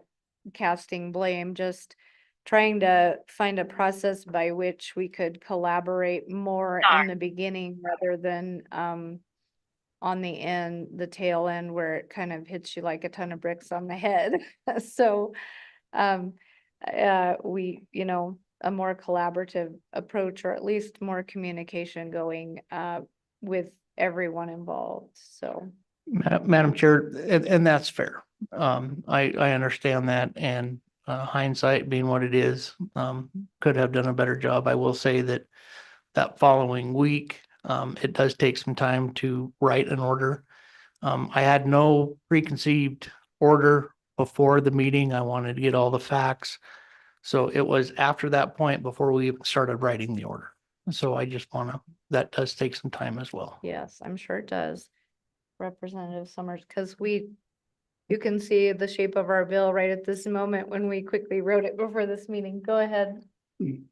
casting blame, just trying to find a process by which we could collaborate more in the beginning rather than on the end, the tail end, where it kind of hits you like a ton of bricks on the head. So we, you know, a more collaborative approach, or at least more communication going with everyone involved. So
Madam Chair, and that's fair. I understand that, and hindsight being what it is, could have done a better job. I will say that following week, it does take some time to write an order. I had no preconceived order before the meeting. I wanted to get all the facts. So it was after that point before we even started writing the order. So I just that does take some time as well.
yes, I'm sure it does. Representative Summers, because you can see the shape of our bill right at this moment when we quickly wrote it before this meeting. Go ahead.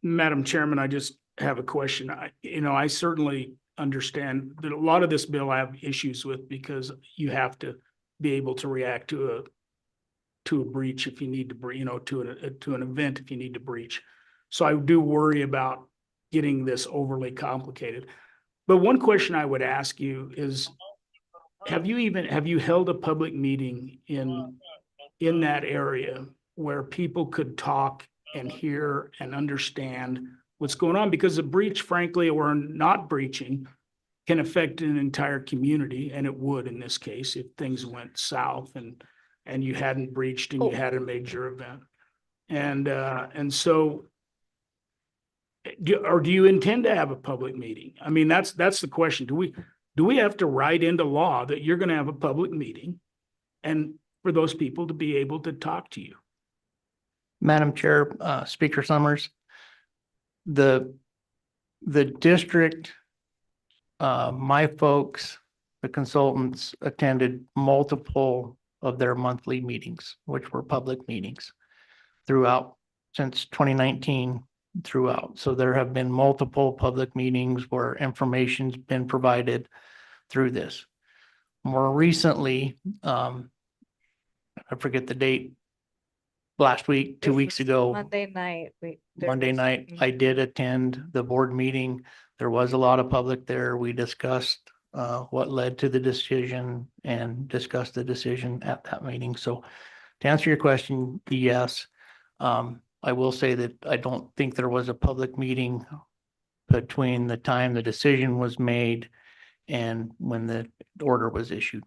Madam Chairman, I just have a question. I certainly understand that a lot of this bill I have issues with, because you have to be able to react to a breach if you need to, to an event if you need to breach. So I do worry about getting this overly complicated. But one question I would ask you is, have you held a public meeting in that area where people could talk and hear and understand what's going on? Because a breach, frankly, or not breaching, can affect an entire community, and it would in this case if things went south and you hadn't breached and you had a major event. And so, do you intend to have a public meeting? I mean, that's the question. Do we have to write into law that you're going to have a public meeting and for those people to be able to talk to you?
Madam Chair, Speaker Summers, the district, my folks, the consultants attended multiple of their monthly meetings, which were public meetings throughout since 2019 throughout. So there have been multiple public meetings where information's been provided through this. More recently, I forget the date, last week, 2 weeks ago.
Monday night.
Monday night, I did attend the board meeting. There was a lot of public there. We discussed what led to the decision and discussed the decision at that meeting. So to answer your question, yes. I will say that I don't think there was a public meeting between the time the decision was made and when the order was issued.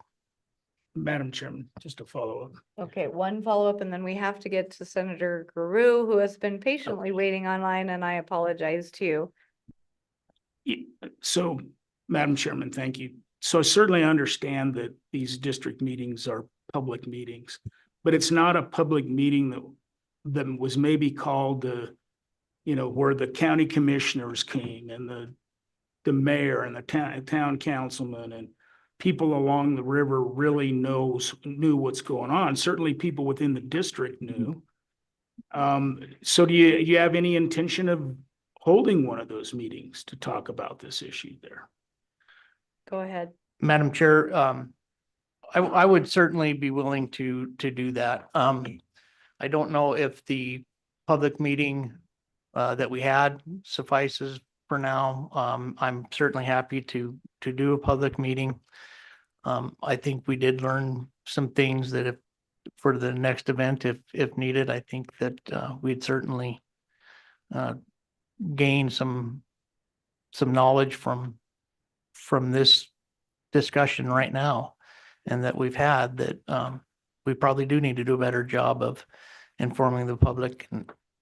Madam Chairman, just to follow up.
Okay, one follow-up, and then we have to get to Senator Guru, who has been patiently waiting online, and I apologize too.
So, Madam Chairman, thank you. So I certainly understand that these district meetings are public meetings, but it's not a public meeting that was maybe called where the county commissioners came and the mayor and the town councilman and people along the river really knew what's going on. Certainly people within the district knew. So do you have any intention of holding one of those meetings to talk about this issue there?
Go ahead.
Madam Chair, I would certainly be willing to do that. I don't know if the public meeting that we had suffices for now. I'm certainly happy to do a public meeting. I think we did learn some things that if for the next event, if needed, I think that we'd certainly gain some knowledge from this discussion right now, and that we've had that we probably do need to do a better job of informing the public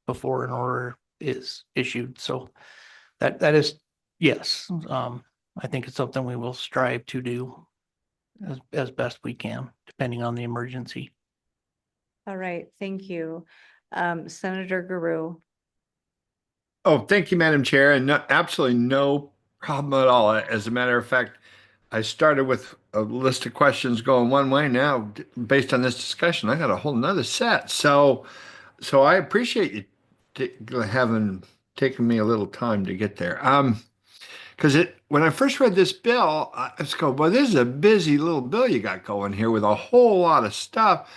before an order is issued. So that is, yes, I think it's something we will strive to do as best we can, depending on the emergency.
All right, thank you. Senator Guru.
Oh, thank you, Madam Chair, and absolutely no problem at all. As a matter of fact, I started with a list of questions going one way. Now, based on this discussion, I got a whole nother set. So I appreciate you having taken me a little time to get there. Because when I first read this bill, I was going, well, this is a busy little bill you got going here with a whole lot of stuff.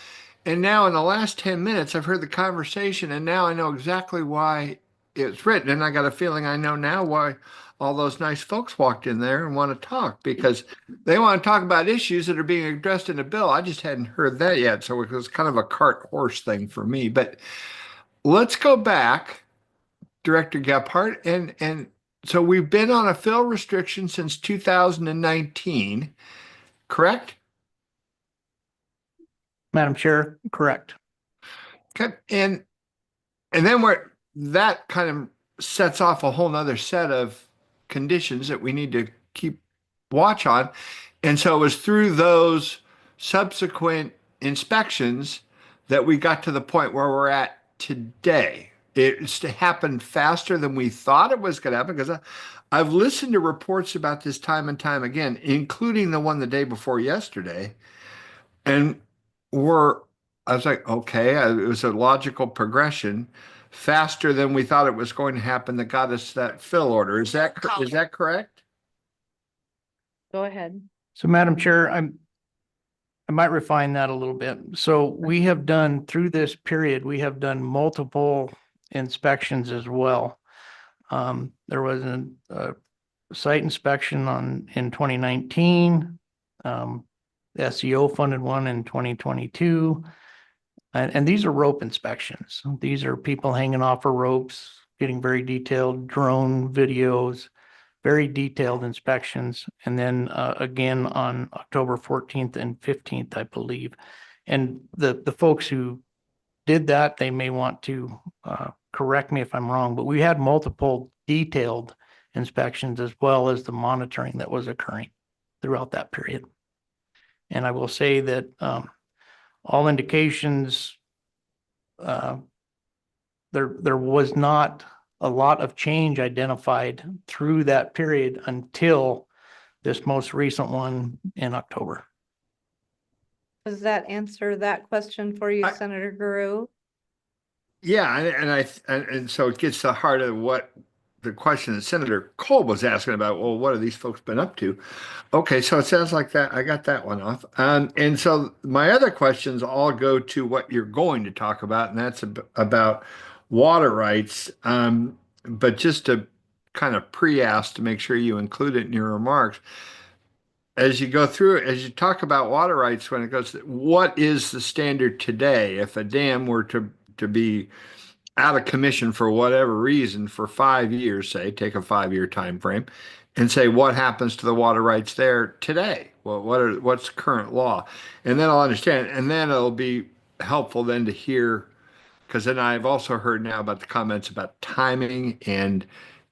And now in the last 10 minutes, I've heard the conversation, and now I know exactly why it's written. And I got a feeling I know now why all those nice folks walked in there and want to talk, because they want to talk about issues that are being addressed in the bill. I just hadn't heard that yet. So it was kind of a cart horse thing for me. But let's go back, Director Gephardt. And so we've been on a fill restriction since 2019, correct?
Madam Chair, correct.
Okay. And then that kind of sets off a whole nother set of conditions that we need to keep watch on. And so it was through those subsequent inspections that we got to the point where we're at today. It's happened faster than we thought it was going to happen, because I've listened to reports about this time and time again, including the one the day before yesterday. And I was like, okay, it was a logical progression, faster than we thought it was going to happen, that got us that fill order. Is that correct?
Go ahead.
So Madam Chair, I might refine that a little bit. So we have done, through this period, we have done multiple inspections as well. There was a site inspection in 2019. The SEO funded one in 2022. And these are rope inspections. These are people hanging off of ropes, getting very detailed drone videos, very detailed inspections. And then again on October 14th and 15th, I believe. And the folks who did that, they may want to correct me if I'm wrong, but we had multiple detailed inspections as well as the monitoring that was occurring throughout that period. And I will say that all indications, there was not a lot of change identified through that period until this most recent one in October.
Does that answer that question for you,
I-
Senator Guru?
Yeah, and so it gets to the heart of what the question that Senator Cole was asking about. Well, what have these folks been up to? Okay, so it sounds like that. I got that one off. And so my other questions all go to what you're going to talk about, and that's about water rights. But just to kind of pre-ask to make sure you include it in your remarks, as you go through it, as you talk about water rights, when it goes, what is the standard today? If a dam were to be out of commission for whatever reason for 5 years, say, take a 5-year time frame, and say what happens to the water rights there today? Well, what's current law? And then I'll understand, and then it'll be helpful then to hear, because then I've also heard now about the comments about timing and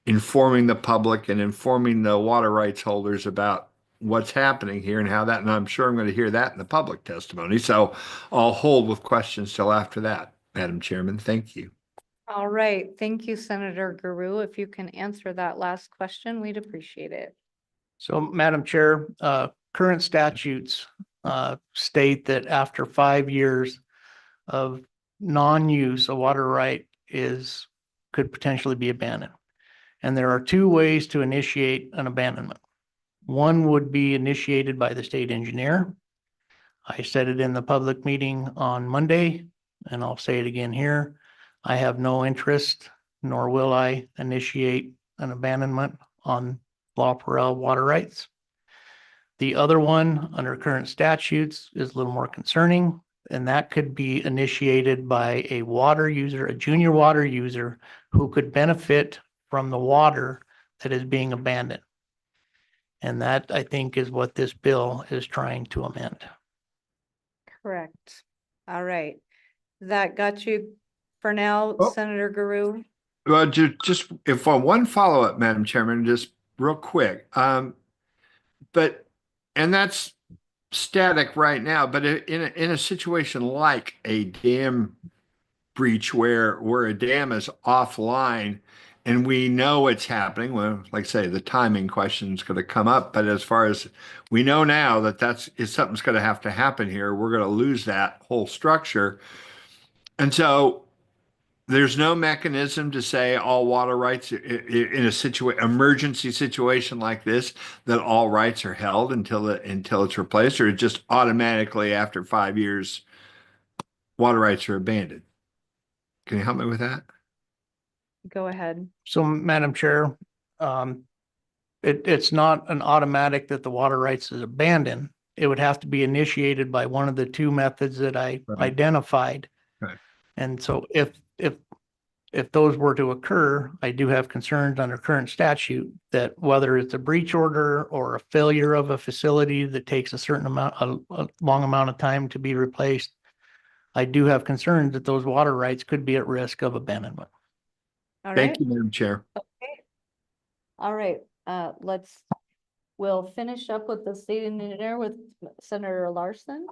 informing the public and informing the water rights holders about what's happening here and how that, and I'm sure I'm going to hear that in the public testimony. So I'll hold with questions till after that, Madam Chairman. Thank you.
All right, thank you, Senator Guru. If you can answer that last question, we'd appreciate it.
So, Madam Chair, current statutes state that after 5 years of non-use, a water right could potentially be abandoned. And there are 2 ways to initiate an abandonment. One would be initiated by the state engineer. I said it in the public meeting on Monday, and I'll say it again here. I have no interest, nor will I initiate an abandonment on La Prele water rights. The other one, under current statutes, is a little more concerning, and that could be initiated by a water user, a junior water user, who could benefit from the water that is being abandoned. And that, I think, is what this bill is trying to amend.
Correct. All right. That got you for now,
Oh.
Senator Guru?
Well, just if one follow-up, Madam Chairman, just real quick. But, and that's static right now, but in a situation like a dam breach where a dam is offline and we know it's happening, well, like I say, the timing question is going to come up, but as far as we know now that if something's going to have to happen here, we're going to lose that whole structure. And so there's no mechanism to say all water rights in a emergency situation like this, that all rights are held until it's replaced, or just automatically after 5 years, water rights are abandoned. Can you help me with that?
Go ahead.
So, Madam Chair, it's not an automatic that the water rights is abandoned. It would have to be initiated by one of the 2 methods that I identified.
Right.
And so if those were to occur, I do have concerns under current statute that whether it's a breach order or a failure of a facility that takes a long amount of time to be replaced, I do have concerns that those water rights could be at risk of abandonment.
All
Thank
right.
you, Madam Chair.
Okay. All right. We'll finish up with the state engineer with Senator Larson.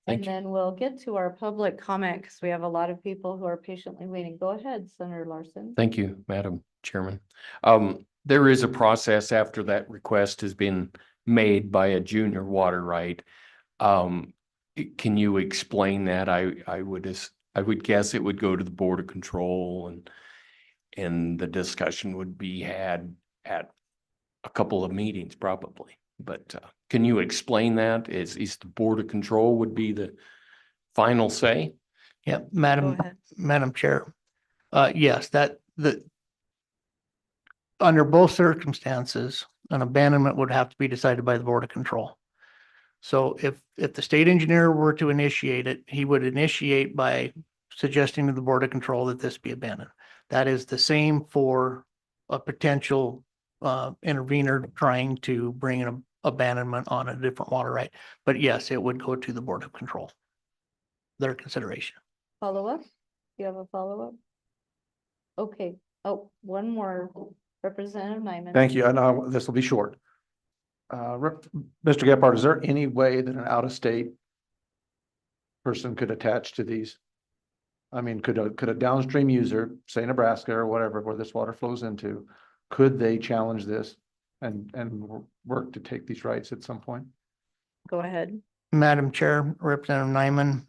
Thank
And
you.
then we'll get to our public comment because we have a lot of people who are patiently waiting. Go ahead, Senator Larson.
Thank you, Madam Chairman. There is a process after that request has been made by a junior water right. Can you explain that? I would guess it would go to the Board of Control and the discussion would be had at a couple of meetings probably. But can you explain that? Is the Board of Control would be the final say?
Yeah,
Go
Madam
ahead.
Chair. Yes, under both circumstances, an abandonment would have to be decided by the Board of Control. So if the state engineer were to initiate it, he would initiate by suggesting to the Board of Control that this be abandoned. That is the same for a potential intervener trying to bring an abandonment on a different water right. But yes, it would go to the Board of Control, their consideration.
Follow up? You have a follow-up? Okay. Oh, one more. Representative Nyman.
Thank you. I know this will be short. Mr. Gephardt, is there any way that an out-of-state person could attach to these? I mean, could a downstream user, say Nebraska or whatever, where this water flows into, could they challenge this and work to take these rights at some point?
Go ahead.
Madam Chair, Representative Nyman,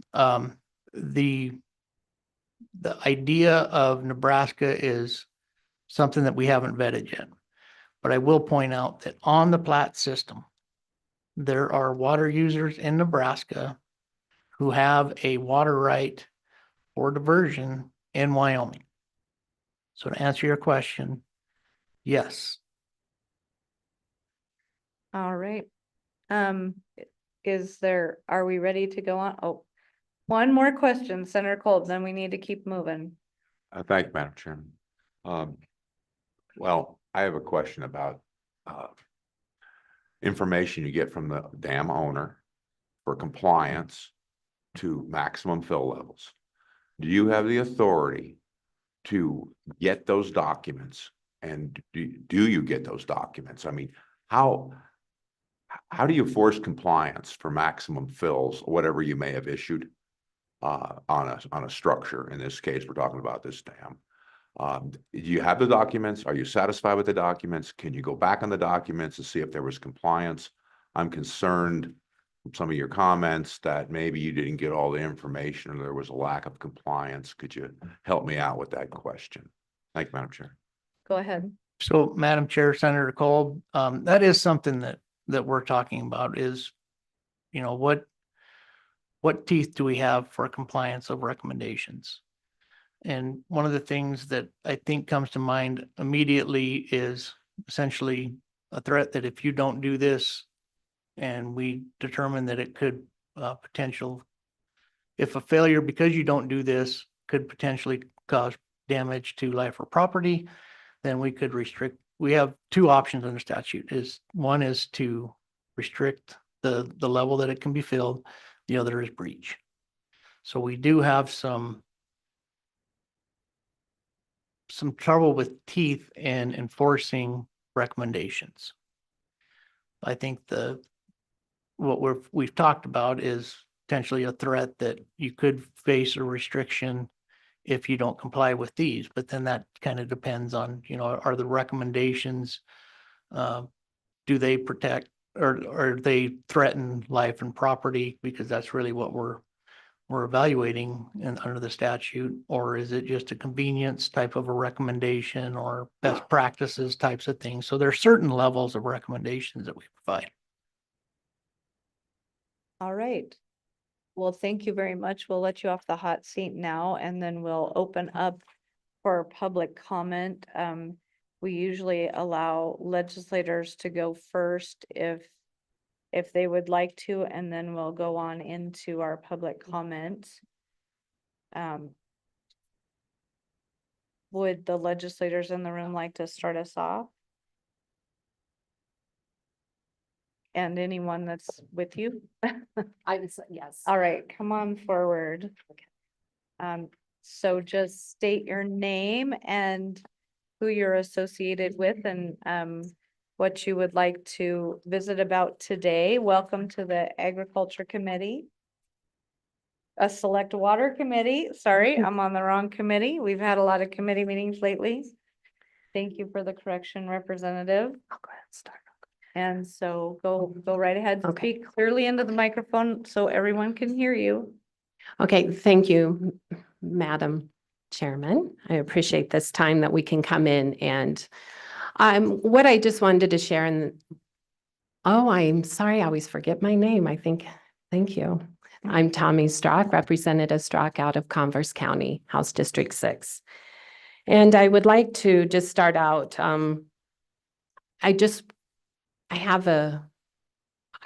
the idea of Nebraska is something that we haven't vetted yet. But I will point out that on the plat system, there are water users in Nebraska who have a water right for diversion in Wyoming. So to answer your question, yes.
All right. Are we ready to go on? Oh, one more question, Senator Kolb, then we need to keep moving.
Thank you, Madam Chairman. Well, I have a question about information you get from the dam owner for compliance to maximum fill levels. Do you have the authority to get those documents? And do you get those documents? I mean, how do you force compliance for maximum fills, whatever you may have issued on a structure? In this case, we're talking about this dam. Do you have the documents? Are you satisfied with the documents? Can you go back on the documents to see if there was compliance? I'm concerned from some of your comments that maybe you didn't get all the information or there was a lack of compliance. Could you help me out with that question? Thank you, Madam Chair.
Go ahead.
So Madam Chair, Senator Kolb, that is something that we're talking about is, you know, what teeth do we have for compliance of recommendations? And one of the things that I think comes to mind immediately is essentially a threat that if you don't do this and we determine that it could if a failure because you don't do this could potentially cause damage to life or property, then we could restrict. We have two options in the statute. One is to restrict the level that it can be filled. The other is breach. So we do have some trouble with teeth in enforcing recommendations. I think what we've talked about is potentially a threat that you could face a restriction if you don't comply with these, but then that kind of depends on, you know, are the recommendations, do they protect or they threaten life and property? Because that's really what we're evaluating under the statute, or is it just a convenience type of a recommendation or best practices types of things? So there are certain levels of recommendations that we provide.
All right. Well, thank you very much. We'll let you off the hot seat now, and then we'll open up for public comment. We usually allow legislators to go first if they would like to, and then we'll go on into our public comment. Would the legislators in the room like to start us off? And anyone that's with you?
I would say yes.
All right, come on forward. So just state your name and who you're associated with and what you would like to visit about today. Welcome to the Agriculture Committee. A Select Water Committee. Sorry, I'm on the wrong committee. We've had a lot of committee meetings lately. Thank you for the correction, Representative.
I'll go ahead and start.
And so go right ahead.
Okay.
Speak clearly into the microphone so everyone can hear you.
Okay, thank you, Madam Chairman. I appreciate this time that we can come in and what I just wanted to share I'm sorry, I always forget my name. Thank you. I'm Tommy Strock, Representative Strock out of Converse County, House District 6. And I would like to just start out, I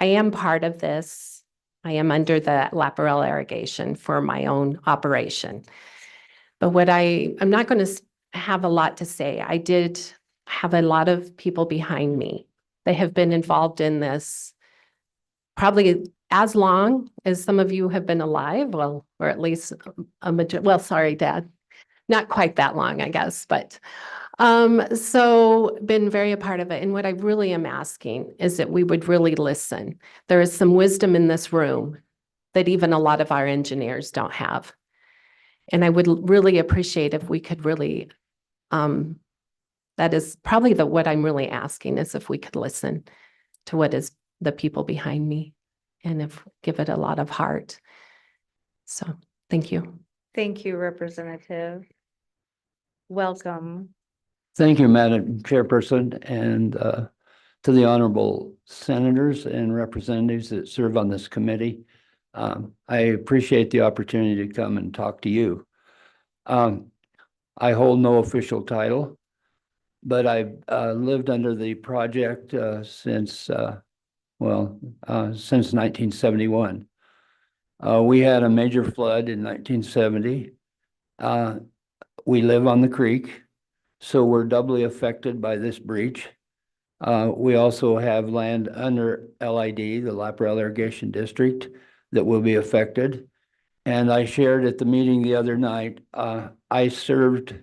am part of this. I am under the Laparelle irrigation for my own operation. But I'm not going to have a lot to say. I did have a lot of people behind me. They have been involved in this probably as long as some of you have been alive, well, or at least well, sorry, Dad, not quite that long, I guess, but so been very a part of it. And what I really am asking is that we would really listen. There is some wisdom in this room that even a lot of our engineers don't have. And I would really appreciate if we could really, that is probably what I'm really asking is if we could listen to what is the people behind me and give it a lot of heart. So, thank you.
Thank you, Representative. Welcome.
Thank you, Madam Chairperson, and to the honorable senators and representatives that serve on this committee. I appreciate the opportunity to come and talk to you. I hold no official title, but I've lived under the project since 1971. We had a major flood in 1970. We live on the creek, so we're doubly affected by this breach. We also have land under LID, the Laparelle Irrigation District, that will be affected. And I shared at the meeting the other night, I served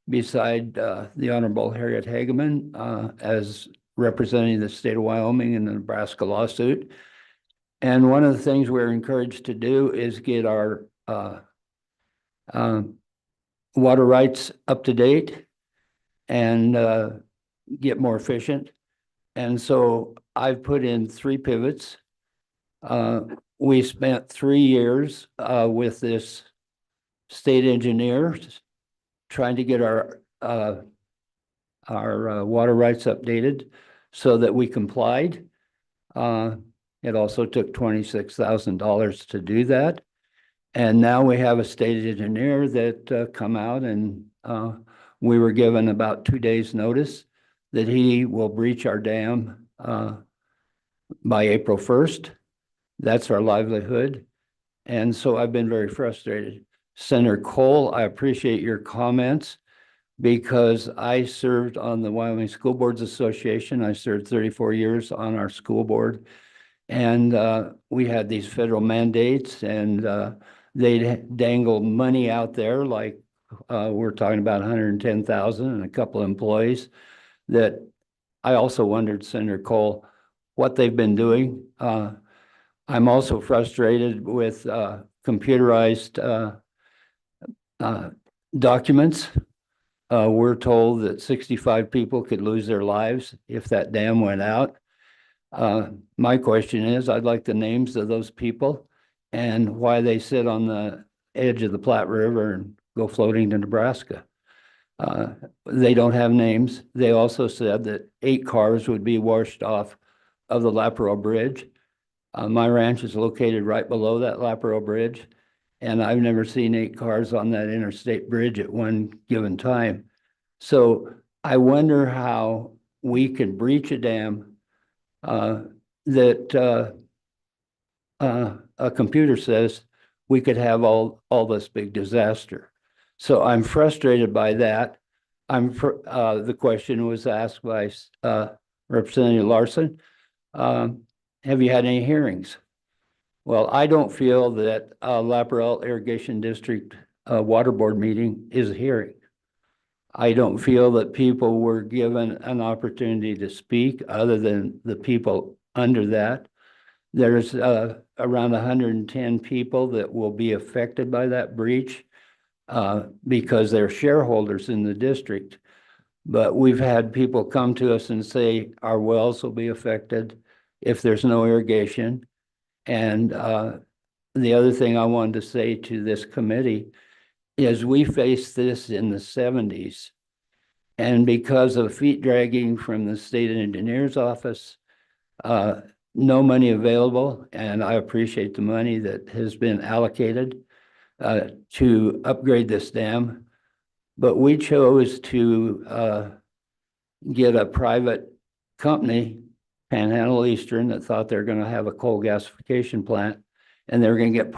beside the Honorable Harriet Hageman as representing the state of Wyoming in the Nebraska lawsuit. And one of the things we're encouraged to do is get our water rights up to date and get more efficient. And so I've put in 3 pivots. We spent 3 years with this state engineer trying to get our water rights updated so that we complied. It also took $26,000 to do that. And now we have a state engineer that come out, and we were given about 2 days notice that he will breach our dam by April 1st. That's our livelihood. And so I've been very frustrated. Senator Cole, I appreciate your comments because I served on the Wyoming School Boards Association. I served 34 years on our school board. And we had these federal mandates, and they dangled money out there like we're talking about 110,000 and a couple of employees that I also wondered, Senator Cole, what they've been doing. I'm also frustrated with computerized documents. We're told that 65 people could lose their lives if that dam went out. My question is, I'd like the names of those people and why they sit on the edge of the Platte River and go floating to Nebraska. They don't have names. They also said that 8 cars would be washed off of the Laparelle Bridge. My ranch is located right below that Laparelle Bridge, and I've never seen 8 cars on that interstate bridge at one given time. So I wonder how we can breach a dam that a computer says we could have all this big disaster. So I'm frustrated by that. The question was asked by Representative Larson. Have you had any hearings? Well, I don't feel that Laparelle Irrigation District Water Board meeting is a hearing. I don't feel that people were given an opportunity to speak other than the people under that. There's around 110 people that will be affected by that breach because they're shareholders in the district. But we've had people come to us and say our wells will be affected if there's no irrigation. And the other thing I wanted to say to this committee is we faced this in the 70s. And because of feet dragging from the state engineer's office, no money available. And I appreciate the money that has been allocated to upgrade this dam. But we chose to get a private company, Panhandle Eastern, that thought they're gonna have a coal gasification plant and they're gonna get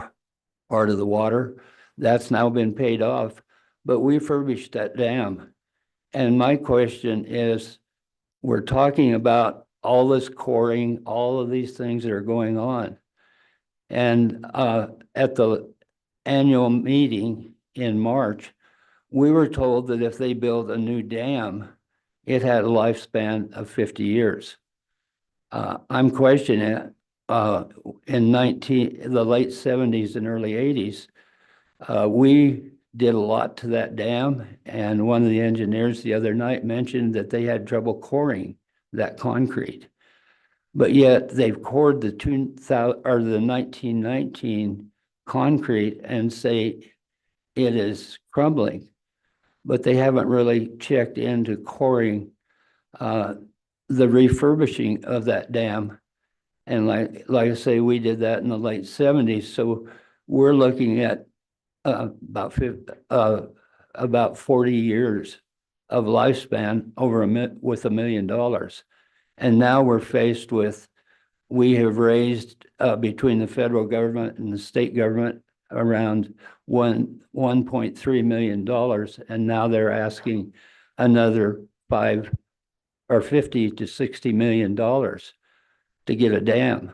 part of the water. That's now been paid off, but we refurbished that dam. And my question is, we're talking about all this coring, all of these things that are going on. And at the annual meeting in March, we were told that if they build a new dam, it had a lifespan of 50 years. I'm questioning it. In the late 70s and early 80s, we did a lot to that dam, and one of the engineers the other night mentioned that they had trouble coring that concrete. But yet they've cored the 2000 or the 1919 concrete and say it is crumbling, but they haven't really checked into coring the refurbishing of that dam. And like I say, we did that in the late 70s. So we're looking at about 40 years of lifespan with $1 million. And now we're faced with, we have raised between the federal government and the state government around $1.3 million. And now they're asking another $50 to $60 million to get a dam.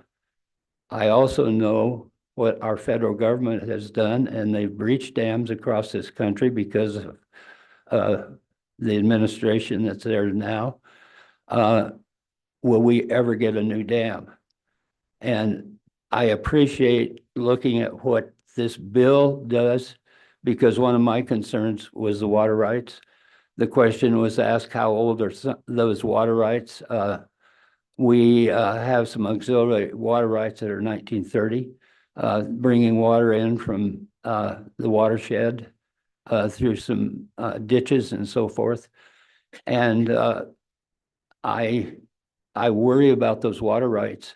I also know what our federal government has done, and they've breached dams across this country because of the administration that's there now. Will we ever get a new dam? And I appreciate looking at what this bill does, because one of my concerns was the water rights. The question was asked, how old are those water rights? We have some auxiliary water rights that are 1930, bringing water in from the watershed through some ditches and so forth. And I worry about those water rights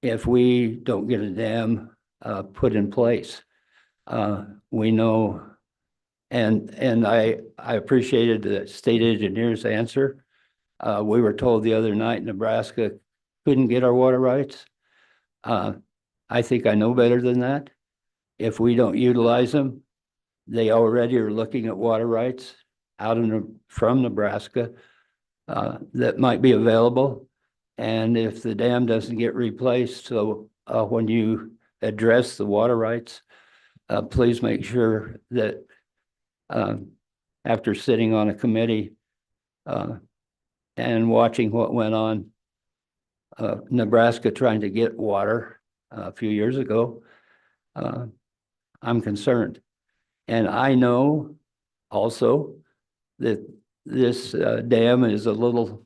if we don't get a dam put in place. We know, and I appreciated the state engineer's answer. We were told the other night Nebraska couldn't get our water rights. I think I know better than that. If we don't utilize them, they already are looking at water rights out from Nebraska that might be available. And if the dam doesn't get replaced, so when you address the water rights, please make sure that after sitting on a committee and watching what went on, Nebraska trying to get water a few years ago, I'm concerned. And I know also that this dam is a little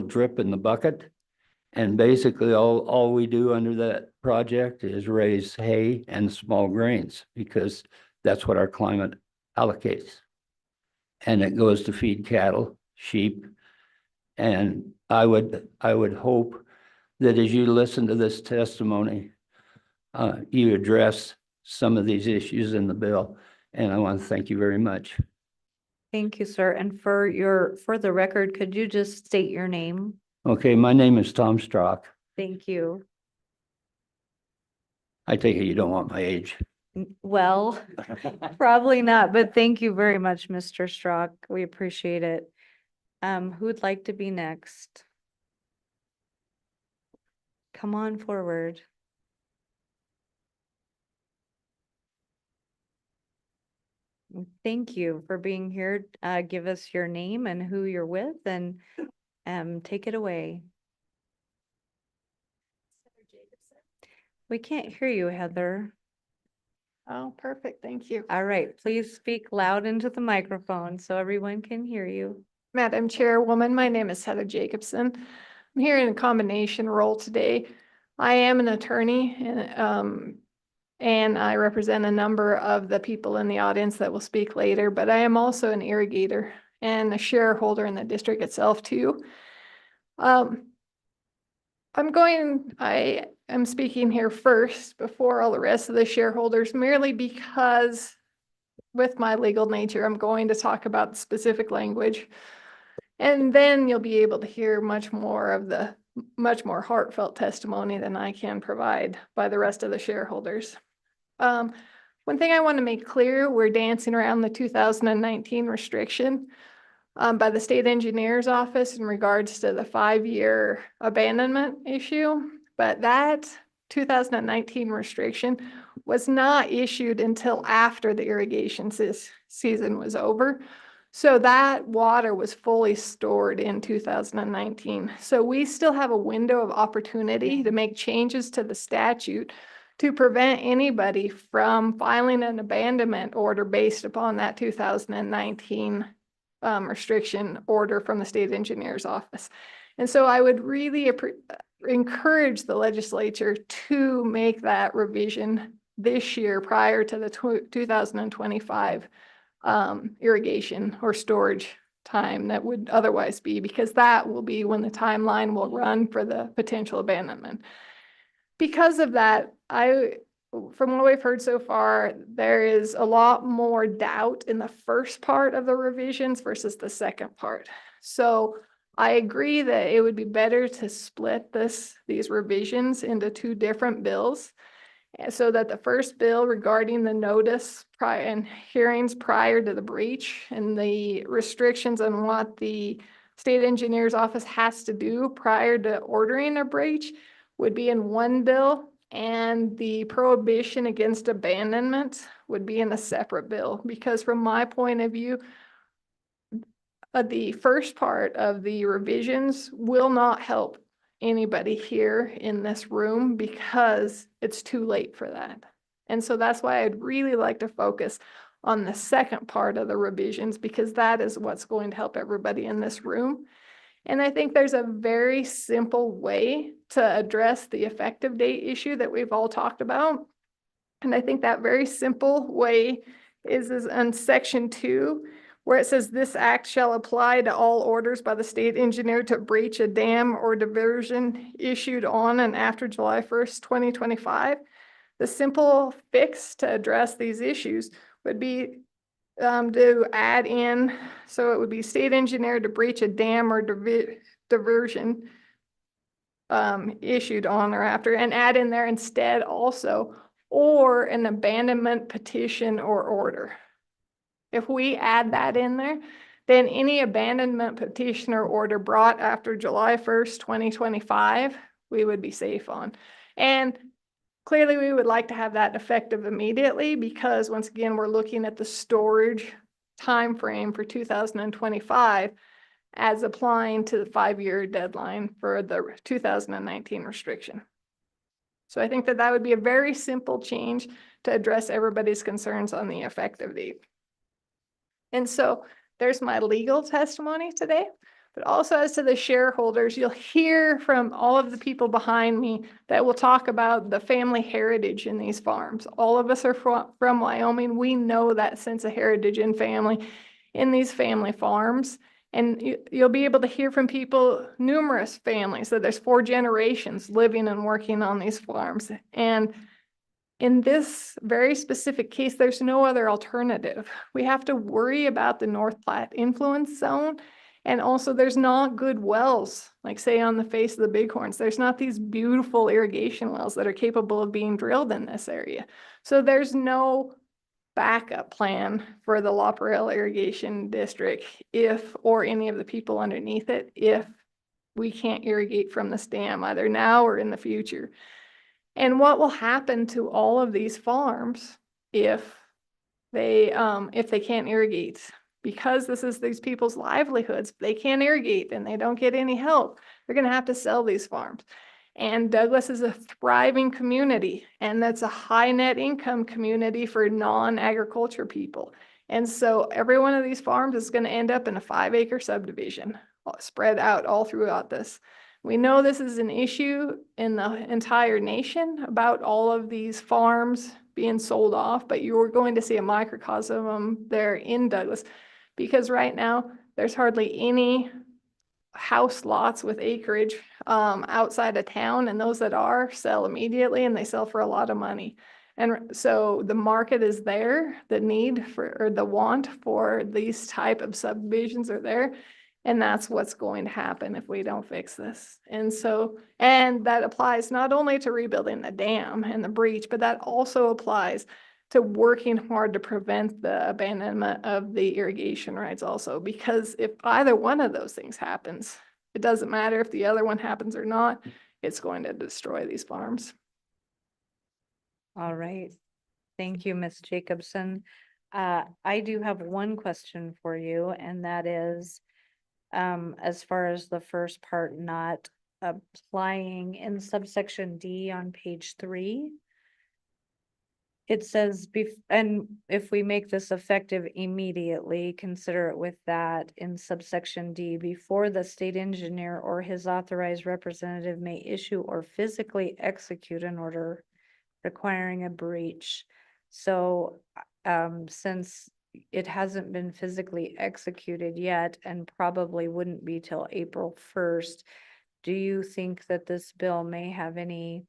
drip in the bucket. And basically all we do under that project is raise hay and small grains, because that's what our climate allocates. And it goes to feed cattle, sheep. And I would hope that as you listen to this testimony, you address some of these issues in the bill. And I want to thank you very much.
Thank you, sir. And for the record, could you just state your name?
Okay, my name is Tom Strock.
Thank you.
I take it you don't want my age.
Well, probably not, but thank you very much, Mr. Strock. We appreciate it. Who would like to be next? Come on forward. Thank you for being here. Give us your name and who you're with, and take it away. We can't hear you, Heather.
Oh, perfect. Thank you.
All right, please speak loud into the microphone so everyone can hear you.
Madam Chairwoman, my name is Heather Jacobson. I'm here in a combination role today. I am an attorney and I represent a number of the people in the audience that will speak later, but I am also an irrigator and a shareholder in the district itself too. I am speaking here first before all the rest of the shareholders merely because with my legal nature, I'm going to talk about the specific language. And then you'll be able to hear much more of the much more heartfelt testimony than I can provide by the rest of the shareholders. One thing I want to make clear, we're dancing around the 2019 restriction by the state engineer's office in regards to the 5-year abandonment issue, but that 2019 restriction was not issued until after the irrigation season was over. So that water was fully stored in 2019. So we still have a window of opportunity to make changes to the statute to prevent anybody from filing an abandonment order based upon that 2019 restriction order from the state engineer's office. And so I would really encourage the legislature to make that revision this year prior to the 2025 irrigation or storage time that would otherwise be, because that will be when the timeline will run for the potential abandonment. Because of that, from what we've heard so far, there is a lot more doubt in the first part of the revisions versus the second part. So I agree that it would be better to split these revisions into 2 different bills, so that the first bill regarding the notice and hearings prior to the breach and the restrictions on what the state engineer's office has to do prior to ordering a breach would be in one bill, and the prohibition against abandonment would be in a separate bill. Because from my point of view, the first part of the revisions will not help anybody here in this room because it's too late for that. And so that's why I'd really like to focus on the second part of the revisions, because that is what's going to help everybody in this room. And I think there's a very simple way to address the effective date issue that we've all talked about. And I think that very simple way is in section 2, where it says this act shall apply to all orders by the state engineer to breach a dam or diversion issued on and after July 1st, 2025. The simple fix to address these issues would be to add in, so it would be state engineer to breach a dam or diversion issued on or after, and add in there instead also, or an abandonment petition or order. If we add that in there, then any abandonment petition or order brought after July 1st, 2025, we would be safe on. And clearly we would like to have that effective immediately, because once again, we're looking at the storage time frame for 2025 as applying to the 5-year deadline for the 2019 restriction. So I think that that would be a very simple change to address everybody's concerns on the effective date. And so there's my legal testimony today, but also as to the shareholders, you'll hear from all of the people behind me that will talk about the family heritage in these farms. All of us are from Wyoming. We know that sense of heritage and family in these family farms. And you'll be able to hear from people, numerous families, that there's 4 generations living and working on these farms. And in this very specific case, there's no other alternative. We have to worry about the North Platte influence zone. And also there's not good wells, like say on the face of the Bighorns. There's not these beautiful irrigation wells that are capable of being drilled in this area. So there's no backup plan for the La Prele irrigation district or any of the people underneath it, if we can't irrigate from this dam either now or in the future. And what will happen to all of these farms if they can't irrigate? Because this is these people's livelihoods, they can't irrigate and they don't get any help, they're going to have to sell these farms. And Douglas is a thriving community, and that's a high net income community for non-agriculture people. And so every one of these farms is going to end up in a 5-acre subdivision spread out all throughout this. We know this is an issue in the entire nation about all of these farms being sold off, but you're going to see a microcosm there in Douglas, because right now there's hardly any house lots with acreage outside of town, and those that are sell immediately, and they sell for a lot of money. And so the market is there, the need for, or the want for these type of subdivisions are there. And that's what's going to happen if we don't fix this. And so, and that applies not only to rebuilding the dam and the breach, but that also applies to working hard to prevent the abandonment of the irrigation rights also. Because if either one of those things happens, it doesn't matter if the other one happens or not, it's going to destroy these farms.
All right. Thank you, Ms. Jacobson. I do have one question for you, and that is, as far as the first part, not applying in subsection D on page 3. It says, and if we make this effective immediately, consider it with that in subsection D, before the state engineer or his authorized representative may issue or physically execute an order requiring a breach. So, since it hasn't been physically executed yet and probably wouldn't be till April 1st, do you think that this bill may have any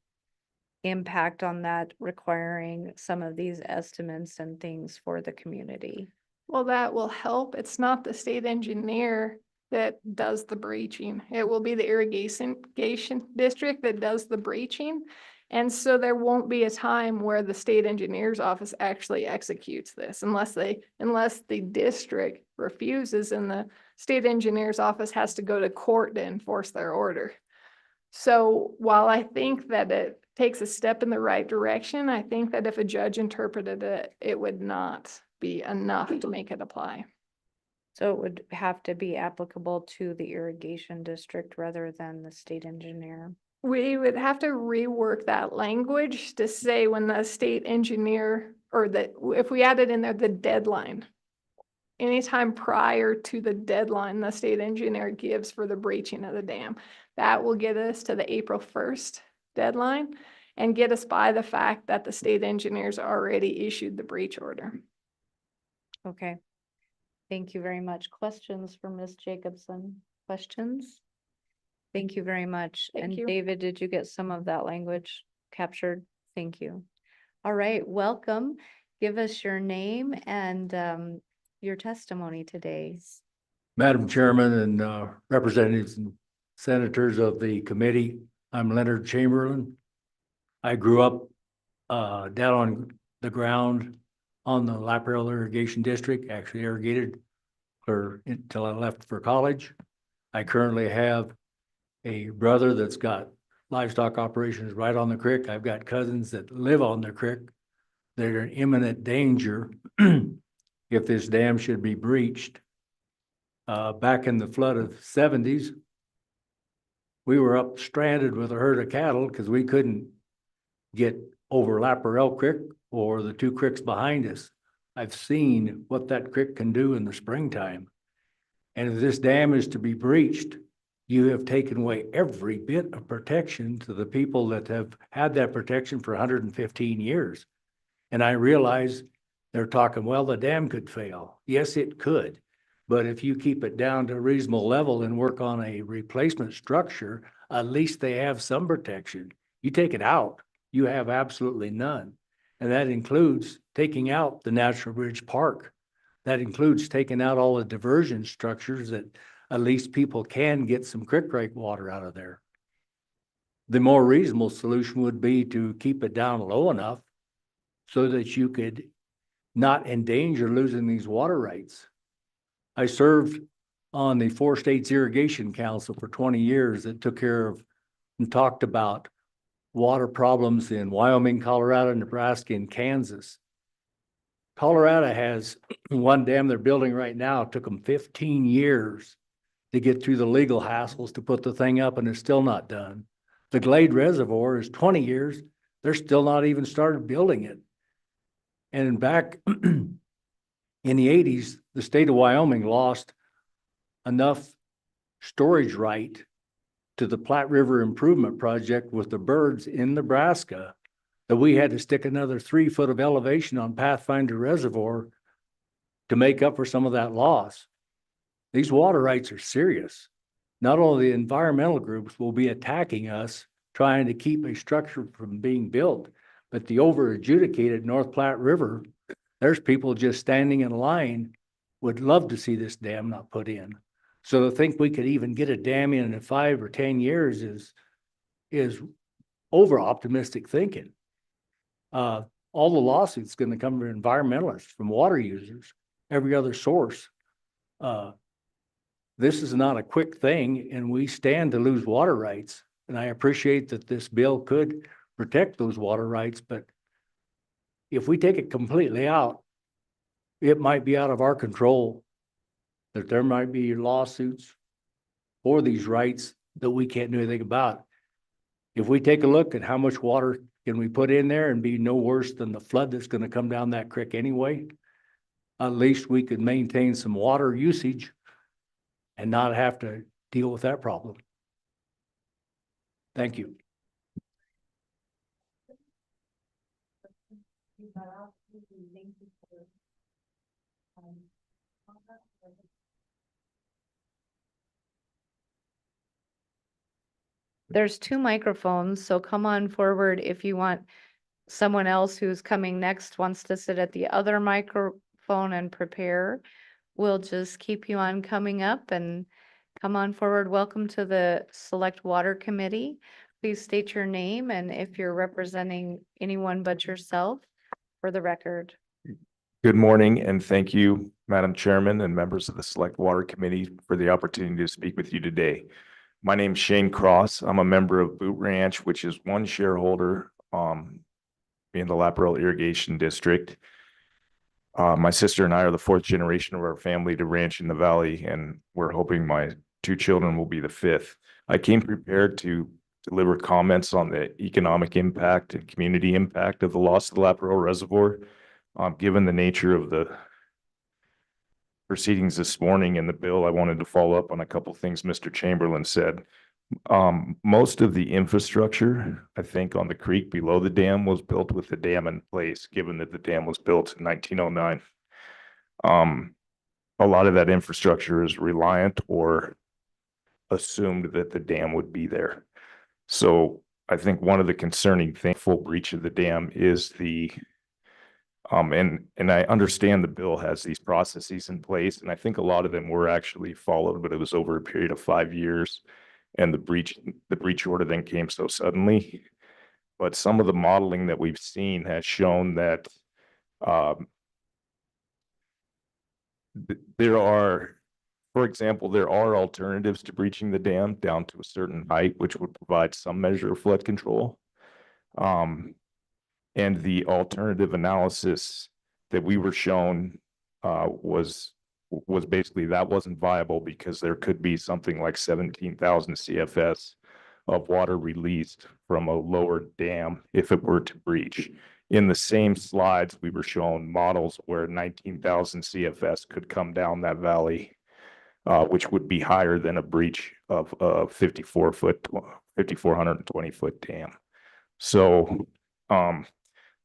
impact on that, requiring some of these estimates and things for the community?
Well, that will help. It's not the state engineer that does the breaching. It will be the irrigation district that does the breaching. And so there won't be a time where the state engineer's office actually executes this unless the district refuses and the state engineer's office has to go to court to enforce their order. So while I think that it takes a step in the right direction, I think that if a judge interpreted it, it would not be enough to make it apply.
So it would have to be applicable to the irrigation district rather than the state engineer.
We would have to rework that language to say when the state engineer, or that if we added in there the deadline, anytime prior to the deadline the state engineer gives for the breaching of the dam, that will get us to the April 1st deadline and get us by the fact that the state engineers already issued the breach order.
Okay. Thank you very much. Questions for Ms. Jacobson? Questions? Thank you very much.
Thank
And
you.
David, did you get some of that language captured? Thank you. All right, welcome. Give us your name and your testimony today.
Madam Chairman and representatives and senators of the committee, I'm Leonard Chamberlain. I grew up down on the ground on the Laprelle Irrigation District, actually irrigated until I left for college. I currently have a brother that's got livestock operations right on the creek. I've got cousins that live on the creek. They're in imminent danger if this dam should be breached. Back in the flood of the 70s, we were up stranded with a herd of cattle because we couldn't get over Laprelle Creek or the two creeks behind us. I've seen what that creek can do in the springtime. And if this dam is to be breached, you have taken away every bit of protection to the people that have had that protection for 115 years. And I realize they're talking, well, the dam could fail. Yes, it could. But if you keep it down to a reasonable level and work on a replacement structure, at least they have some protection. You take it out, you have absolutely none. And that includes taking out the Natural Bridge Park. That includes taking out all the diversion structures that at least people can get some creek rake water out of there. The more reasonable solution would be to keep it down low enough so that you could not endanger losing these water rights. I served on the 4 States Irrigation Council for 20 years that took care of and talked about water problems in Wyoming, Colorado, Nebraska, and Kansas. Colorado has one dam they're building right now. It took them 15 years to get through the legal hassles to put the thing up, and it's still not done. The Glade Reservoir is 20 years. They're still not even started building it. And back in the 80s, the state of Wyoming lost enough storage right to the Platte River Improvement Project with the birds in Nebraska that we had to stick another 3 foot of elevation on Pathfinder Reservoir to make up for some of that loss. These water rights are serious. Not only the environmental groups will be attacking us, trying to keep a structure from being built, But the over adjudicated North Platte River, there's people just standing in line, would love to see this dam not put in. So to think we could even get a dam in 5 or 10 years is over optimistic thinking. All the lawsuits gonna come from environmentalists, from water users, every other source. This is not a quick thing, and we stand to lose water rights. And I appreciate that this bill could protect those water rights, but if we take it completely out, it might be out of our control, that there might be lawsuits for these rights that we can't do anything about. If we take a look at how much water can we put in there and be no worse than the flood that's gonna come down that creek anyway, at least we could maintain some water usage and not have to deal with that problem. Thank you.
There's 2 microphones, so come on forward if you want. Someone else who's coming next wants to sit at the other microphone and prepare. We'll just keep you on coming up and come on forward. Welcome to the Select Water Committee. Please state your name and if you're representing anyone but yourself for the record.
Good morning, and thank you, Madam Chairman and members of the Select Water Committee, for the opportunity to speak with you today. My name's Shane Cross. I'm a member of Boot Ranch, which is one shareholder in the Laparelle Irrigation District. My sister and I are the 4th generation of our family to ranch in the valley, and we're hoping my 2 children will be the 5th. I came prepared to deliver comments on the economic impact and community impact of the loss of the Laparelle Reservoir. Given the nature of the proceedings this morning in the bill, I wanted to follow up on a couple things Mr. Chamberlain said. Most of the infrastructure, I think, on the creek below the dam was built with the dam in place, given that the dam was built in 1909. A lot of that infrastructure is reliant or assumed that the dam would be there. So I think one of the concerning things, full breach of the dam, is the and I understand the bill has these processes in place, and I think a lot of them were actually followed, but it was over a period of 5 years. And the breach order then came so suddenly. But some of the modeling that we've seen has shown that there are, for example, there are alternatives to breaching the dam down to a certain height, which would provide some measure of flood control. And the alternative analysis that we were shown was basically that wasn't viable because there could be something like 17,000 CFS of water released from a lower dam if it were to breach. In the same slides, we were shown models where 19,000 CFS could come down that valley, which would be higher than a breach of a 5,420-foot dam. So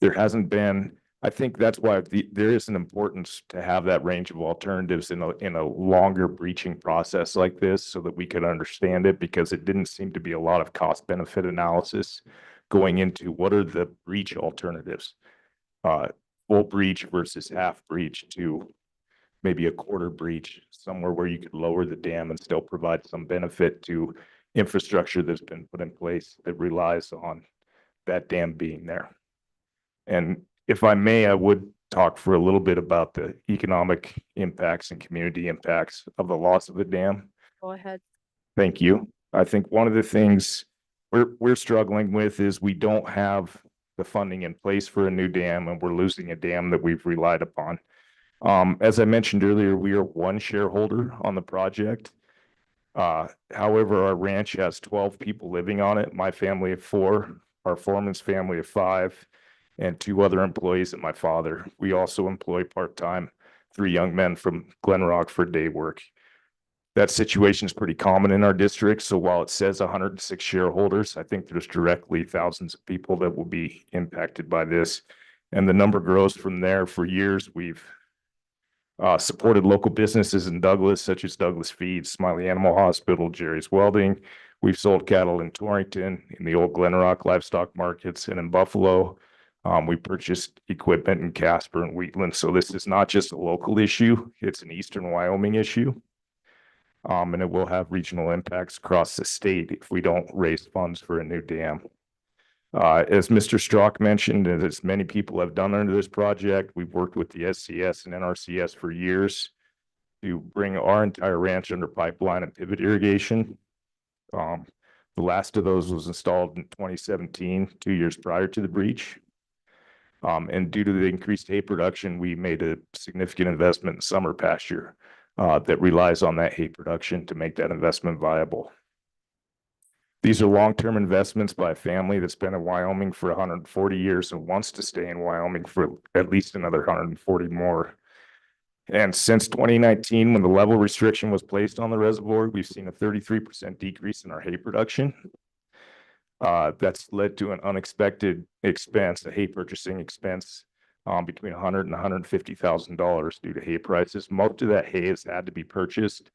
there hasn't been, I think that's why there is an importance to have that range of alternatives in a longer breaching process like this so that we could understand it, because it didn't seem to be a lot of cost benefit analysis going into what are the breach alternatives, full breach versus half breach to maybe a quarter breach, somewhere where you could lower the dam and still provide some benefit to infrastructure that's been put in place that relies on that dam being there. And if I may, I would talk for a little bit about the economic impacts and community impacts of the loss of the dam.
Go ahead.
Thank you. I think one of the things we're struggling with is we don't have the funding in place for a new dam, and we're losing a dam that we've relied upon. As I mentioned earlier, we are one shareholder on the project. However, our ranch has 12 people living on it, my family of 4, our foreman's family of 5, and 2 other employees and my father. We also employ part-time 3 young men from Glen Rock for day work. That situation is pretty common in our district. So while it says 106 shareholders, I think there's directly thousands of people that will be impacted by this. And the number grows from there. For years, we've supported local businesses in Douglas, such as Douglas Feeds, Smiley Animal Hospital, Jerry's Welding. We've sold cattle in Torrington, in the old Glen Rock livestock markets, and in Buffalo. We purchased equipment in Casper and Wheatland, so this is not just a local issue, it's an Eastern Wyoming issue. And it will have regional impacts across the state if we don't raise funds for a new dam. As Mr. Strock mentioned, and as many people have done under this project, we've worked with the SCS and NRCS for years to bring our entire ranch under pipeline and pivot irrigation. The last of those was installed in 2017, 2 years prior to the breach. And due to the increased hay production, we made a significant investment in summer pasture that relies on that hay production to make that investment viable. These are long-term investments by a family that's been in Wyoming for 140 years and wants to stay in Wyoming for at least another 140 more. And since 2019, when the level restriction was placed on the reservoir, we've seen a 33% decrease in our hay production. That's led to an unexpected expense, a hay purchasing expense, between $100,000 and $150,000 due to hay prices. Most of that hay has had to be purchased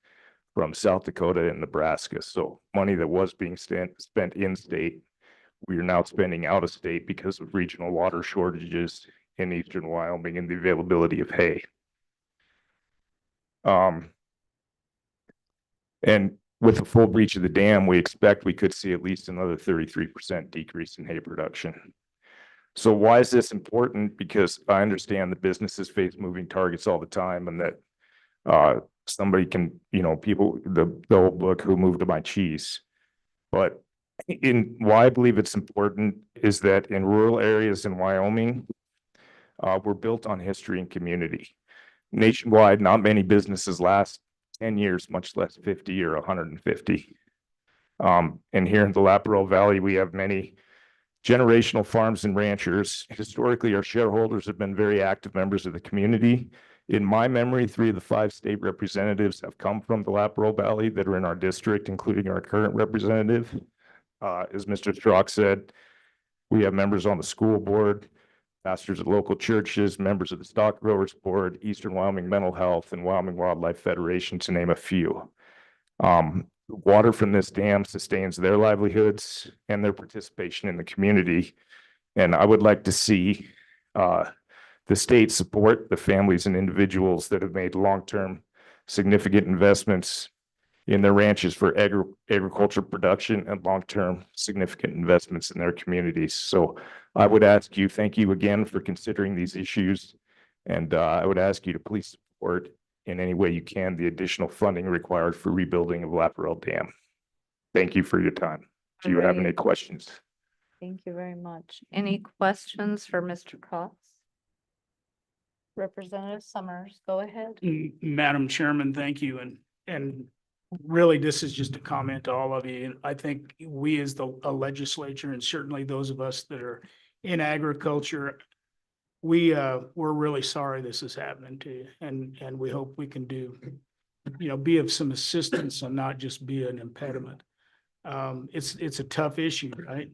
from South Dakota and Nebraska. So money that was being spent in state, we are now spending out of state because of regional water shortages in Eastern Wyoming and the availability of hay. And with the full breach of the dam, we expect we could see at least another 33% decrease in hay production. So why is this important? Because I understand that businesses face moving targets all the time, and that somebody can, people, the old book, Who Moved My Cheese. But why I believe it's important is that in rural areas in Wyoming, we're built on history and community. Nationwide, not many businesses last 10 years, much less 50 or 150. And here in the Laparelle Valley, we have many generational farms and ranchers. Historically, our shareholders have been very active members of the community. In my memory, 3 of the 5 state representatives have come from the Laparelle Valley that are in our district, including our current representative. As Mr. Strock said, we have members on the school board, pastors at local churches, members of the Stock Growers Board, Eastern Wyoming Mental Health, and Wyoming Wildlife Federation, to name a few. Water from this dam sustains their livelihoods and their participation in the community. And I would like to see the state support the families and individuals that have made long-term significant investments in their ranches for agriculture production and long-term significant investments in their communities. So I would ask you, thank you again for considering these issues. And I would ask you to please support in any way you can the additional funding required for rebuilding of Laparelle Dam. Thank you for your time. Do you have any questions?
Thank you very much. Any questions for Mr. Cox? Representative Summers, go ahead.
Madam Chairman, thank you. And really, this is just a comment to all of you. I think we as a legislature, and certainly those of us that are in agriculture, we're really sorry this is happening to you. And we hope we can be of some assistance and not just be an impediment. It's a tough issue, right?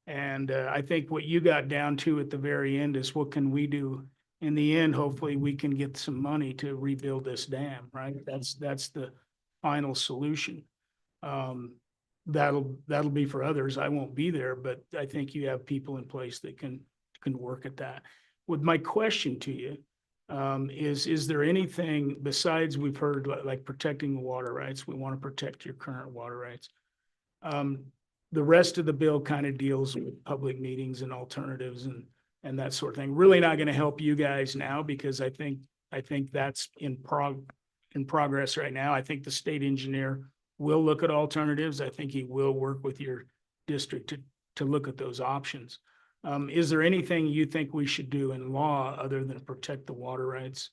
And I think what you got down to at the very end is what can we do? In the end, hopefully we can get some money to rebuild this dam, right? That's the final solution. That'll be for others. I won't be there, but I think you have people in place that can work at that. With my question to you, is there anything besides we've heard like protecting the water rights? We want to protect your current water rights. The rest of the bill kind of deals with public meetings and alternatives and that sort of thing. Really not going to help you guys now because I think that's in progress right now. I think the state engineer will look at alternatives. I think he will work with your district to look at those options. Is there anything you think we should do in law other than protect the water rights?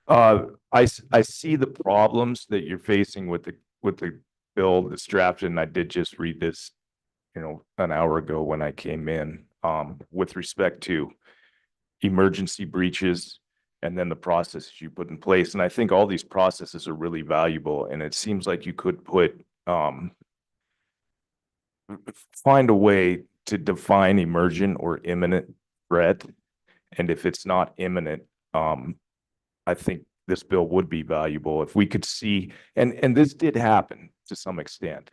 I see the problems that you're facing with the bill that's drafted, and I did just read this, an hour ago when I came in, with respect to emergency breaches and then the processes you put in place. And I think all these processes are really valuable. And it seems like you could find a way to define emergent or imminent threat. And if it's not imminent, I think this bill would be valuable if we could see, and this did happen to some extent.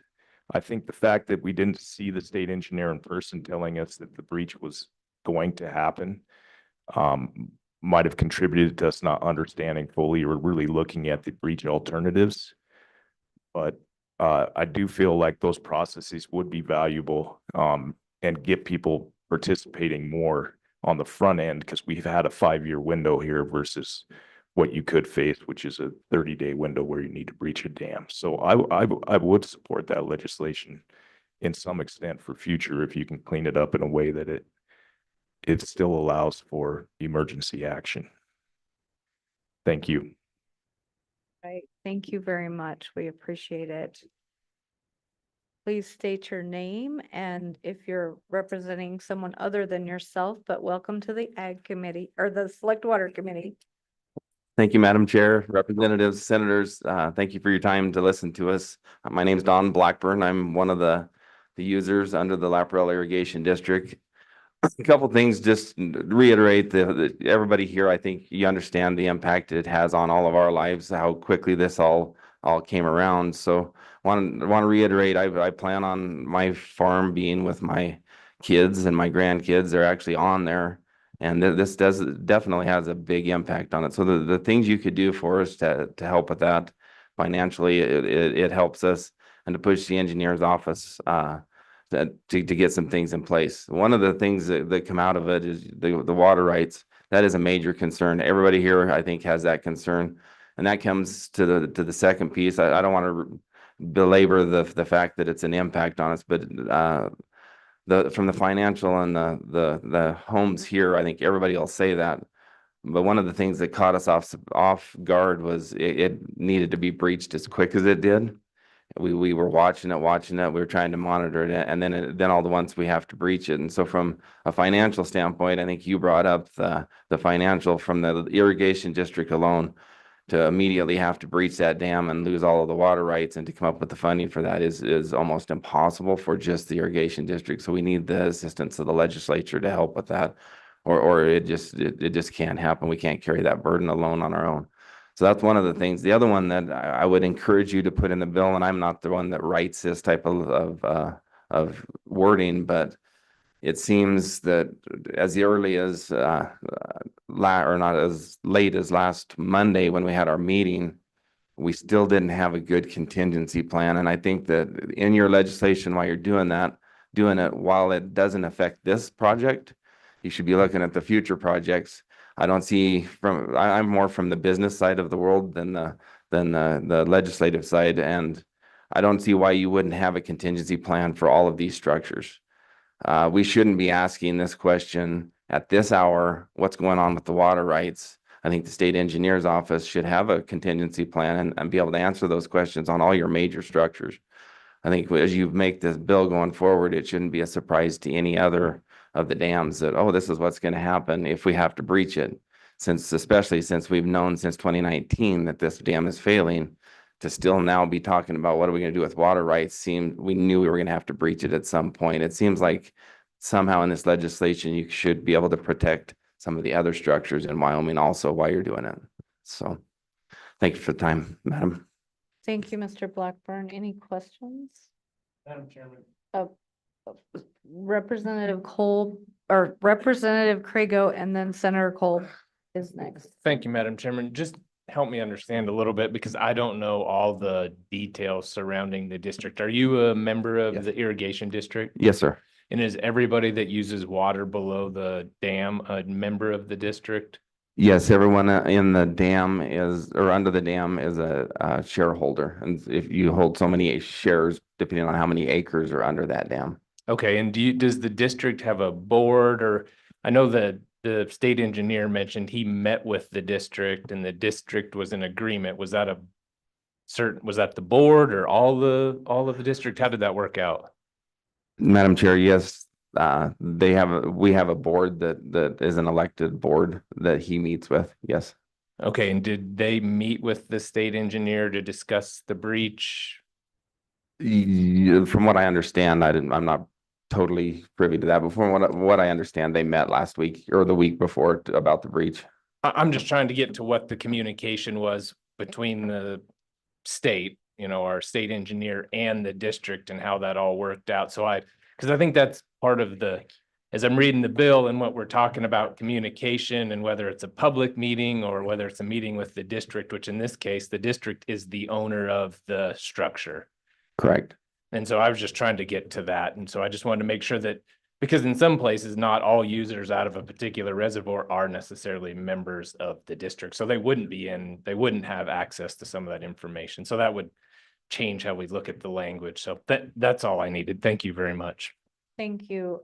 I think the fact that we didn't see the state engineer in person telling us that the breach was going to happen. Might have contributed to us not understanding fully or really looking at the breach alternatives. But I do feel like those processes would be valuable and get people participating more on the front end, because we've had a 5-year window here versus what you could face, which is a 30-day window where you need to breach a dam. So I would support that legislation in some extent for future, if you can clean it up in a way that it still allows for emergency action. Thank you.
Right, thank you very much. We appreciate it. Please state your name and if you're representing someone other than yourself, but welcome to the Ag Committee or the Select Water Committee.
Thank you, Madam Chair, Representatives, Senators. Thank you for your time to listen to us. My name's Don Blackburn. I'm one of the users under the La Prele Irrigation District. A couple things, just reiterate everybody here, I think you understand the impact it has on all of our lives, how quickly this all came around. So want to reiterate, I plan on my farm being with my kids and my grandkids. They're actually on there. And this definitely has a big impact on it. So the things you could do for us to help with that financially, it helps us, and to push the engineer's office to get some things in place. One of the things that come out of it is the water rights. That is a major concern. Everybody here, I think, has that concern. And that comes to the second piece. I don't want to belabor the fact that it's an impact on us, but from the financial and the homes here, I think everybody will say that. But one of the things that caught us off guard was it needed to be breached as quick as it did. We were watching it. We were trying to monitor it, and then all the once we have to breach it. And so from a financial standpoint, I think you brought up the financial from the irrigation district alone. To immediately have to breach that dam and lose all of the water rights and to come up with the funding for that is almost impossible for just the irrigation district. So we need the assistance of the legislature to help with that, or it just can't happen. We can't carry that burden alone on our own. So that's one of the things. The other one that I would encourage you to put in the bill, and I'm not the one that writes this type of wording, but it seems that as early as or not as late as last Monday when we had our meeting, we still didn't have a good contingency plan. And I think that in your legislation, while you're doing it while it doesn't affect this project, you should be looking at the future projects. I don't see I'm more from the business side of the world than the legislative side, and I don't see why you wouldn't have a contingency plan for all of these structures. We shouldn't be asking this question at this hour, what's going on with the water rights? I think the state engineer's office should have a contingency plan and be able to answer those questions on all your major structures. I think as you make this bill going forward, it shouldn't be a surprise to any other of the dams that, oh, this is what's going to happen if we have to breach it. Especially since we've known since 2019 that this dam is failing, to still now be talking about what are we going to do with water rights, we knew we were going to have to breach it at some point. It seems like somehow in this legislation, you should be able to protect some of the other structures in Wyoming also while you're doing it. So thank you for the time, Madam.
Thank you, Mr. Blackburn. Any questions?
Madam Chairman.
Representative Cole or Representative Crago, and then Senator Cole is next.
Thank you, Madam Chairman. Just help me understand a little bit, because I don't know all the details surrounding the district. Are you a member of the irrigation district?
Yes, sir.
And is everybody that uses water below the dam a member of the district?
Yes, everyone in the dam or under the dam is a shareholder. And if you hold so many shares, depending on how many acres are under that dam.
Okay, and does the district have a board? Or I know that the state engineer mentioned he met with the district and the district was in agreement. Was that the board or all of the district? How did that work out?
Madam Chair, yes, we have a board that is an elected board that he meets with. Yes.
Okay, and did they meet with the state engineer to discuss the breach?
From what I understand, I'm not totally privy to that, but from what I understand, they met last week or the week before about the breach.
I'm just trying to get to what the communication was between the state, our state engineer and the district, and how that all worked out. So because I think that's part of the as I'm reading the bill and what we're talking about communication and whether it's a public meeting or whether it's a meeting with the district, which in this case, the district is the owner of the structure.
Correct.
And so I was just trying to get to that. And so I just wanted to make sure that, because in some places, not all users out of a particular reservoir are necessarily members of the district. So they wouldn't have access to some of that information. So that would change how we look at the language. So that's all I needed. Thank you very much.
Thank you,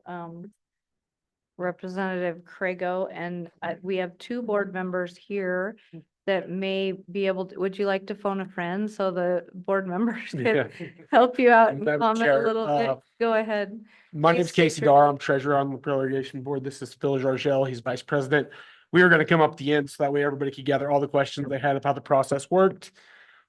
Representative Craigo, and we have two board members here that may be able to, would you like to phone a friend so the board members can help you out and
Madam
comment a
Chair,
little bit? Go ahead.
My
Please
name's
state
Casey
your
Dar.
name.
I'm treasurer on the Prele Irrigation Board. This is Phil Jargel. He's vice president. We were going to come up at the end so that way everybody could gather all the questions they had of how the process worked,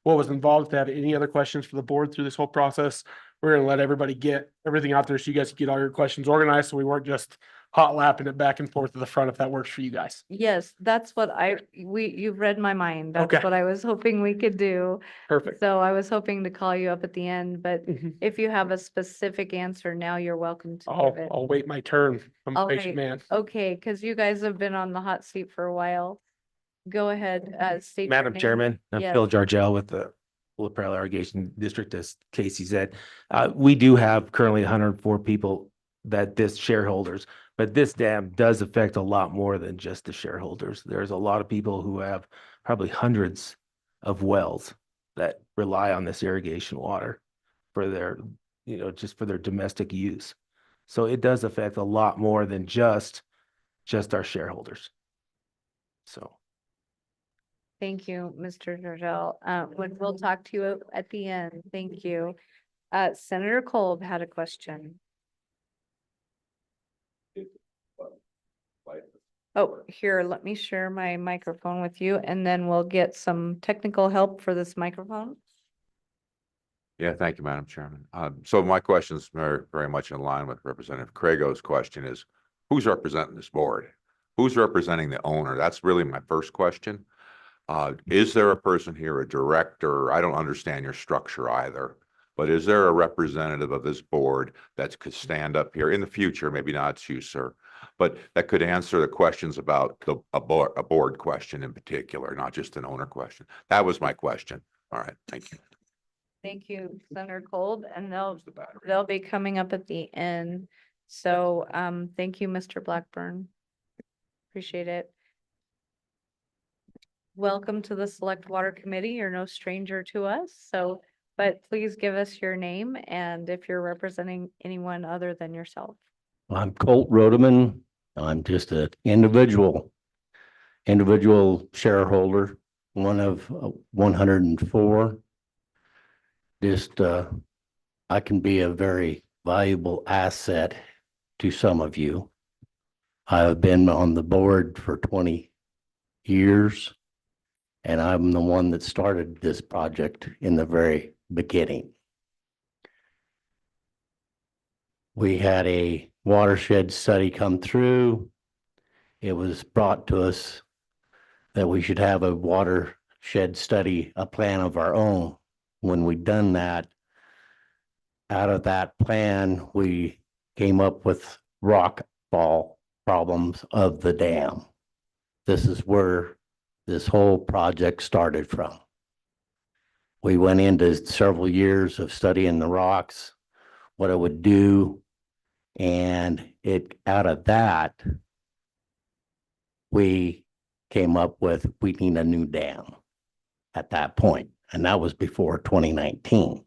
what was involved. If they have any other questions for the board through this whole process, we're going to let everybody get everything out there so you guys can get all your questions organized. So we weren't just hot lapping it back and forth to the front, if that works for you guys.
Yes, that's what you've read my mind. That's
Okay.
what I was hoping we could do.
Perfect.
So I was hoping to call you up at the end, but
Mhm.
if you have a specific answer now, you're welcome to
I'll,
give it.
I'll wait my turn. I'm a
All
patient
right.
man.
Okay, because you guys have been on the hot seat for a while. Go ahead, state your
Madam
name.
Chairman, I'm
Yes.
Phil Jargel with the Prele Irrigation District, as Casey said. We do have currently 104 people that this shareholders, but this dam does affect a lot more than just the shareholders. There's a lot of people who have probably hundreds of wells that rely on this irrigation water for their, just for their domestic use. So it does affect a lot more than just our shareholders. So.
Thank you, Mr. Georgel. We'll talk to you at the end. Thank you. Senator Kolb had a question. Oh, here, let me share my microphone with you and then we'll get some technical help for this microphone.
Yeah, thank you, Madam Chairman. So my question is very much in line with Representative Craigo's question is, who's representing this board? Who's representing the owner? That's really my first question. Is there a person here, a director? I don't understand your structure either, but is there a representative of this board that could stand up here in the future? Maybe not it's you, sir, but that could answer the questions about a board question in particular, not just an owner question. That was my question. All right, thank you.
Thank you, Senator Kolb, and they'll be coming up at the end. So, thank you, Mr. Blackburn. Appreciate it. Welcome to the Select Water Committee. You're no stranger to us, so, but please give us your name and if you're representing anyone other than yourself.
I'm Colt Rodeman. I'm just an individual shareholder, one of 104. Just, I can be a very valuable asset to some of you. I've been on the board for 20 years, and I'm the one that started this project in the very beginning. We had a watershed study come through. It was brought to us that we should have a watershed study, a plan of our own. When we'd done that, out of that plan, we came up with rock fall problems of the dam. This is where this whole project started from. We went into several years of studying the rocks, what it would do, and out of that, we came up with we need a new dam at that point. And that was before 2019.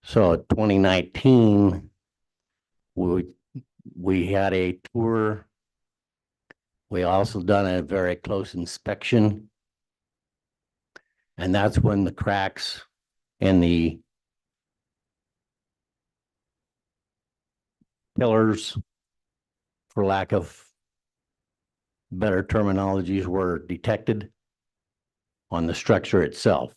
So 2019, we had a tour. We also done a very close inspection. And that's when the cracks in the pillars, for lack of better terminologies, were detected on the structure itself.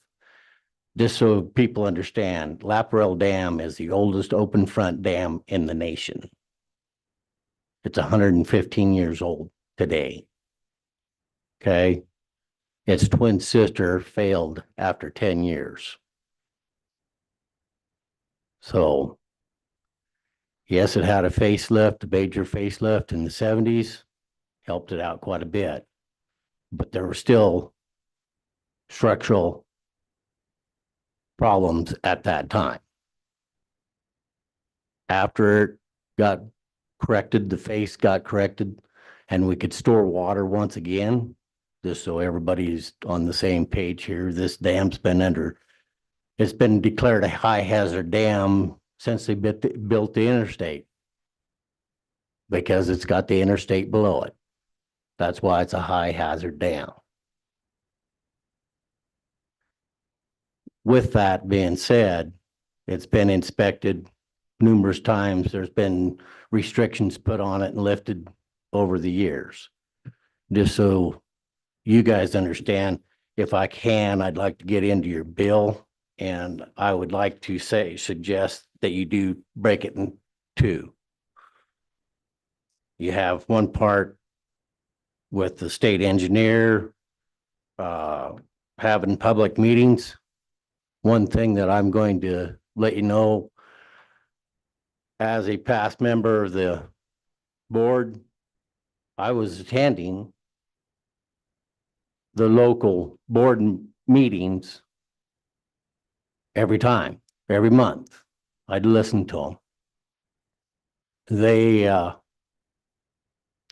Just so people understand, Prele Dam is the oldest open front dam in the nation. It's 115 years old today. Okay. Its twin sister failed after 10 years. So
Yes, it had a facelift, a major facelift in the 70s, helped it out quite a bit. But there were still structural problems at that time. After it got corrected, the face got corrected, and we could store water once again, just so everybody's on the same page here, this dam's it's been declared a high hazard dam since they built the interstate, because it's got the interstate below it. That's why it's a high hazard dam. With that being said, it's been inspected numerous times. There's been restrictions put on it and lifted over the years. Just so you guys understand, if I can, I'd like to get into your bill, and I would like to suggest that you do break it in two. You have one part with the state engineer, having public meetings. One thing that I'm going to let you know, as a past member of the board, I was attending the local board meetings every time, every month. I'd listen to them. They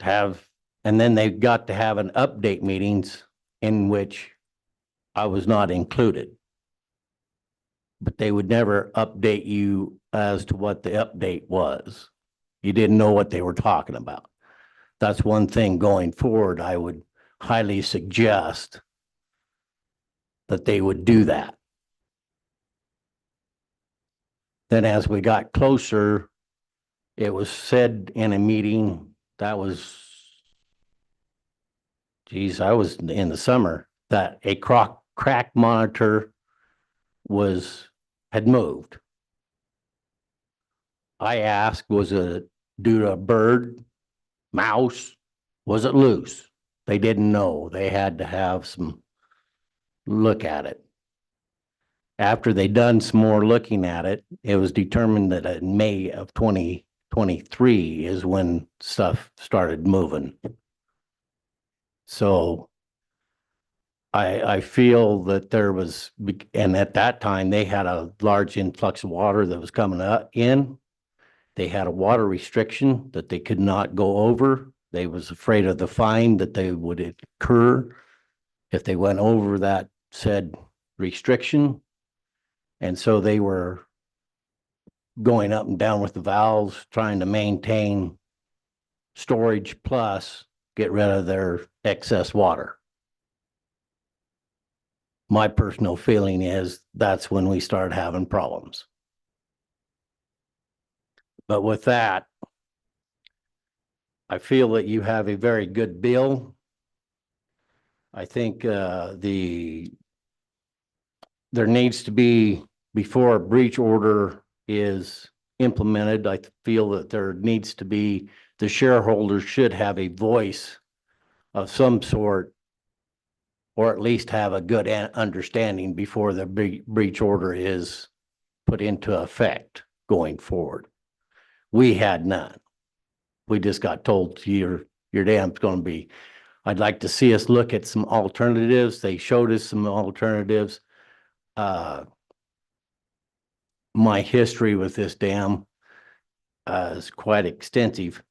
and then they got to have an update meetings in which I was not included. But they would never update you as to what the update was. You didn't know what they were talking about. That's one thing going forward, I would highly suggest that they would do that. Then as we got closer, it was said in a meeting that was, geez, I was in the summer, that a crack monitor had moved. I asked, was it due to a bird, mouse? Was it loose? They didn't know. They had to have some look at it. After they done some more looking at it, it was determined that in May of 2023 is when stuff started moving. So I feel that there was, and at that time they had a large influx of water that was coming in. They had a water restriction that they could not go over. They was afraid of the fine that they would incur if they went over that said restriction. And so they were going up and down with the valves, trying to maintain storage plus get rid of their excess water. My personal feeling is that's when we started having problems. But with that, I feel that you have a very good bill. I think there needs to be, before a breach order is implemented, I feel that there needs to be, the shareholders should have a voice of some sort, or at least have a good understanding before the breach order is put into effect going forward. We had none. We just got told your dam's going to be. I'd like to see us look at some alternatives. They showed us some alternatives. My history with this dam is quite extensive.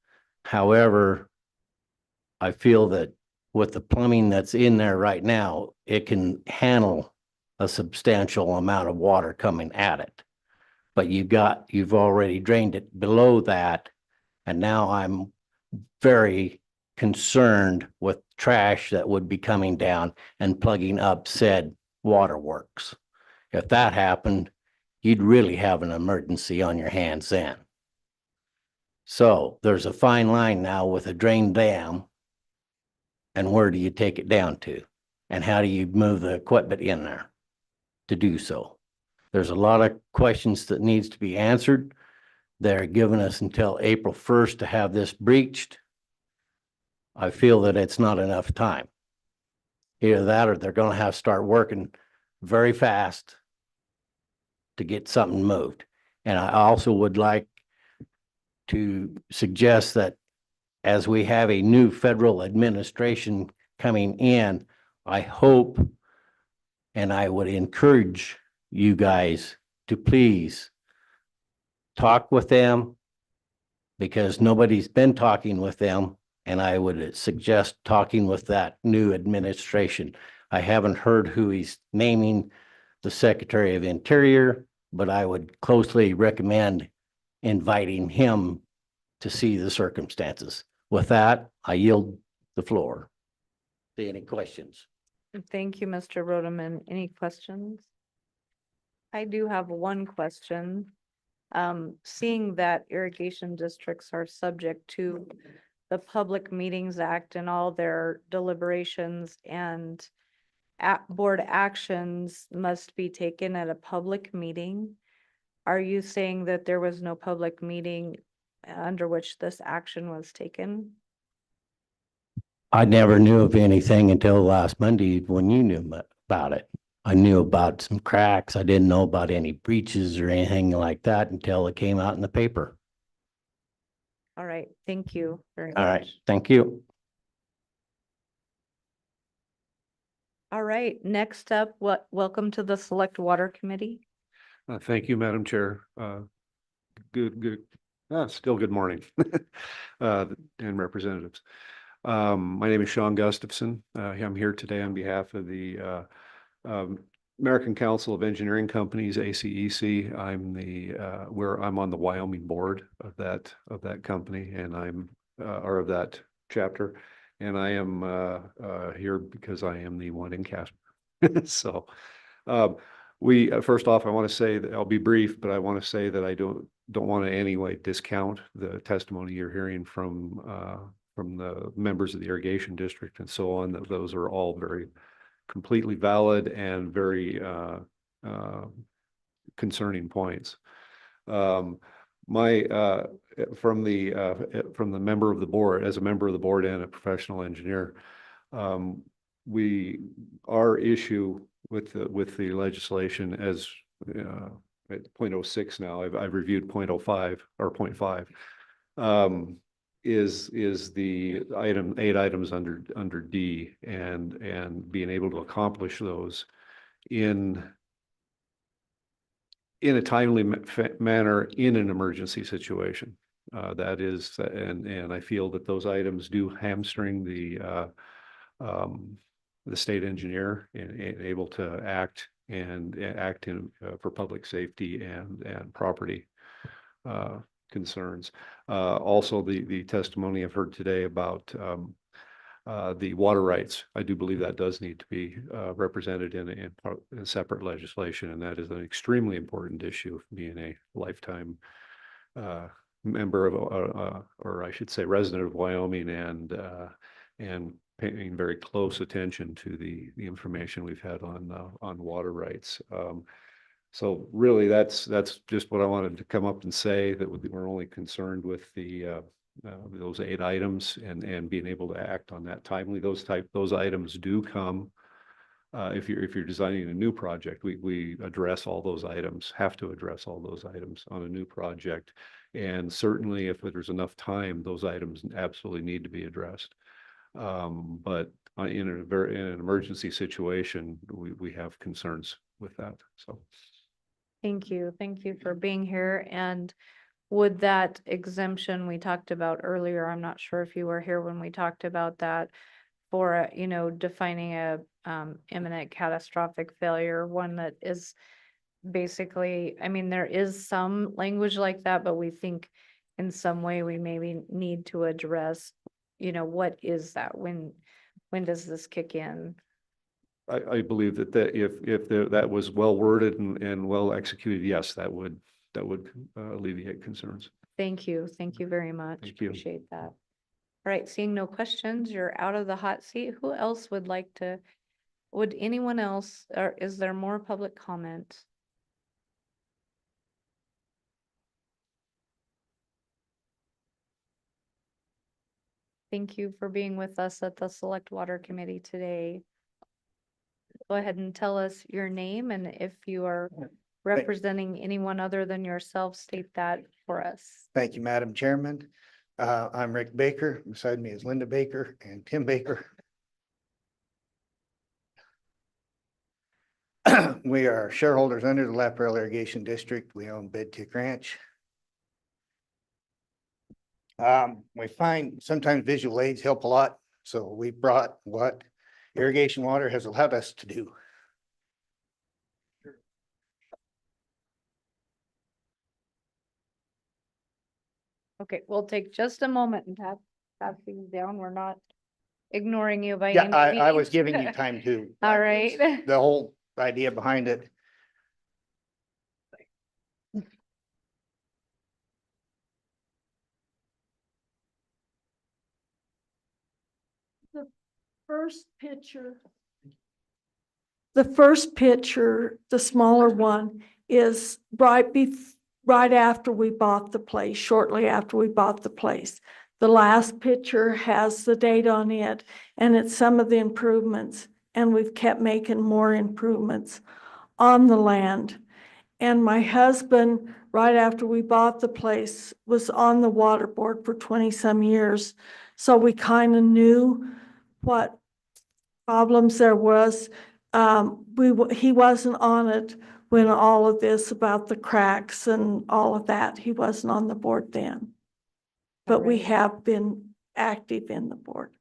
However, I feel that with the plumbing that's in there right now, it can handle a substantial amount of water coming at it. But you've already drained it below that. And now I'm very concerned with trash that would be coming down and plugging up said waterworks. If that happened, you'd really have an emergency on your hands then. So there's a fine line now with a drained dam. And where do you take it down to? And how do you move the equipment in there to do so? There's a lot of questions that needs to be answered. They're giving us until April 1st to have this breached. I feel that it's not enough time. Either that or they're going to have to start working very fast to get something moved. And I also would like to suggest that as we have a new federal administration coming in, I hope and I would encourage you guys to please talk with them, because nobody's been talking with them, and I would suggest talking with that new administration. I haven't heard who he's naming the Secretary of Interior, but I would closely recommend inviting him to see the circumstances. With that, I yield the floor. See any questions?
Thank you, Mr. Rodeman. Any questions? I do have one question. Seeing that irrigation districts are subject to the Public Meetings Act and all their deliberations and board actions must be taken at a public meeting, are you saying that there was no public meeting under which this action was taken?
I never knew of anything until last Monday when you knew about it. I knew about some cracks. I didn't know about any breaches or anything like that until it came out in the paper.
All right, thank you very
All right,
much.
thank you.
All right, next up, welcome to the Select Water Committee.
Thank you, Madam Chair. Good, still good morning. And representatives. My name is Sean Gustafson. I'm here today on behalf of the American Council of Engineering Companies, ACEC. I'm on the Wyoming board of that company, and or of that chapter. And I am here because I am the one in Casper. So first off, I want to say that I'll be brief, but I want to say that I don't want to in any way discount the testimony you're hearing from the members of the irrigation district and so on. That those are all very completely valid and very concerning points. From the member of the board, as a member of the board and a professional engineer, our issue with the legislation as at 0.06 now, I've reviewed 0.05 or 0.5, is the 8 items under D and being able to accomplish those in a timely manner in an emergency situation. That is, and I feel that those items do hamstring the state engineer and able to act for public safety and property concerns. Also, the testimony I've heard today about the water rights, I do believe that does need to be represented in separate legislation, and that is an extremely important issue, being a lifetime member of, or I should say, resident of Wyoming, and paying very close attention to the information we've had on water rights. So really, that's just what I wanted to come up and say, that we're only concerned with those 8 items and being able to act on that timely. Those items do come if you're designing a new project. We address all those items, have to address all those items on a new project, and certainly if there's enough time, those items absolutely need to be addressed. But in an emergency situation, we have concerns with that. So.
Thank you for being here. And would that exemption we talked about earlier, I'm not sure if you were here when we talked about that, for, defining a imminent catastrophic failure, one that is basically, I mean, there is some language like that, but we think in some way we maybe need to address, what is that? When does this kick in?
I believe that if that was well worded and well executed, yes, that would alleviate concerns.
Thank you very much.
Thank you.
Appreciate that. All right, seeing no questions, you're out of the hot seat. Who else would anyone else, or is there more public comment? Thank you for being with us at the Select Water Committee today. Go ahead and tell us your name and if you are representing anyone other than yourself, state that for us.
Thank you, Madam Chairman. I'm Rick Baker. Beside me is Linda Baker and Tim Baker. We are shareholders under the Laprelle Irrigation District. We own Bed Tick Ranch. We find sometimes visual aids help a lot, so we brought what irrigation water has allowed us to do.
Okay, we'll take just a moment and pass things down. We're not ignoring you by
Yeah,
any
I was
means.
giving you time to.
All right.
The whole idea behind it.
The first picture. The first picture, the smaller one, is right after we bought the place, shortly after we bought the place. The last picture has the date on it, and it's some of the improvements, and we've kept making more improvements on the land. And my husband, right after we bought the place, was on the water board for 20-some years. So we kind of knew what problems there was. He wasn't on it when all of this about the cracks and all of that, he wasn't on the board then. But we have been active in the board.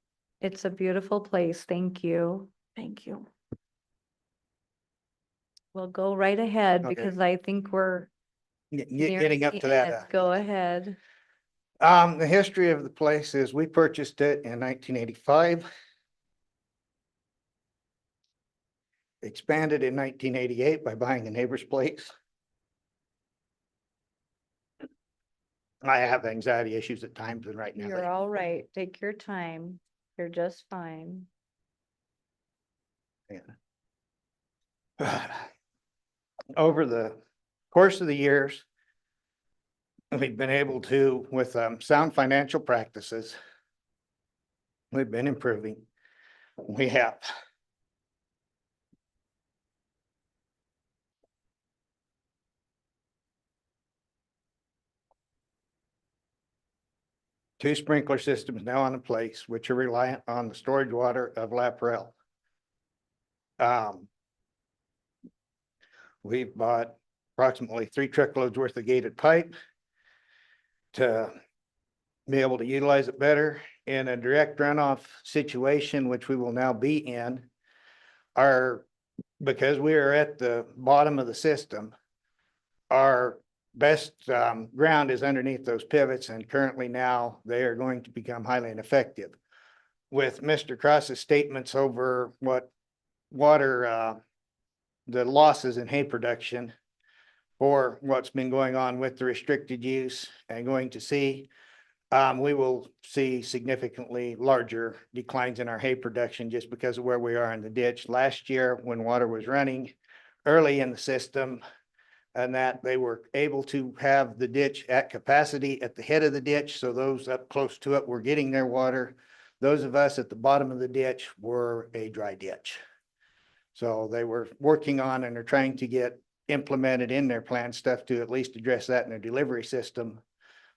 It's a beautiful place. Thank you.
Thank you.
We'll go right ahead
Okay.
because I think we're
Getting up
nearing
to
the
that.
end. Go ahead.
The history of the place is we purchased it in 1985. Expanded in 1988 by buying a neighbor's place. I have anxiety issues at times, and right now.
You're all right. Take your time. You're just fine.
Over the course of the years, we've been able to, with sound financial practices, we've been improving. We have. Two sprinkler systems now in place, which are reliant on the storage water of Laprelle. We've bought approximately 3 truckloads worth of gated pipe to be able to utilize it better in a direct runoff situation, which we will now be in. Because we are at the bottom of the system, our best ground is underneath those pivots, and currently now they are going to become highly ineffective. With Mr. Cross's statements over what water, the losses in hay production for what's been going on with the restricted use and going to see, we will see significantly larger declines in our hay production just because of where we are in the ditch. Last year, when water was running early in the system, and that they were able to have the ditch at capacity at the head of the ditch. So those up close to it were getting their water. Those of us at the bottom of the ditch were a dry ditch. So they were working on and are trying to get implemented in their plan stuff to at least address that in their delivery system.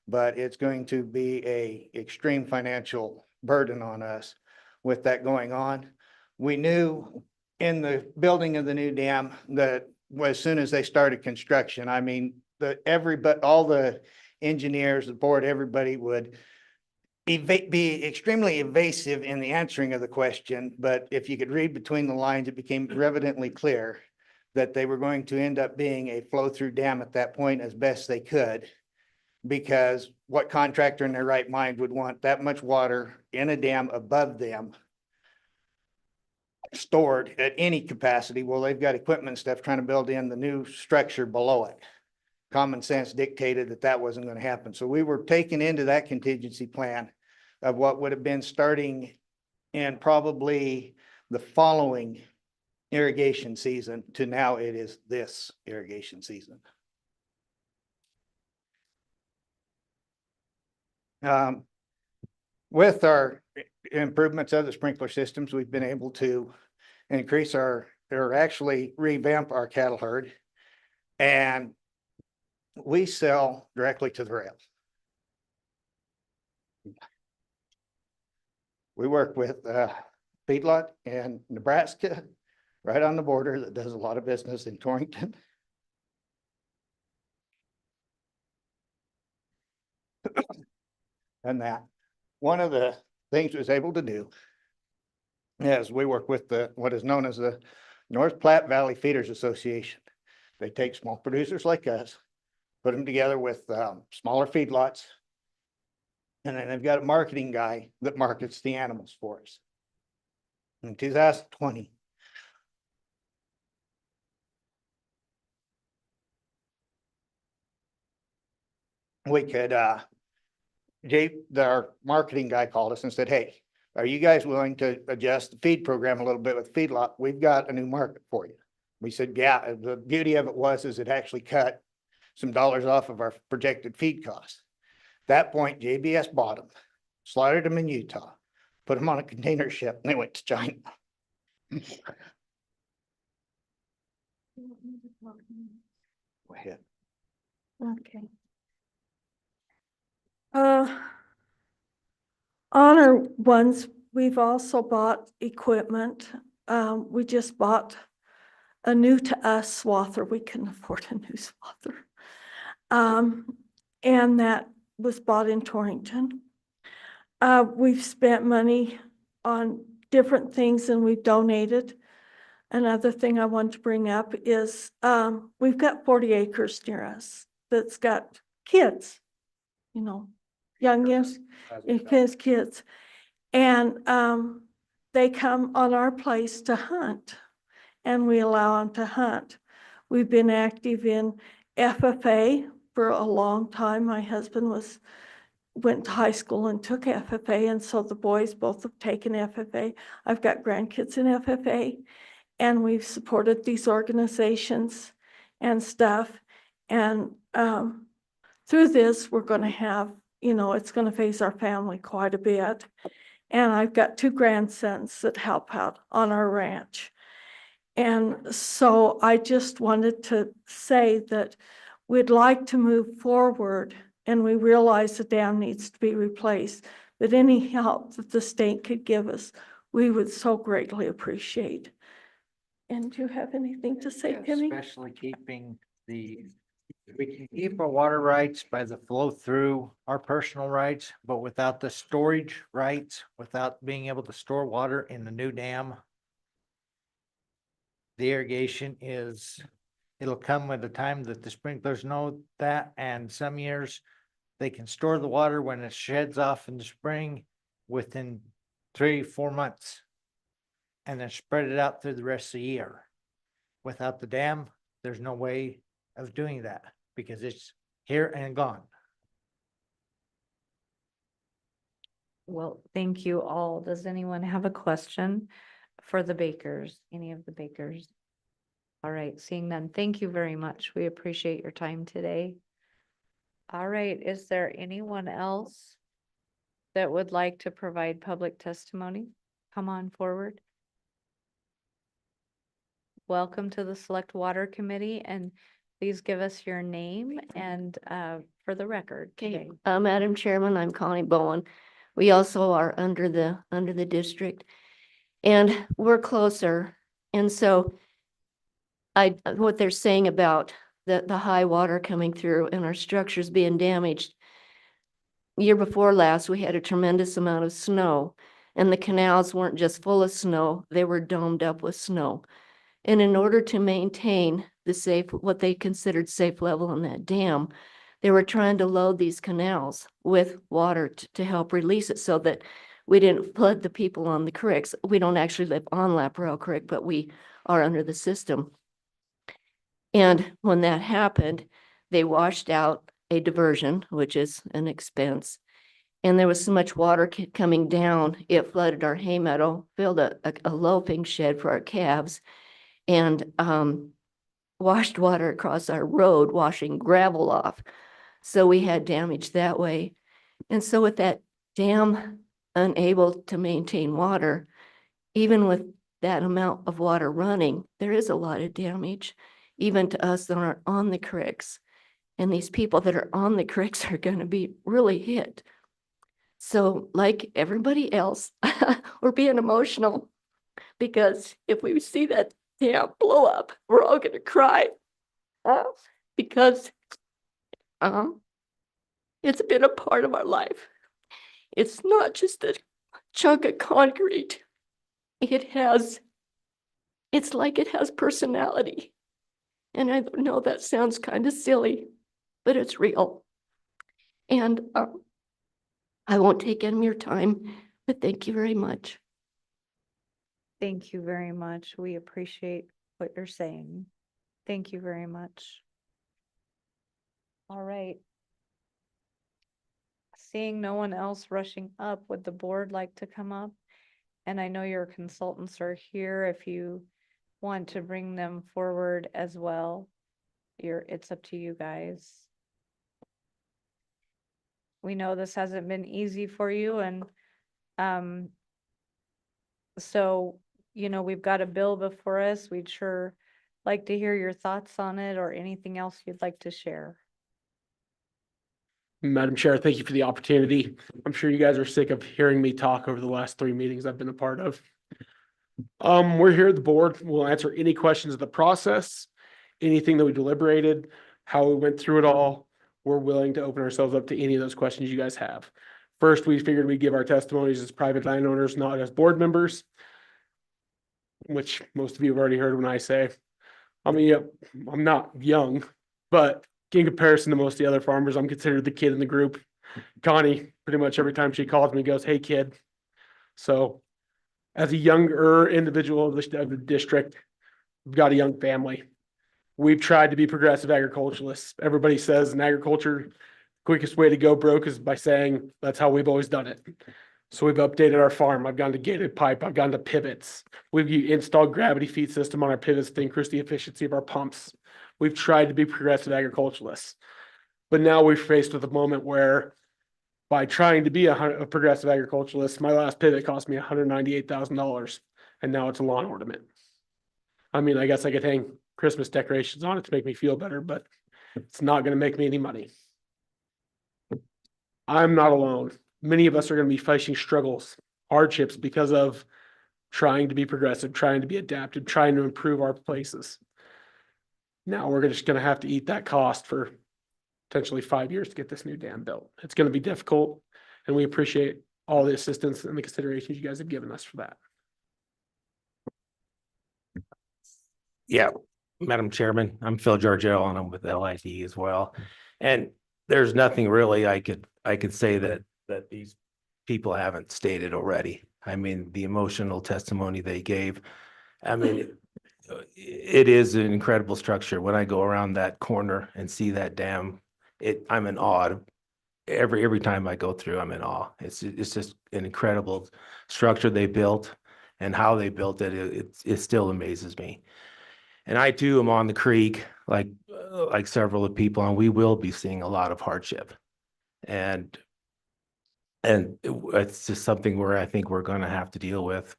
But it's going to be a extreme financial burden on us with that going on. We knew in the building of the new dam that as soon as they started construction, I mean, all the engineers, the board, everybody would be extremely evasive in the answering of the question. But if you could read between the lines, it became evidently clear that they were going to end up being a flow-through dam at that point as best they could. Because what contractor in their right mind would want that much water in a dam above them stored at any capacity? Well, they've got equipment and stuff trying to build in the new structure below it. Common sense dictated that that wasn't going to happen. So we were taken into that contingency plan of what would have been starting in probably the following irrigation season to now it is this irrigation season. With our improvements of the sprinkler systems, we've been able to increase or actually revamp our cattle herd. And we sell directly to the rail. We work with feedlot in Nebraska, right on the border, that does a lot of business in Torrington. And that one of the things we was able to do is we work with what is known as the North Platte Valley Feeders Association. They take small producers like us, put them together with smaller feedlots, and then they've got a marketing guy that markets the animals for us. In 2020, we could, our marketing guy called us and said, hey, are you guys willing to adjust the feed program a little bit with feedlot? We've got a new market for you. We said, yeah, the beauty of it is it actually cut some dollars off of our projected feed costs. At that point, JBS bought them, slaughtered them in Utah, put them on a container ship, and they went to China. Go ahead.
Okay. On our ones, we've also bought equipment. We just bought a new to us swather. We couldn't afford a new swather. And that was bought in Torrington. We've spent money on different things and we've donated. Another thing I want to bring up is we've got 40 acres near us that's got kids, you know, youngest, kids. And they come on our place to hunt and we allow them to hunt. We've been active in FFA for a long time. My husband went to high school and took FFA, and so the boys both have taken FFA. I've got grandkids in FFA, and we've supported these organizations and stuff. And through this, we're going to have, you know, it's going to phase our family quite a bit. And I've got 2 grandsons that help out on our ranch. And so I just wanted to say that we'd like to move forward, and we realize the dam needs to be replaced, but any help that the state could give us, we would so greatly appreciate. And do you have anything to say, Penny?
Especially keeping we can keep our water rights by the flow through our personal rights, but without the storage rights, without being able to store water in the new dam, the irrigation it'll come with the time that the sprinklers know that, and some years they can store the water when it sheds off in the spring within 3-4 months and then spread it out through the rest of the year. Without the dam, there's no way of doing that because it's here and gone.
Well, thank you all. Does anyone have a question for the Bakers? Any of the Bakers? All right, seeing none, thank you very much. We appreciate your time today. All right, is there anyone else that would like to provide public testimony? Come on forward. Welcome to the Select Water Committee, and please give us your name and for the record.
Okay, Madam Chairman, I'm Connie Bowen. We also are under the district, and we're closer. And so what they're saying about the high water coming through and our structures being damaged. Year before last, we had a tremendous amount of snow, and the canals weren't just full of snow, they were domed up with snow. And in order to maintain the what they considered safe level in that dam, they were trying to load these canals with water to help release it so that we didn't flood the people on the creeks. We don't actually live on Laparelle Creek, but we are under the system. And when that happened, they washed out a diversion, which is an expense. And there was so much water coming down, it flooded our hay meadow, filled a loafing shed for our calves, and washed water across our road, washing gravel off. So we had damage that way. And so with that dam unable to maintain water, even with that amount of water running, there is a lot of damage. even to us that aren't on the creeks. And these people that are on the creeks are going to be really hit. So like everybody else, we're being emotional because if we see that dam blow up, we're all going to cry because it's been a part of our life. It's not just a chunk of concrete. It's like it has personality. And I know that sounds kind of silly, but it's real. And I won't take any of your time, but thank you very much.
Thank you very much. We appreciate what you're saying. Thank you very much. All right. Seeing no one else rushing up, would the board like to come up? And I know your consultants are here if you want to bring them forward as well. It's up to you guys. We know this hasn't been easy for you, and so, you know, we've got a bill before us. We'd sure like to hear your thoughts on it or anything else you'd like to share.
Madam Chair, thank you for the opportunity. I'm sure you guys are sick of hearing me talk over the last 3 meetings I've been a part of. We're here at the board. We'll answer any questions of the process, anything that we deliberated, how we went through it all. We're willing to open ourselves up to any of those questions you guys have. First, we figured we'd give our testimonies as private landowners, not as board members, which most of you have already heard when I say. I mean, I'm not young, but in comparison to most of the other farmers, I'm considered the kid in the group. Connie, pretty much every time she calls me, goes, "Hey, kid." So as a younger individual of the district, we've got a young family. We've tried to be progressive agriculturalists. Everybody says in agriculture, quickest way to go broke is by saying that's how we've always done it. So we've updated our farm. I've gone to gated pipe. I've gone to pivots. We've installed gravity feed system on our pivots to increase the efficiency of our pumps. We've tried to be progressive agriculturalists, but now we're faced with a moment where by trying to be a progressive agriculturalist, my last pivot cost me $198,000, and now it's a lawn ornament. I mean, I guess I could hang Christmas decorations on it to make me feel better, but it's not going to make me any money. I'm not alone. Many of us are going to be facing struggles, hardships because of trying to be progressive, trying to be adaptive, trying to improve our places. Now we're just going to have to eat that cost for potentially 5 years to get this new dam built. It's going to be difficult, and we appreciate all the assistance and the considerations you guys have given us for that.
Yeah, Madam Chairman, I'm Phil Giorgio and I'm with LID as well. And there's nothing really I could say that these people haven't stated already. I mean, the emotional testimony they gave, I mean, it is an incredible structure. When I go around that corner and see that dam, I'm in awe. Every time I go through, I'm in awe. It's just an incredible structure they built, and how they built it. It still amazes me. And I too am on the creek, like several of people, and we will be seeing a lot of hardship. And it's just something where I think we're going to have to deal with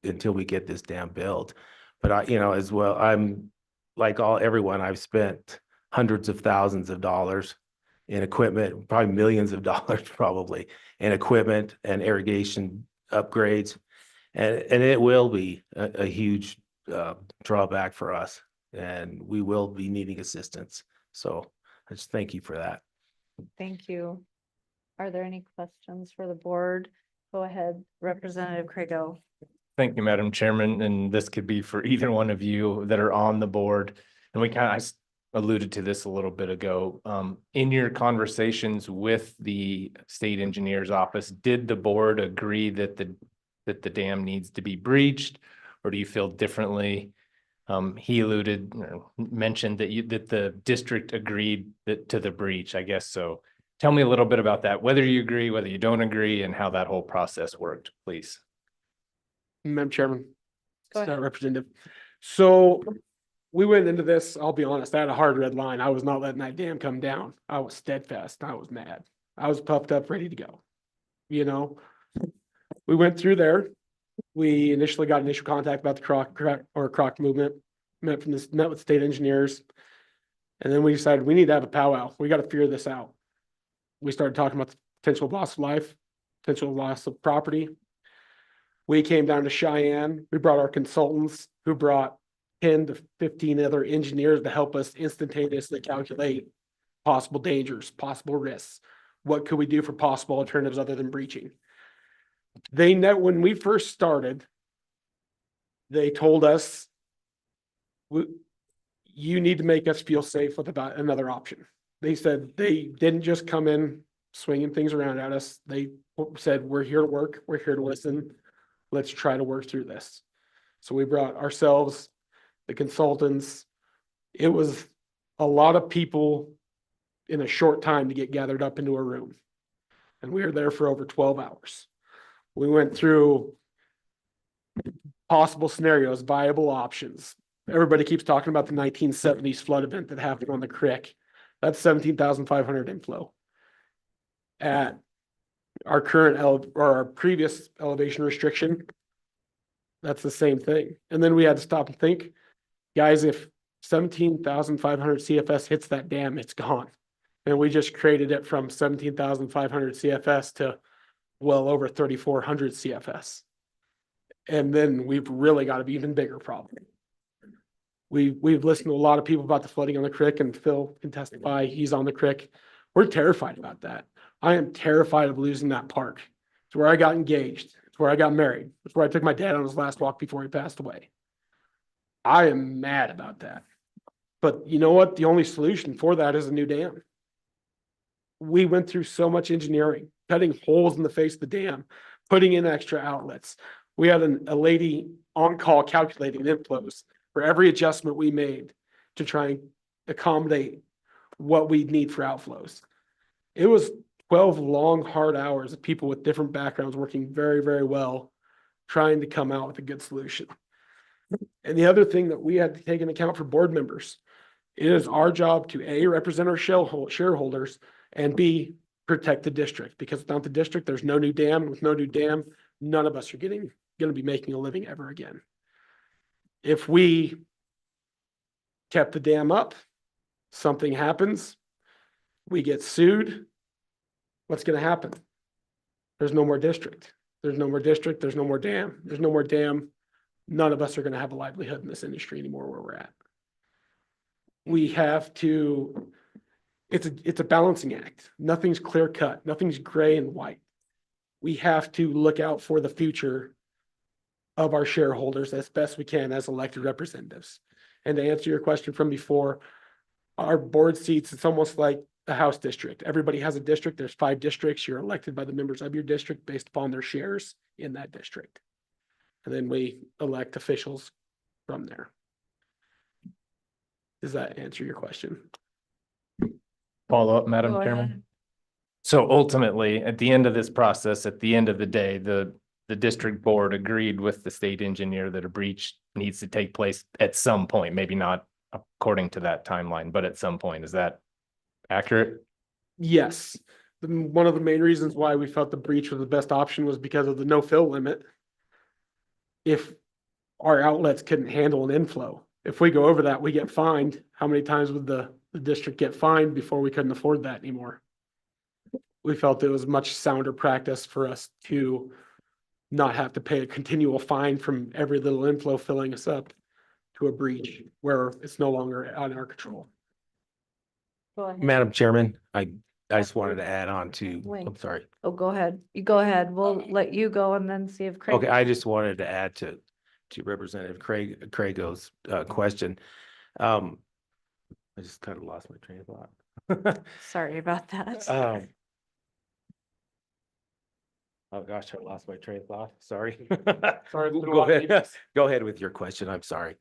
until we get this dam built. But as well, I'm like everyone, I've spent hundreds of thousands of dollars in equipment, probably millions of dollars probably in equipment and irrigation upgrades. And it will be a huge drawback for us, and we will be needing assistance. So I just thank you for that.
Thank you. Are there any questions for the board? Go ahead, Representative Craigo.
Thank you, Madam Chairman, and this could be for either one of you that are on the board. And I alluded to this a little bit ago. In your conversations with the state engineer's office, did the board agree that the dam needs to be breached, or do you feel differently? He alluded or mentioned that the district agreed to the breach, I guess. So tell me a little bit about that, whether you agree, whether you don't agree, and how that whole process worked, please.
Madam Chairman,
Go ahead.
Representative. So we went into this, I'll be honest, I had a hard red line. I was not letting that dam come down. I was steadfast. I was mad. I was puffed up, ready to go. We went through there. We initially got initial contact about the croc movement. met with state engineers. And then we decided we need to have a powwow. We got to figure this out. We started talking about the potential loss of life, potential loss of property. We came down to Cheyenne. We brought our consultants who brought 10 to 15 other engineers to help us instantaneously calculate possible dangers, possible risks. What could we do for possible alternatives other than breaching? They know when we first started, they told us, you need to make us feel safe with about another option. They said they didn't just come in swinging things around at us. They said, we're here to work. We're here to listen. Let's try to work through this. So we brought ourselves, the consultants. It was a lot of people in a short time to get gathered up into a room. And we were there for over 12 hours. We went through possible scenarios, viable options. Everybody keeps talking about the 1970s flood event that happened on the creek. That's 17,500 inflow. At our current or our previous elevation restriction, that's the same thing. And then we had to stop and think, guys, if 17,500 CFS hits that dam, it's gone. And we just created it from 17,500 CFS to well over 3,400 CFS. And then we've really got an even bigger problem. We've listened to a lot of people about the flooding on the creek, and Phil can testify, he's on the creek. We're terrified about that. I am terrified of losing that park. It's where I got engaged. It's where I got married. It's where I took my dad on his last walk before he passed away. I am mad about that. But you know what? The only solution for that is a new dam. We went through so much engineering, cutting holes in the face of the dam, putting in extra outlets. We had a lady on call calculating inflows for every adjustment we made to try and accommodate what we need for outflows. It was 12 long, hard hours of people with different backgrounds working very, very well, trying to come out with a good solution. And the other thing that we had to take into account for board members, it is our job to A, represent our shareholders, and B, protect the district, because without the district, there's no new dam. With no new dam, none of us are going to be making a living ever again. If we kept the dam up, something happens, we get sued, what's going to happen? There's no more district. There's no more district. There's no more dam. There's no more dam. None of us are going to have a livelihood in this industry anymore where we're at. We have to, it's a balancing act. Nothing's clear cut. Nothing's gray and white. We have to look out for the future of our shareholders as best we can as elected representatives. And to answer your question from before, our board seats, it's almost like a house district. Everybody has a district. There's 5 districts. You're elected by the members of your district based upon their shares in that district. And then we elect officials from there. Does that answer your question?
Follow up, Madam
Go
Chairman.
ahead.
So ultimately, at the end of this process, at the end of the day, the district board agreed with the state engineer that a breach needs to take place at some point, maybe not according to that timeline, but at some point. Is that accurate?
Yes. One of the main reasons why we felt the breach was the best option was because of the no fill limit. If our outlets couldn't handle an inflow, if we go over that, we get fined. How many times would the district get fined before we couldn't afford that anymore? We felt it was much sounder practice for us to not have to pay a continual fine from every little inflow filling us up to a breach where it's no longer out of our control.
Go ahead.
Madam Chairman, I just wanted to add on to,
Wait.
I'm sorry.
Oh, go ahead. You go ahead. We'll let you go and then see if Craig.
Okay, I just wanted to add to Representative Crago's question. I just kind of lost my train of thought.
Sorry about that.
Oh gosh, I lost my train of thought. Sorry.
Sorry,
Go ahead. Go ahead with your question. I'm sorry.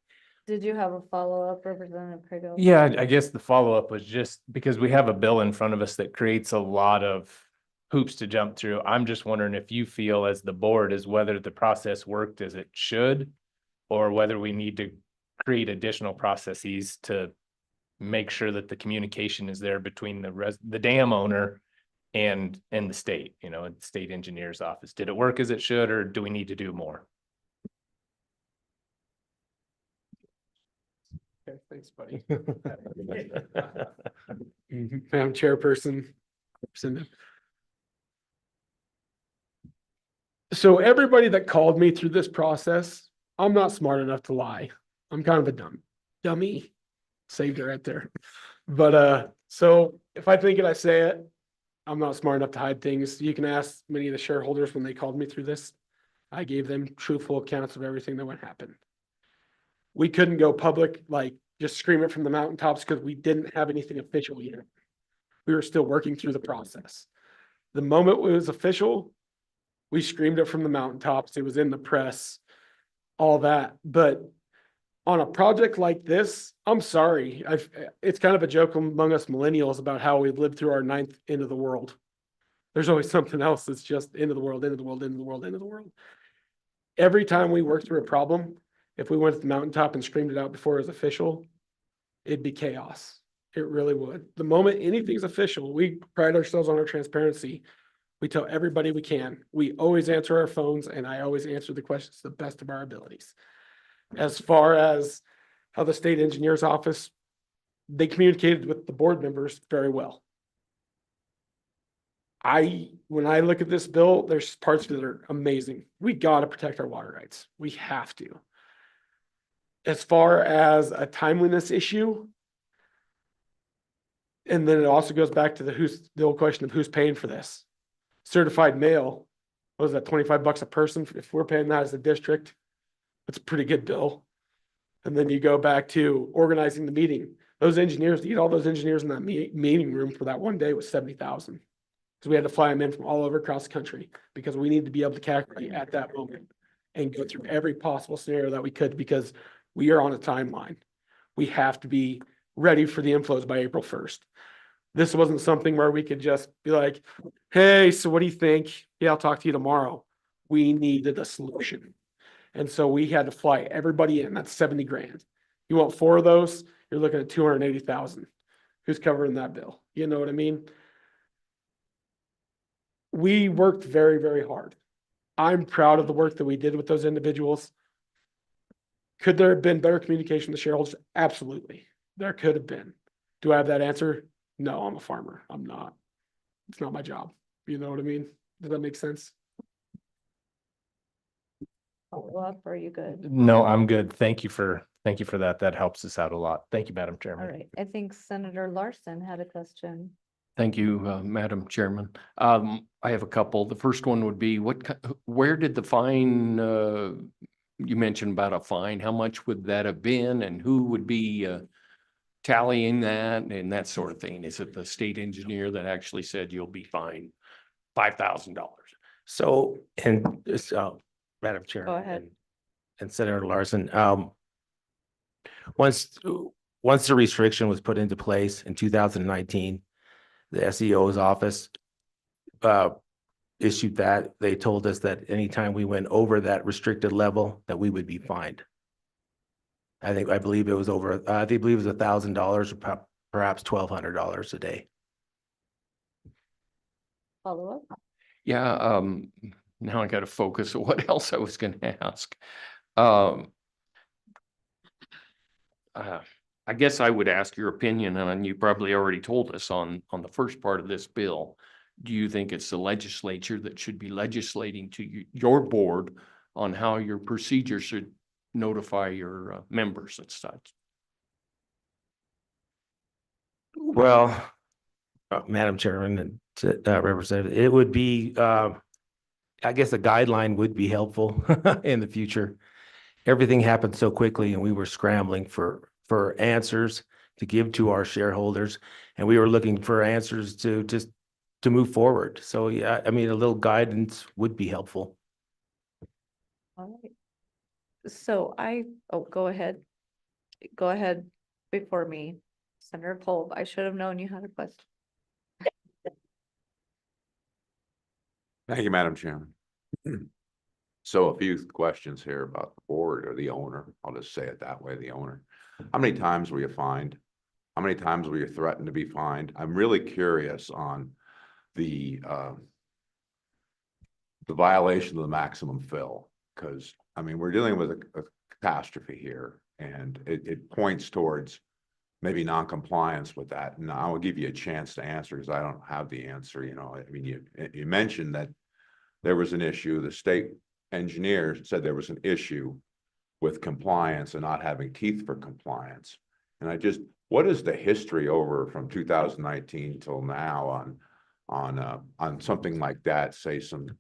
Did you have a follow-up, Representative Craig?
Yeah, I guess the follow-up was just because we have a bill in front of us that creates a lot of hoops to jump through. I'm just wondering if you feel as the board is whether the process worked as it should, or whether we need to create additional processes to make sure that the communication is there between the dam owner and the state, and state engineer's office. Did it work as it should, or do we need to do more?
Okay, thanks, buddy. Madam Chairperson. Representative. So everybody that called me through this process, I'm not smart enough to lie. I'm kind of a dummy. Saved it right there. But so if I think it, I say it. I'm not smart enough to hide things. You can ask many of the shareholders when they called me through this. I gave them truthful accounts of everything that would happen. We couldn't go public, like just scream it from the mountaintops because we didn't have anything official yet. We were still working through the process. The moment it was official, we screamed it from the mountaintops. It was in the press, all that. But on a project like this, I'm sorry. It's kind of a joke among us millennials about how we've lived through our ninth end of the world. There's always something else that's just end of the world, end of the world, end of the world, end of the world. Every time we work through a problem, if we went to the mountaintop and screamed it out before it was official, it'd be chaos. It really would. The moment anything's official, we pride ourselves on our transparency. We tell everybody we can. We always answer our phones, and I always answer the questions to the best of our abilities. As far as how the state engineer's office, they communicated with the board members very well. When I look at this bill, there's parts that are amazing. We got to protect our water rights. We have to. As far as a timeliness issue, and then it also goes back to the old question of who's paying for this. Certified mail, what is that, $25 a person? If we're paying that as a district, that's a pretty good bill. And then you go back to organizing the meeting. Those engineers, to get all those engineers in that meeting room for that one day was $70,000. Because we had to fly them in from all over across the country because we need to be able to calculate at that moment and go through every possible scenario that we could because we are on a timeline. We have to be ready for the inflows by April 1st. This wasn't something where we could just be like, hey, so what do you think? Yeah, I'll talk to you tomorrow. We needed a solution. And so we had to fly everybody in. That's 70 grand. You want 4 of those, you're looking at 280,000. Who's covering that bill? You know what I mean? We worked very, very hard. I'm proud of the work that we did with those individuals. Could there have been better communication with shareholders? Absolutely. There could have been. Do I have that answer? No, I'm a farmer. I'm not. It's not my job. You know what I mean? Does that make sense?
Follow up, are you good?
No, I'm good. Thank you for that. That helps us out a lot. Thank you, Madam
All
Chairman.
right, I think Senator Larson had a question.
Thank you, Madam Chairman. I have a couple. The first one would be where did the fine, you mentioned about a fine, how much would that have been and who would be tallying that and that sort of thing? Is it the state engineer that actually said you'll be fined $5,000?
So, and Madam Chair.
Go ahead.
And Senator Larson, once the restriction was put into place in 2019, the SEO's office issued that. They told us that anytime we went over that restricted level, that we would be fined. I believe it was over, I believe it was $1,000 or perhaps $1,200 a day.
Follow up?
Yeah, now I got to focus on what else I was going to ask. I guess I would ask your opinion, and you probably already told us on the first part of this bill. Do you think it's the legislature that should be legislating to your board on how your procedure should notify your members and such?
Well, Madam Chairman and Representative, it would be, I guess a guideline would be helpful in the future. Everything happened so quickly and we were scrambling for answers to give to our shareholders. And we were looking for answers to move forward. So yeah, I mean, a little guidance would be helpful.
All right. So go ahead. Go ahead before me. Senator Kolb, I should have known you had a question.
Thank you, Madam Chairman. So a few questions here about the board or the owner. I'll just say it that way, the owner. How many times were you fined? How many times were you threatened to be fined? I'm really curious on the violation of the maximum fill, because I mean, we're dealing with a catastrophe here. And it points towards maybe non-compliance with that. And I will give you a chance to answer because I don't have the answer, you know. I mean, you mentioned that there was an issue. The state engineer said there was an issue with compliance and not having teeth for compliance. And what is the history over from 2019 till now on something like that? Say some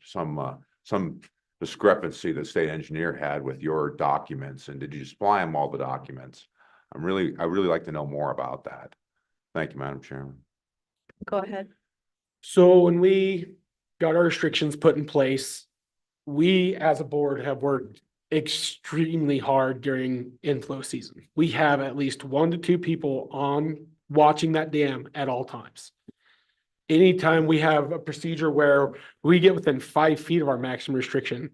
discrepancy the state engineer had with your documents, and did you supply him all the documents? I really like to know more about that. Thank you, Madam Chairman.
Go ahead.
So when we got our restrictions put in place, we as a board have worked extremely hard during inflow season. We have at least 1 to 2 people on watching that dam at all times. Anytime we have a procedure where we get within 5 feet of our maximum restriction,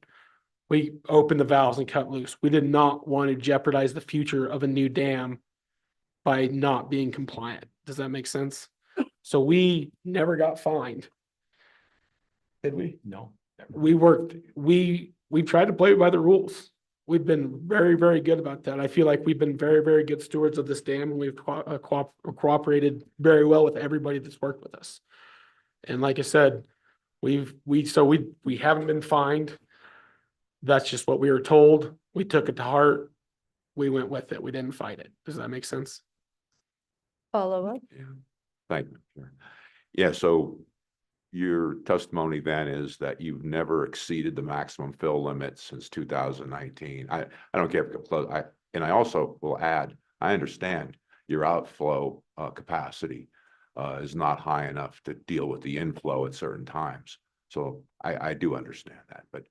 we open the valves and cut loose. We did not want to jeopardize the future of a new dam by not being compliant. Does that make sense? So we never got fined. Did we?
No.
We worked, we tried to play by the rules. We've been very, very good about that. I feel like we've been very, very good stewards of this dam, and we've cooperated very well with everybody that's worked with us. And like I said, we haven't been fined. That's just what we were told. We took it to heart. We went with it. We didn't fight it. Does that make sense?
Follow up.
Yeah. Thank you. Yeah, so your testimony then is that you've never exceeded the maximum fill limit since 2019. I don't care if and I also will add, I understand your outflow capacity is not high enough to deal with the inflow at certain times. So I do understand that, but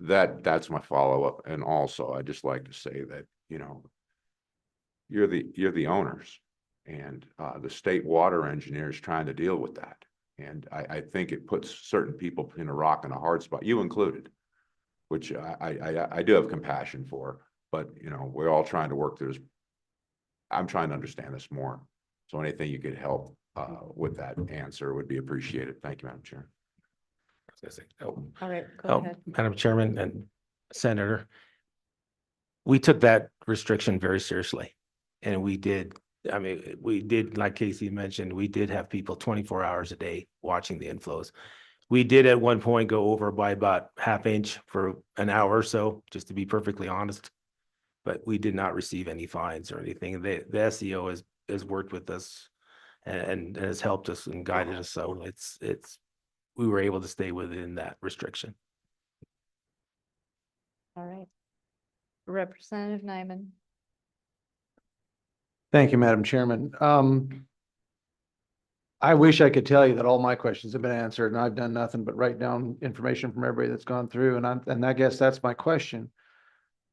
that's my follow-up. And also I just like to say that, you know, you're the owners, and the state water engineer is trying to deal with that. And I think it puts certain people in a rock and a hard spot, you included, which I do have compassion for, but you know, we're all trying to work through this. I'm trying to understand this more. So anything you could help with that answer would be appreciated. Thank you, Madam Chair.
All right, go
Oh,
ahead.
Madam Chairman and Senator, we took that restriction very seriously. And we did, like Casey mentioned, we did have people 24 hours a day watching the inflows. We did at one point go over by about ½ inch for an hour or so, just to be perfectly honest. But we did not receive any fines or anything. The SEO has worked with us and has helped us and guided us. So we were able to stay within that restriction.
All right. Representative Nyman.
Thank you, Madam Chairman. I wish I could tell you that all my questions have been answered, and I've done nothing but write down information from everybody that's gone through. And I guess that's my question.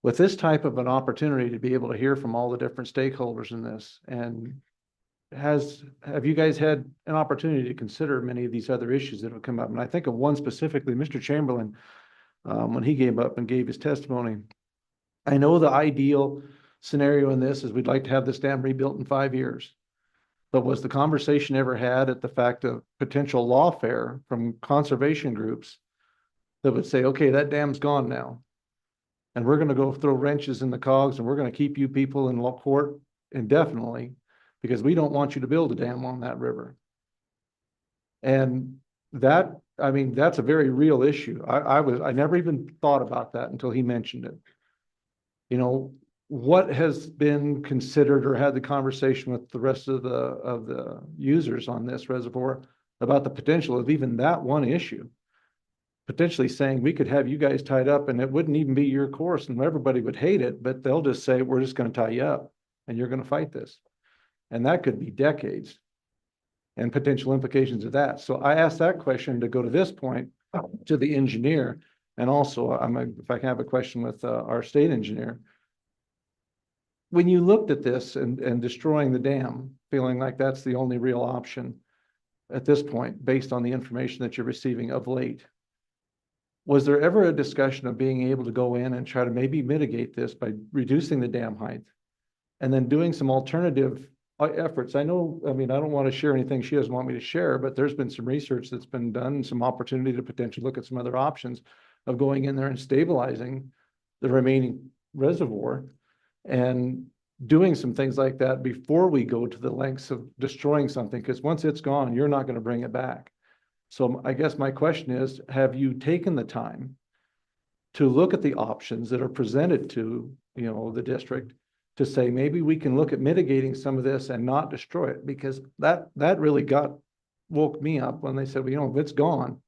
With this type of an opportunity to be able to hear from all the different stakeholders in this, and have you guys had an opportunity to consider many of these other issues that have come up? And I think of one specifically, Mr. Chamberlain, when he came up and gave his testimony. I know the ideal scenario in this is we'd like to have this dam rebuilt in 5 years. But was the conversation ever had at the fact of potential lawfare from conservation groups that would say, okay, that dam's gone now, and we're going to go throw wrenches in the cogs, and we're going to keep you people in court indefinitely because we don't want you to build a dam on that river? And that, I mean, that's a very real issue. I never even thought about that until he mentioned it. You know, what has been considered or had the conversation with the rest of the users on this reservoir about the potential of even that one issue? Potentially saying we could have you guys tied up and it wouldn't even be your course and everybody would hate it, but they'll just say, we're just going to tie you up and you're going to fight this. And that could be decades and potential implications of that. So I asked that question to go to this point to the engineer. And also if I can have a question with our state engineer. When you looked at this and destroying the dam, feeling like that's the only real option at this point, based on the information that you're receiving of late, was there ever a discussion of being able to go in and try to maybe mitigate this by reducing the dam height and then doing some alternative efforts? I know, I mean, I don't want to share anything she doesn't want me to share, but there's been some research that's been done and some opportunity to potentially look at some other options of going in there and stabilizing the remaining reservoir and doing some things like that before we go to the lengths of destroying something, because once it's gone, you're not going to bring it back. So I guess my question is, have you taken the time to look at the options that are presented to, the district, to say, maybe we can look at mitigating some of this and not destroy it? Because that really woke me up when they said, well, if it's gone,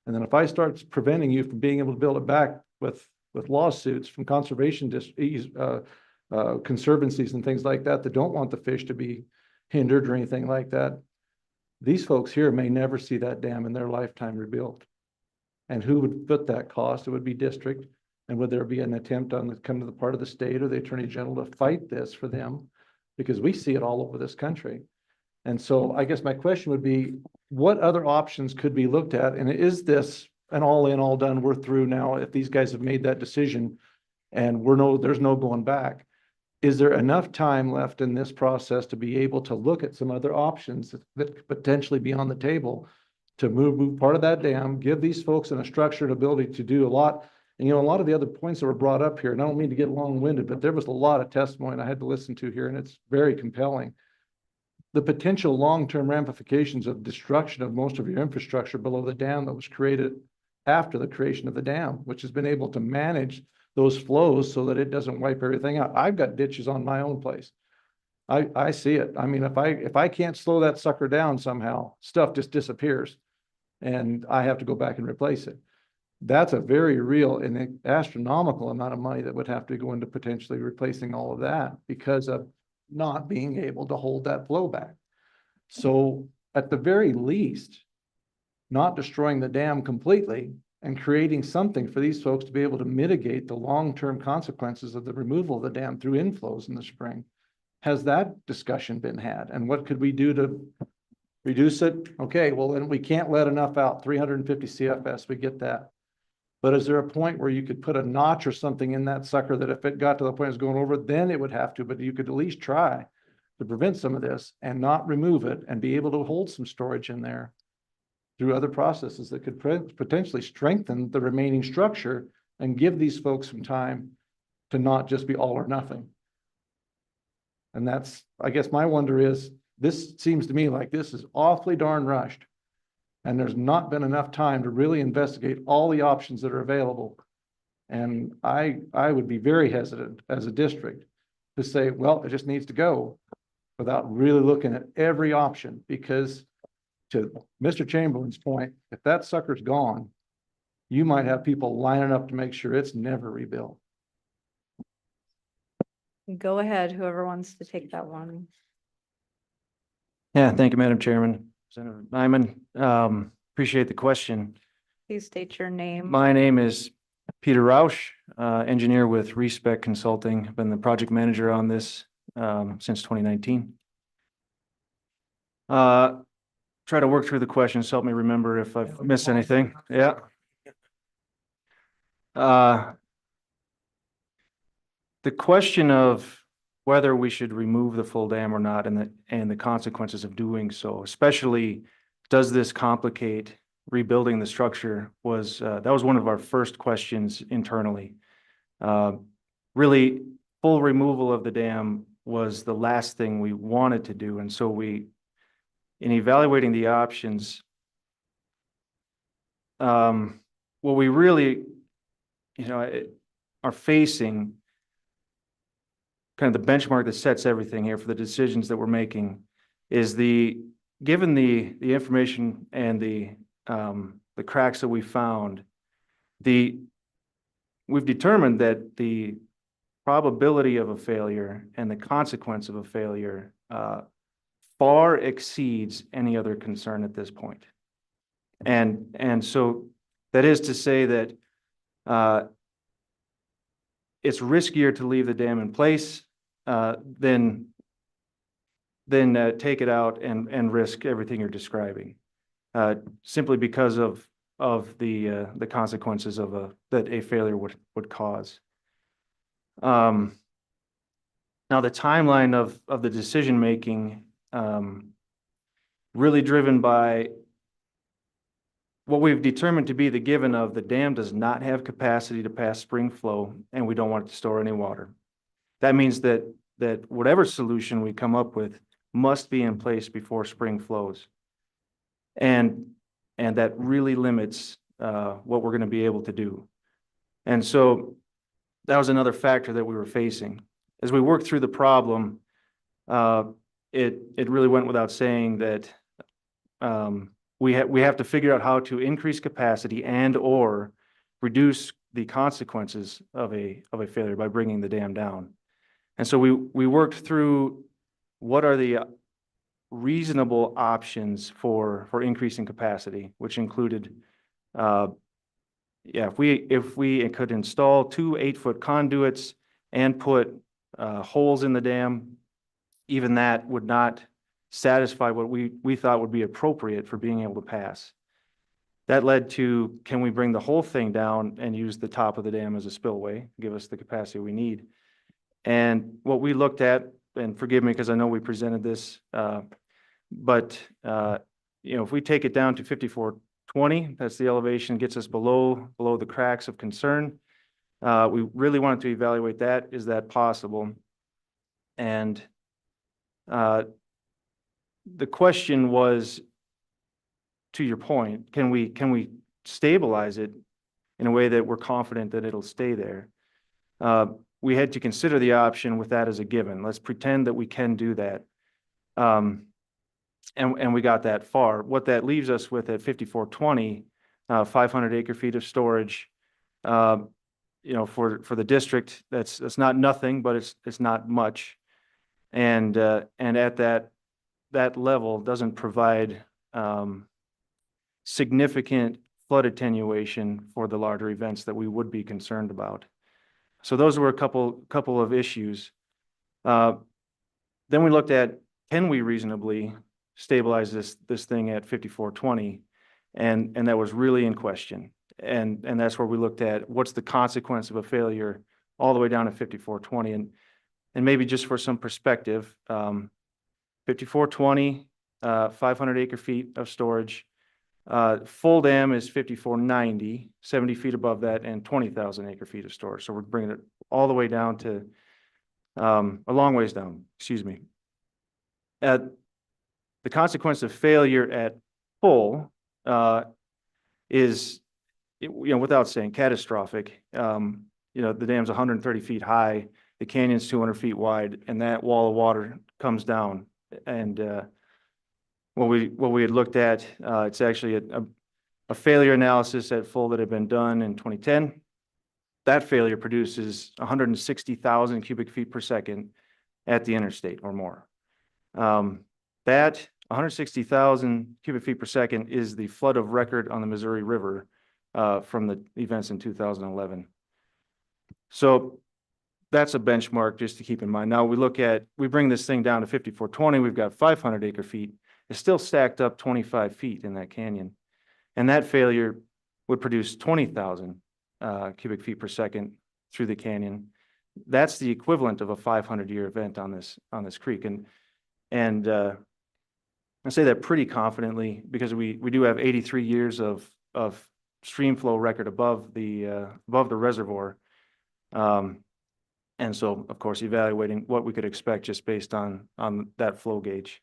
and then if I start preventing you from being able to build it back with lawsuits from conservation conservancies and things like that don't want the fish to be hindered or anything like that, these folks here may never see that dam in their lifetime rebuilt. And who would foot that cost? It would be district. And would there be an attempt on come to the part of the state or the attorney general to fight this for them? Because we see it all over this country. And so I guess my question would be, what other options could be looked at? And is this an all in, all done, we're through now, if these guys have made that decision and there's no going back? Is there enough time left in this process to be able to look at some other options that could potentially be on the table to move part of that dam, give these folks a structured ability to do a lot? And, a lot of the other points that were brought up here, and I don't mean to get long-winded, but there was a lot of testimony I had to listen to here, and it's very compelling. The potential long-term ramifications of destruction of most of your infrastructure below the dam that was created after the creation of the dam, which has been able to manage those flows so that it doesn't wipe everything out. I've got ditches on my own place. I see it. I mean, if I can't slow that sucker down somehow, stuff just disappears and I have to go back and replace it. That's a very real and astronomical amount of money that would have to go into potentially replacing all of that because of not being able to hold that flow back. So at the very least, not destroying the dam completely and creating something for these folks to be able to mitigate the long-term consequences of the removal of the dam through inflows in the spring. Has that discussion been had? And what could we do to reduce it? Okay, well, then we can't let enough out, 350 CFS, we get that. But is there a point where you could put a notch or something in that sucker that if it got to the point it's going over, then it would have to, but you could at least try to prevent some of this and not remove it and be able to hold some storage in there through other processes that could potentially strengthen the remaining structure and give these folks some time to not just be all or nothing. And that's, I guess my wonder is, this seems to me like this is awfully darn rushed. And there's not been enough time to really investigate all the options that are available. And I would be very hesitant as a district to say, well, it just needs to go without really looking at every option, because to Mr. Chamberlain's point, if that sucker's gone, you might have people lining up to make sure it's never rebuilt.
Go ahead, whoever wants to take that one.
Yeah, thank you, Madam Chairman. Senator Nyman, appreciate the question.
Please state your name.
My name is Peter Rausch, engineer with Respec Consulting. I've been the project manager on this since 2019. Try to work through the questions, help me remember if I've missed anything. Yeah. The question of whether we should remove the full dam or not and the consequences of doing so, especially does this complicate rebuilding the structure, was that was one of our first questions internally. Really, full removal of the dam was the last thing we wanted to do. And so in evaluating the options, what we really, are facing, kind of the benchmark that sets everything here for the decisions that we're making, is given the information and the cracks that we found, we've determined that the probability of a failure and the consequence of a failure far exceeds any other concern at this point. And so that is to say that it's riskier to leave the dam in place than take it out and risk everything you're describing, simply because of the consequences that a failure would cause. Now the timeline of the decision making, really driven by what we've determined to be the given of the dam does not have capacity to pass spring flow, and we don't want it to store any water. That means that whatever solution we come up with must be in place before spring flows. And that really limits what we're going to be able to do. And so that was another factor that we were facing. As we worked through the problem, it really went without saying that we have to figure out how to increase capacity and or reduce the consequences of a failure by bringing the dam down. And so we worked through what are the reasonable options for increasing capacity, which included, if we could install 2 8-foot conduits and put holes in the dam, even that would not satisfy what we thought would be appropriate for being able to pass. That led to, can we bring the whole thing down and use the top of the dam as a spillway, give us the capacity we need? And what we looked at, and forgive me because I know we presented this, but if we take it down to 5420, that's the elevation, gets us below the cracks of concern. We really wanted to evaluate that. Is that possible? And the question was, to your point, can we stabilize it in a way that we're confident that it'll stay there? We had to consider the option with that as a given. Let's pretend that we can do that. And we got that far. What that leaves us with at 5420, 500 acre feet of storage, for the district, that's not nothing, but it's not much. And at that level doesn't provide significant flood attenuation for the larger events that we would be concerned about. So those were a couple of issues. Then we looked at, can we reasonably stabilize this thing at 5420? And that was really in question. And that's where we looked at what's the consequence of a failure all the way down to 5420. And maybe just for some perspective, 5420, 500 acre feet of storage. Full dam is 5490, 70 feet above that, and 20,000 acre feet of storage. So we're bringing it all the way down to a long ways down, excuse me. The consequence of failure at full is, without saying catastrophic. The dam's 130 feet high, the canyon's 200 feet wide, and that wall of water comes down. And what we had looked at, it's actually a failure analysis at full that had been done in 2010. That failure produces 160,000 cubic feet per second at the interstate or more. That 160,000 cubic feet per second is the flood of record on the Missouri River from the events in 2011. So that's a benchmark just to keep in mind. Now we bring this thing down to 5420, we've got 500 acre feet. It's still stacked up 25 feet in that canyon. And that failure would produce 20,000 cubic feet per second through the canyon. That's the equivalent of a 500-year event on this creek. And I say that pretty confidently because we do have 83 years of stream flow record above the reservoir. And so, of course, evaluating what we could expect just based on that flow gauge.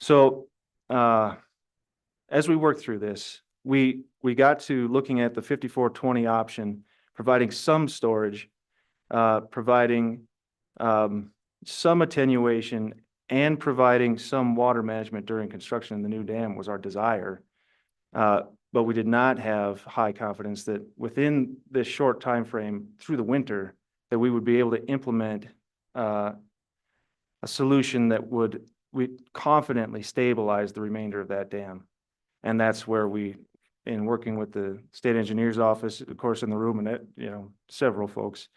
So as we work through this, we got to looking at the 5420 option, providing some storage, providing some attenuation, and providing some water management during construction of the new dam was our desire. But we did not have high confidence that within this short time frame through the winter that we would be able to implement a solution that would confidently stabilize the remainder of that dam. And that's where in working with the state engineer's office, of course, in the room, and several folks,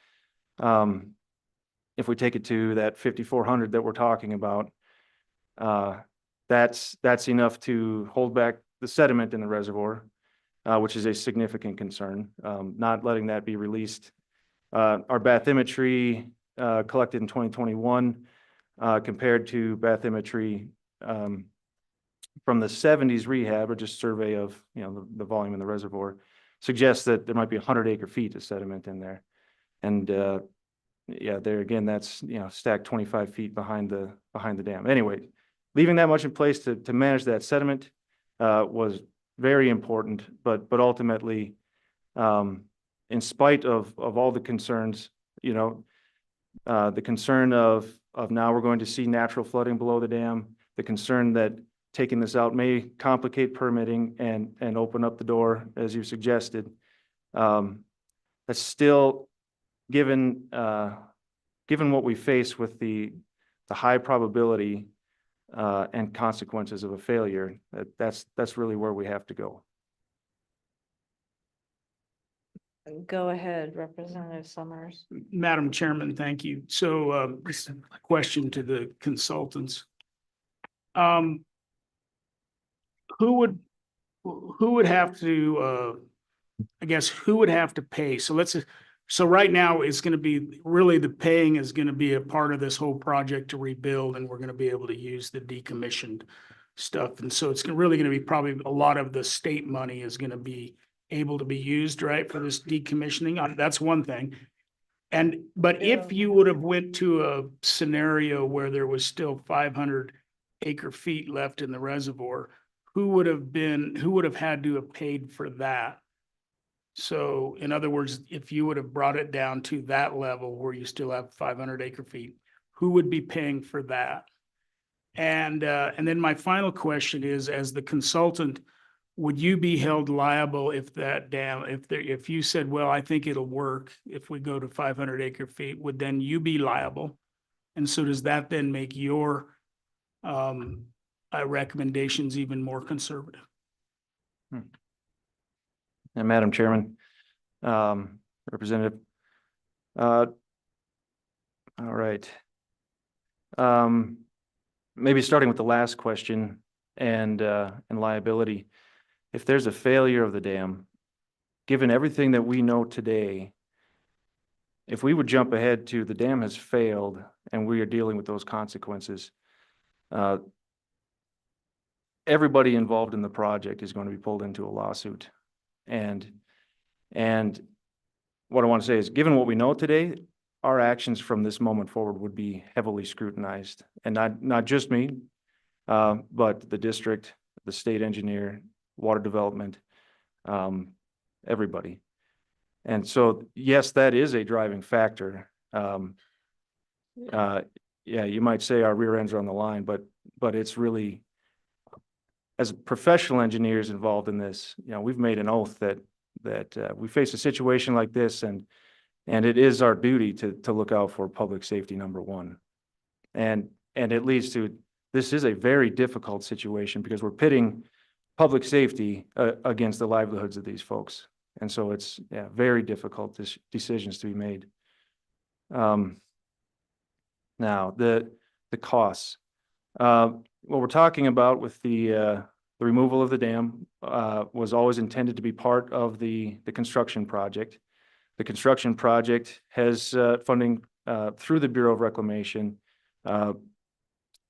if we take it to that 5,400 that we're talking about, that's enough to hold back the sediment in the reservoir, which is a significant concern, not letting that be released. Our bathymetry collected in 2021 compared to bathymetry from the 70s rehab, or just survey of the volume in the reservoir, suggests that there might be 100 acre feet of sediment in there. And yeah, there again, that's, stacked 25 feet behind the dam. Anyway, leaving that much in place to manage that sediment was very important, but ultimately, in spite of all the concerns, the concern of now we're going to see natural flooding below the dam, the concern that taking this out may complicate permitting and open up the door, as you suggested. That's still, given what we face with the high probability and consequences of a failure, that's really where we have to go.
Go ahead, Representative Summers.
Madam Chairman, thank you. So, just a question to the consultants. Who would have to, I guess, who would have to pay? So right now it's going to be really the paying is going to be a part of this whole project to rebuild, and we're going to be able to use the decommissioned stuff. And so it's really going to be probably a lot of the state money is going to be able to be used, right, for this decommissioning. That's one thing. But if you would have went to a scenario where there was still 500 acre feet left in the reservoir, who would have had to have paid for that? So in other words, if you would have brought it down to that level where you still have 500 acre feet, who would be paying for that? And then my final question is, as the consultant, would you be held liable if that dam, if you said, well, I think it'll work if we go to 500 acre feet, would then you be liable? And so does that then make your recommendations even more conservative?
And Madam Chairman, Representative, all right. Maybe starting with the last question and liability. If there's a failure of the dam, given everything that we know today, if we would jump ahead to the dam has failed and we are dealing with those consequences, everybody involved in the project is going to be pulled into a lawsuit. And what I want to say is, given what we know today, our actions from this moment forward would be heavily scrutinized, and not just me, but the district, the state engineer, water development, everybody. And so, yes, that is a driving factor. Yeah, you might say our rear ends are on the line, but it's really, as professional engineers involved in this, we've made an oath that we face a situation like this, and it is our duty to look out for public safety, number one. And it leads to, this is a very difficult situation because we're pitting public safety against the livelihoods of these folks. And so it's very difficult decisions to be made. Now the costs. What we're talking about with the removal of the dam was always intended to be part of the construction project. The construction project has funding through the Bureau of Reclamation.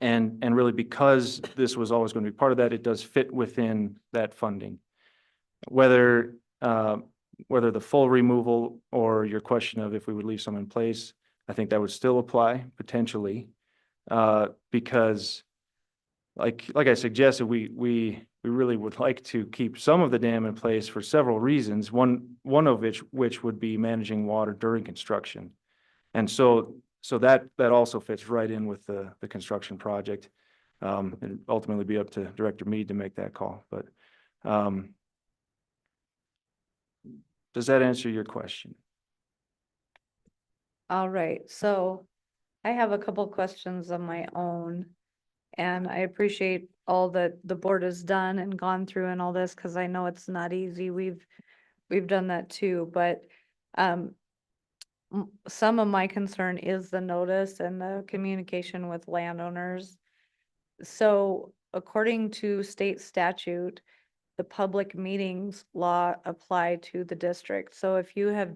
And really, because this was always going to be part of that, it does fit within that funding. Whether the full removal or your question of if we would leave some in place, I think that would still apply potentially, because like I suggested, we really would like to keep some of the dam in place for several reasons. One of which would be managing water during construction, and so that also fits right in with the construction project. It'd ultimately be up to Director Mead to make that call. But does that answer your question?
All right, so I have a couple questions of my own, and I appreciate all that the board has done and gone through and all this, because I know it's not easy. We've done that too, but some of my concern is the notice and the communication with landowners. So according to state statute, the public meetings law apply to the district. So if you have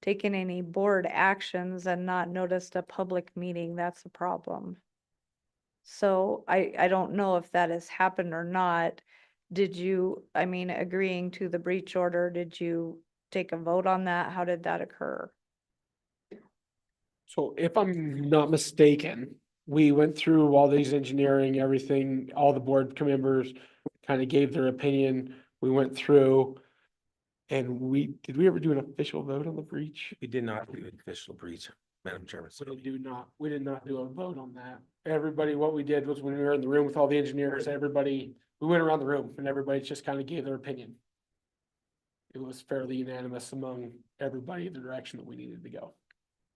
taken any board actions and not noticed a public meeting, that's a problem. So I don't know if that has happened or not. Did you, agreeing to the breach order, did you take a vote on that? How did that occur?
So if I'm not mistaken, we went through all these engineering, everything, all the board members kind of gave their opinion. We went through. And did we ever do an official vote on the breach?
We did not do an official breach, Madam Chairman.
We did not do a vote on that. Everybody, what we did was when we were in the room with all the engineers, we went around the room and everybody just kind of gave their opinion. It was fairly unanimous among everybody the direction that we needed to go.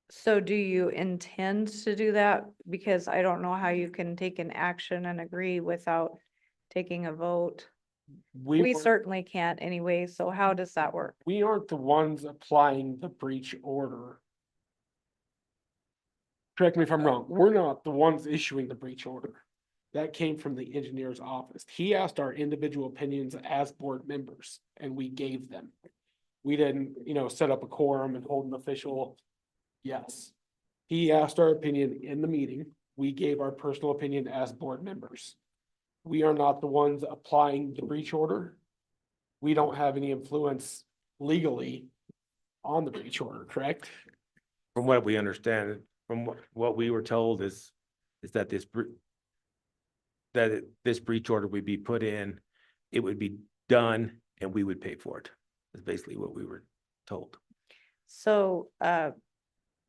So do you intend to do that? Because I don't know how you can take an action and agree without taking a vote. We
weren't-
certainly can't anyway, so how does that work?
We aren't the ones applying the breach order. Correct me if I'm wrong. We're not the ones issuing the breach order. That came from the engineer's office. He asked our individual opinions as board members and we gave them. We didn't, set up a quorum and hold an official. Yes. He asked our opinion in the meeting. We gave our personal opinion as board members. We are not the ones applying the breach order. We don't have any influence legally on the breach order, correct?
From what we understand, from what we were told is that this breach order would be put in, it would be done, and we would pay for it. That's basically what we were told.
So,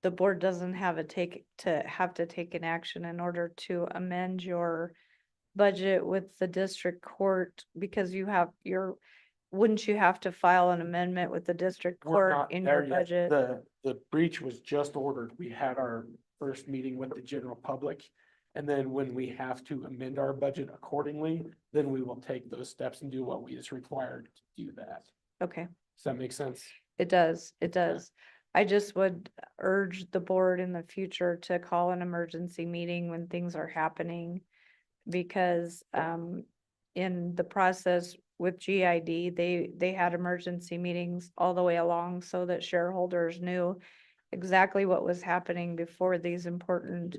the board doesn't have to take an action in order to amend your budget with the district court because wouldn't you have to file an amendment with the district
We're
court
not
in
there
your
yet.
budget?
The breach was just ordered. We had our first meeting with the general public. And then when we have to amend our budget accordingly, then we will take those steps and do what we is required to do that.
Okay,
Does that make sense?
it does. I just would urge the board in the future to call an emergency meeting when things are happening. Because in the process with GID, they had emergency meetings all the way along so that shareholders knew exactly what was happening before these important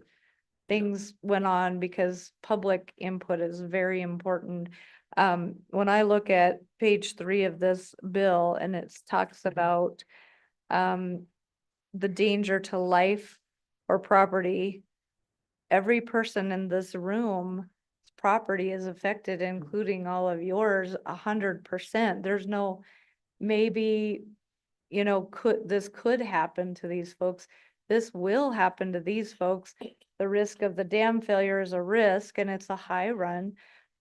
things went on, because public input is very important. When I look at page 3 of this bill and it talks about the danger to life or property, every person in this room property is affected, including all of yours, 100%. There's no, maybe, this could happen to these folks. This will happen to these folks. The risk of the dam failure is a risk and it's a high run,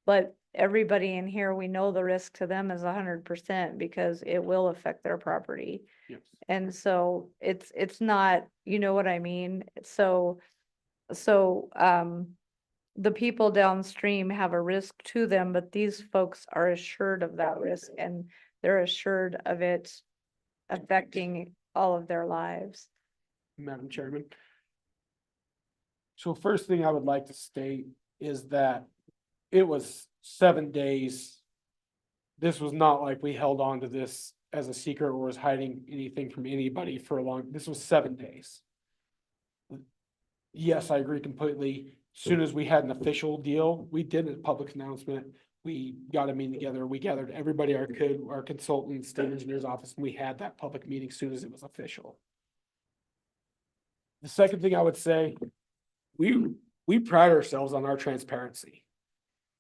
but everybody in here, we know the risk to them is 100% because it will affect their property.
Yes.
And so it's not, you know what I mean? So, the people downstream have a risk to them, but these folks are assured of that risk and they're assured of it affecting all of their lives.
Madam Chairman. So first thing I would like to state is that it was 7 days. This was not like we held on to this as a secret or was hiding anything from anybody for this was 7 days. Yes, I agree completely. As soon as we had an official deal, we did a public announcement. We got a meeting together. We gathered everybody our consultants, state engineer's office, and we had that public meeting as soon as it was official. The second thing I would say, we pride ourselves on our transparency.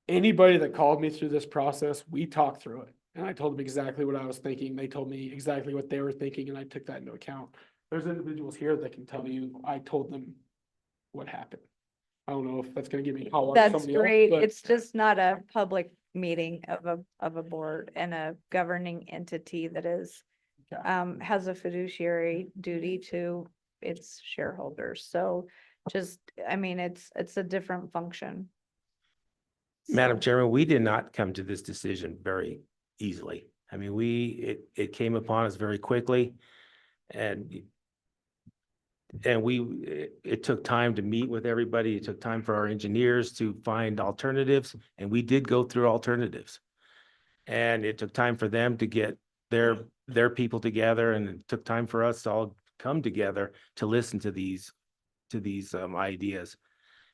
Anybody that called me through this process, we talked through it. And I told them exactly what I was thinking. They told me exactly what they were thinking, and I took that into account. There's individuals here that can tell you, I told them what happened. I don't know if that's gonna give me how.
That's great. It's just not a public meeting of a board and a governing entity that is, has a fiduciary duty to its shareholders. So just, it's a different function.
Madam Chairman, we did not come to this decision very easily. It came upon us very quickly and it took time to meet with everybody. It took time for our engineers to find alternatives, and we did go through alternatives. And it took time for them to get their people together, and it took time for us to all come together to listen to these ideas.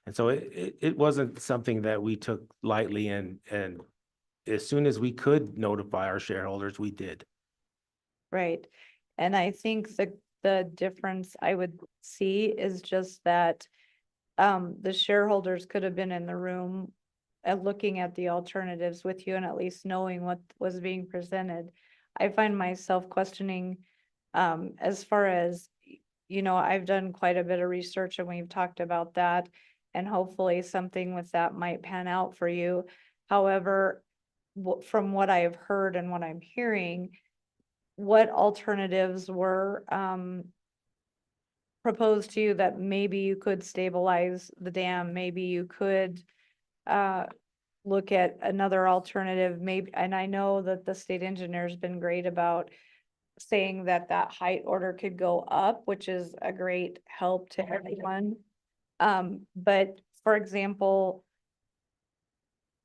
And so it wasn't something that we took lightly, and as soon as we could notify our shareholders, we did.
Right. And I think the difference I would see is just that the shareholders could have been in the room and looking at the alternatives with you and at least knowing what was being presented. I find myself questioning, as far as, I've done quite a bit of research and we've talked about that, and hopefully something with that might pan out for you. However, from what I have heard and what I'm hearing, what alternatives were proposed to you that maybe you could stabilize the dam, maybe you could look at another alternative, maybe, and I know that the state engineer's been great about saying that that height order could go up, which is a great help to everyone. But for example,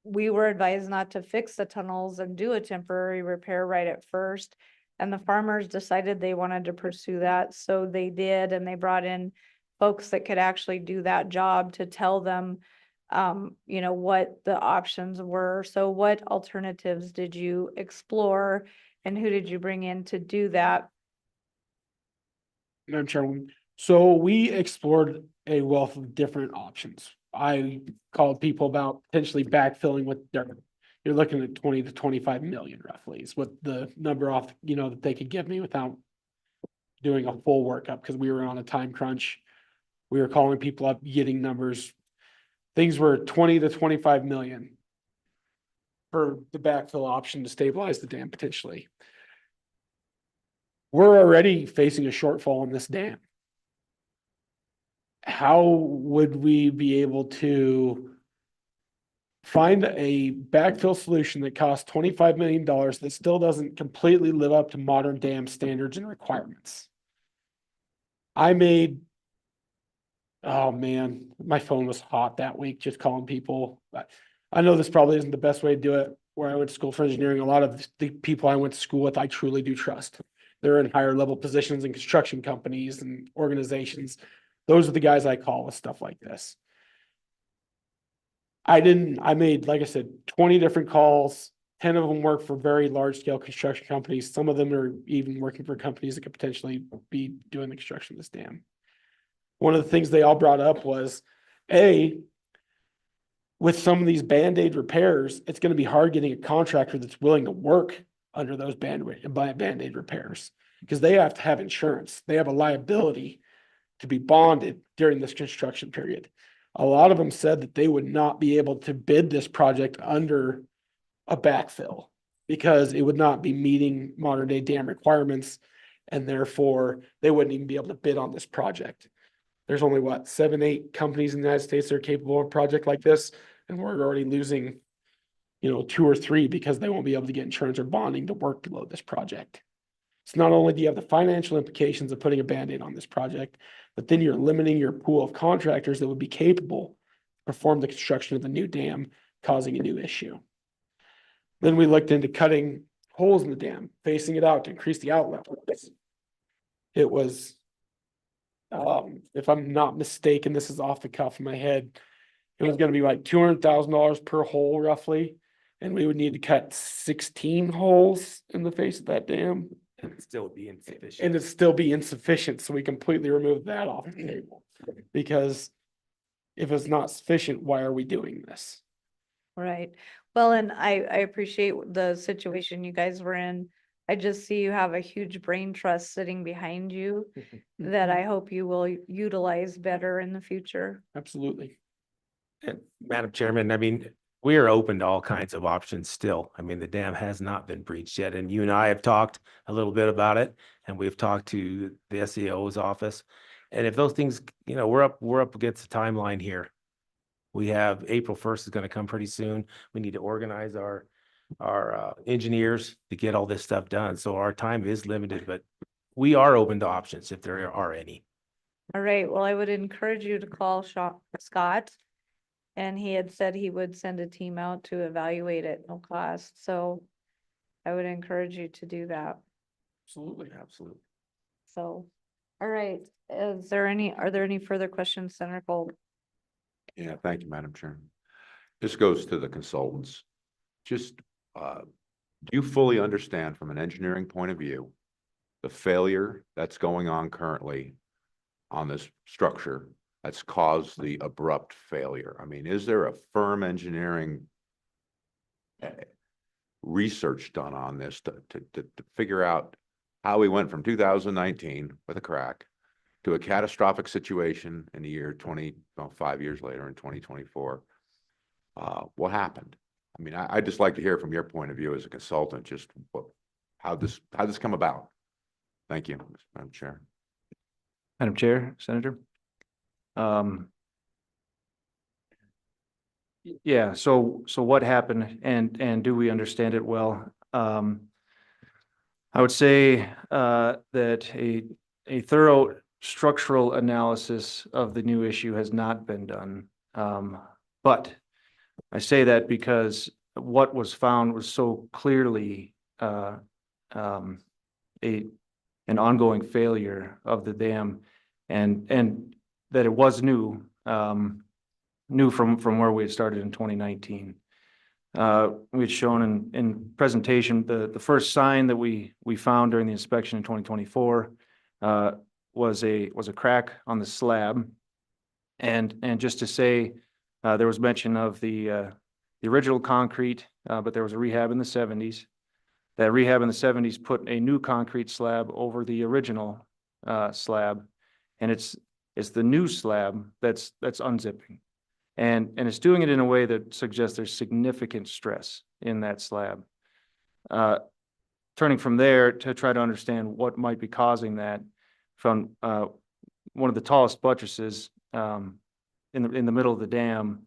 we were advised not to fix the tunnels and do a temporary repair right at first. And the farmers decided they wanted to pursue that, so they did, and they brought in folks that could actually do that job to tell them, what the options were. So what alternatives did you explore and who did you bring in to do that?
Madam Chairwoman, so we explored a wealth of different options. I called people about potentially backfilling with dirt. You're looking at 20 to 25 million roughly is what the number off, that they could give me without doing a full workup, because we were on a time crunch. We were calling people up, getting numbers. Things were 20 to 25 million for the backfill option to stabilize the dam potentially. We're already facing a shortfall in this dam. How would we be able to find a backfill solution that costs $25 million that still doesn't completely live up to modern dam standards and requirements? Oh man, my phone was hot that week just calling people. I know this probably isn't the best way to do it. Where I went to school for engineering, a lot of the people I went to school with, I truly do trust. They're in higher level positions in construction companies and organizations. Those are the guys I call with stuff like this. I made, like I said, 20 different calls. 10 of them work for very large scale construction companies. Some of them are even working for companies that could potentially be doing the construction of this dam. One of the things they all brought up was, with some of these Band-Aid repairs, it's going to be hard getting a contractor that's willing to work under those Band-Aid repairs, because they have to have insurance. They have a liability to be bonded during this construction period. A lot of them said that they would not be able to bid this project under a backfill because it would not be meeting modern day dam requirements, and therefore they wouldn't even be able to bid on this project. There's only 7, 8 companies in the United States that are capable of a project like this, and we're already losing, 2 or 3 because they won't be able to get insurance or bonding to workload this project. So not only do you have the financial implications of putting a Band-Aid on this project, but then you're limiting your pool of contractors that would be capable to perform the construction of the new dam, causing a new issue. Then we looked into cutting holes in the dam, facing it out to increase the outlet. It was, if I'm not mistaken, this is off the cuff of my head, it was going to be like $200,000 per hole roughly. And we would need to cut 16 holes in the face of that dam.
And it'd still be insufficient.
And it'd still be insufficient. So we completely removed that off the table. Because if it's not sufficient, why are we doing this?
Right. Well, and I appreciate the situation you guys were in. I just see you have a huge brain trust sitting behind you that I hope you will utilize better in the future.
Absolutely.
And Madam Chairman, we are open to all kinds of options still. The dam has not been breached yet, and you and I have talked a little bit about it, and we've talked to the SEO's office. And if those things, we're up against the timeline here. We have April 1st is going to come pretty soon. We need to organize our engineers to get all this stuff done. So our time is limited, but we are open to options if there are any.
All right. Well, I would encourage you to call Scott. And he had said he would send a team out to evaluate it, no cost. So I would encourage you to do that.
Absolutely.
Absolutely.
So, all right. Are there any further questions, Senator Gold?
Yeah, thank you, Madam Chairman. This goes to the consultants. Just, do you fully understand from an engineering point of view the failure that's going on currently on this structure that's caused the abrupt failure? I mean, is there a firm engineering research done on this to figure out how we went from 2019 with a crack to a catastrophic situation in the year 5 years later in 2024? What happened? I mean, I'd just like to hear from your point of view as a consultant, just how'd this come about? Thank you, Madam Chair.
Madam Chair, Senator. Yeah, so what happened and do we understand it well? I would say that a thorough structural analysis of the new issue has not been done. But I say that because what was found was so clearly an ongoing failure of the dam, and that it was new from where we had started in 2019. We had shown in presentation the first sign that we found during the inspection in 2024 was a crack on the slab, and just to say, there was mention of the original concrete, but there was a rehab in the 70s. That rehab in the 70s put a new concrete slab over the original slab, and it's the new slab that's unzipping. And it's doing it in a way that suggests there's significant stress in that slab. Turning from there to try to understand what might be causing that, from one of the tallest buttresses in the middle of the dam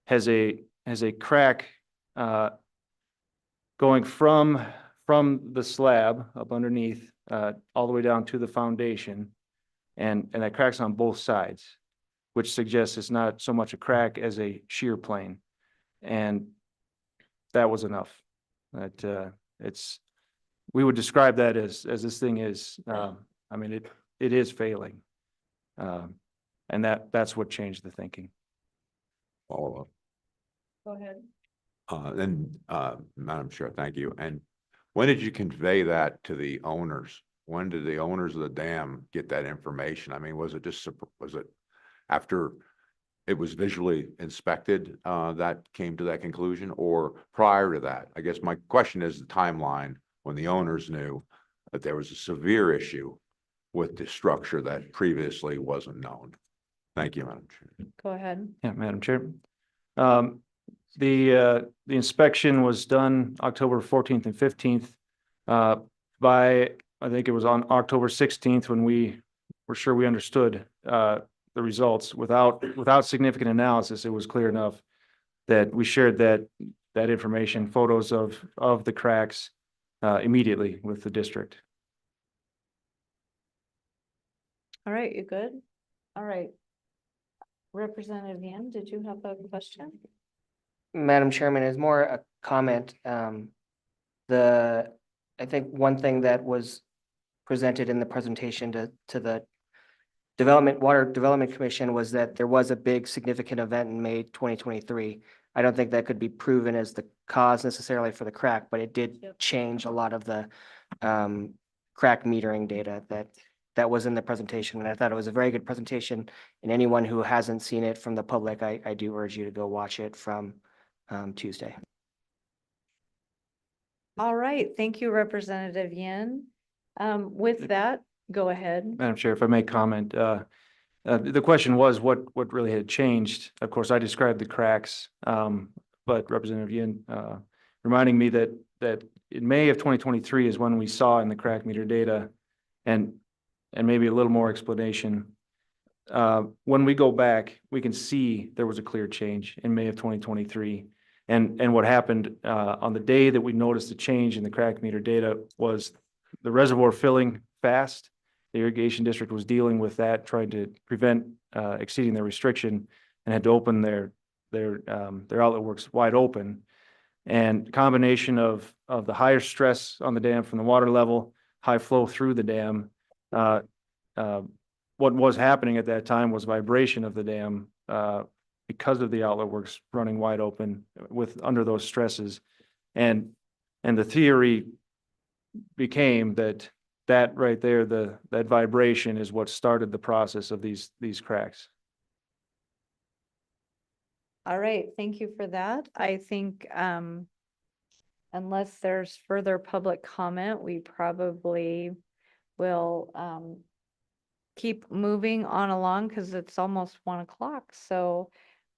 has a crack going from the slab up underneath all the way down to the foundation, and that crack's on both sides, which suggests it's not so much a crack as a shear plane. And that was enough. That we would describe that as this thing is, I mean, it is failing. And that's what changed the thinking.
Follow up.
Go ahead.
Madam Chair, thank you. And when did you convey that to the owners? When did the owners of the dam get that information? I mean, was it after it was visually inspected that came to that conclusion, or prior to that? I guess my question is the timeline when the owners knew that there was a severe issue with the structure that previously wasn't known. Thank you, Madam Chair.
Go ahead.
Yeah, Madam Chair. The inspection was done October 14th and 15th. I think it was on October 16th when we were sure we understood the results. Without significant analysis, it was clear enough that we shared that information, photos of the cracks, immediately with the district.
All right, you good? All right. Representative Yan, did you have a question?
Madam Chairman, is more a comment. I think one thing that was presented in the presentation to the Water Development Commission was that there was a big significant event in May 2023. I don't think that could be proven as the cause necessarily for the crack, but it did change a lot of the crack metering data that was in the presentation. And I thought it was a very good presentation. And anyone who hasn't seen it from the public, I do urge you to go watch it from Tuesday.
All right, thank you, Representative Yin. With that, go ahead.
Madam Chair, if I may comment, the question was what really had changed. Of course, I described the cracks, but Representative Yin reminding me that in May of 2023 is when we saw in the crack meter data, and maybe a little more explanation. When we go back, we can see there was a clear change in May of 2023. And what happened on the day that we noticed the change in the crack meter data was the reservoir filling fast. The irrigation district was dealing with that, trying to prevent exceeding their restriction, and had to open their outlet works wide open. And combination of the higher stress on the dam from the water level, high flow through the dam. What was happening at that time was vibration of the dam because of the outlet works running wide open under those stresses. And the theory became that that right there, that vibration is what started the process of these cracks.
All right, thank you for that. I think, unless there's further public comment, we probably will, keep moving on along because it's almost 1 o'clock. So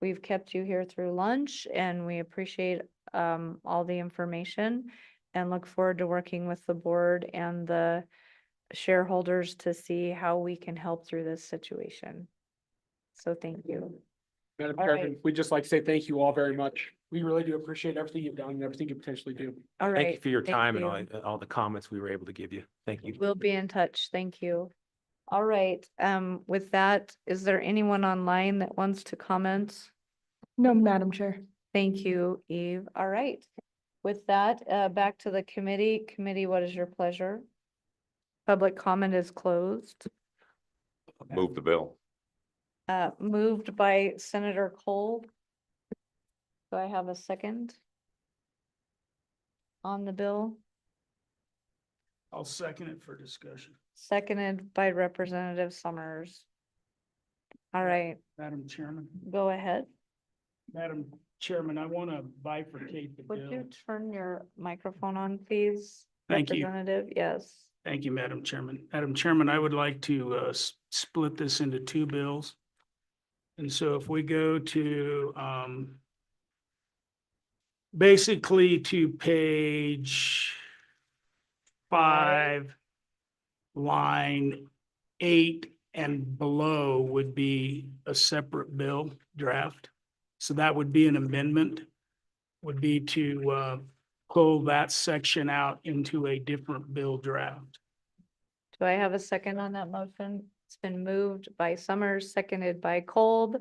we've kept you here through lunch and we appreciate, all the information and look forward to working with the board and the shareholders to see how we can help through this situation. So thank you.
Madam
All
Chairman,
right.
we'd just like to say thank you all very much. We really do appreciate everything you've done and everything you potentially do.
All
Thank you
right.
for your
thank
time and
you.
all the comments we were able to give you. Thank you.
We'll be in touch. Thank you. All right, with that, is there anyone online that wants to comment?
No, Madam Chair.
Thank you, Eve. All right. With that, back to the committee. Committee, what is your pleasure? Public comment is closed.
Move the bill.
Moved by Senator Cole. Do I have a second on the bill?
I'll second it for discussion.
Seconded by Representative Summers. All right,
Madam Chairman,
go ahead.
Madam Chairman, I want to bifurcate the
Would you
bill.
turn your microphone on, please?
Thank you.
Representative, yes.
Thank you, Madam Chairman. Madam Chairman, I would like to split this into 2 bills. And so if we go to basically to page 5, line 8 and below would be a separate bill draft. So that would be an amendment, would be to pull that section out into a different bill draft.
Do I have a second on that motion? It's been moved by Summers, seconded by Kolb.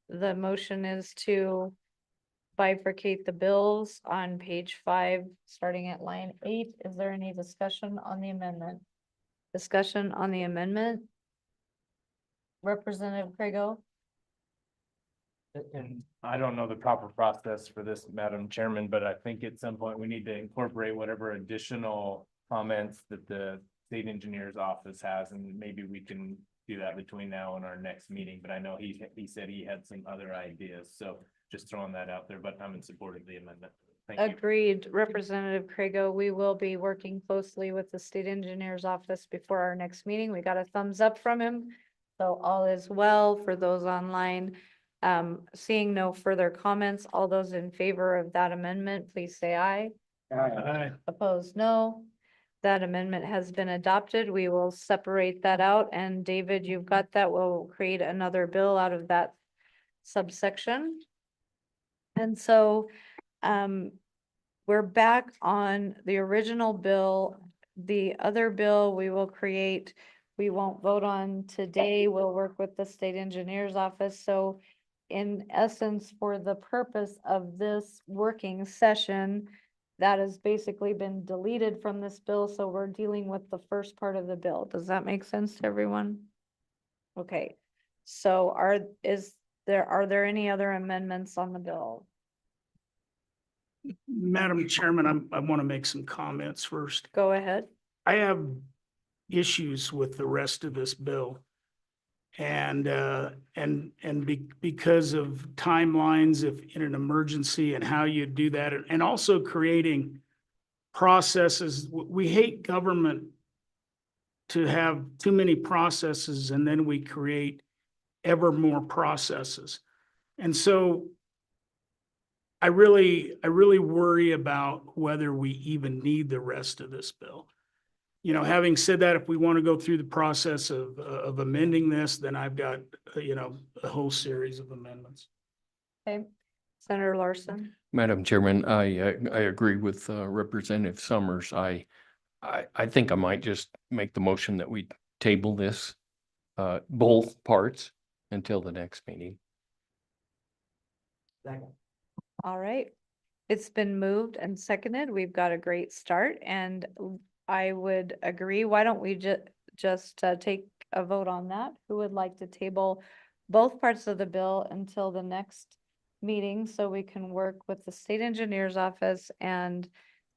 The motion is to bifurcate the bills on page 5, starting at line 8. Is there any discussion on the amendment? Discussion on the amendment? Representative Craigo?
And I don't know the proper process for this, Madam Chairman, but I think at some point we need to incorporate whatever additional comments that the state engineer's office has, and maybe we can do that between now and our next meeting. But I know he said he had some other ideas, so just throwing that out there, but I'm in support of the amendment. Thank you.
Agreed, Representative Craigo. We will be working closely with the state engineer's office before our next meeting. We got a thumbs up from him. So all is well for those online. Seeing no further comments, all those in favor of that amendment, please say aye.
Aye.
Opposed, no. That amendment has been adopted. We will separate that out. And David, you've got that. We'll create another bill out of that subsection. And so, we're back on the original bill. The other bill we will create, we won't vote on today. We'll work with the state engineer's office. So in essence, for the purpose of this working session, that has basically been deleted from this bill. So we're dealing with the first part of the bill. Does that make sense to everyone? Okay, so are there any other amendments on the bill?
Madam Chairman, I want to make some comments first.
Go ahead.
I have issues with the rest of this bill. And because of timelines in an emergency and how you do that, and also creating processes. We hate government to have too many processes and then we create ever more processes. And so I really worry about whether we even need the rest of this bill. You know, having said that, if we want to go through the process of amending this, then I've got, a whole series of amendments.
Okay, Senator Larson.
Madam Chairman, I agree with Representative Summers. I think I might just make the motion that we table this, both parts until the next meeting.
All right, it's been moved and seconded. We've got a great start and I would agree. Why don't we just take a vote on that? Who would like to table both parts of the bill until the next meeting so we can work with the state engineer's office and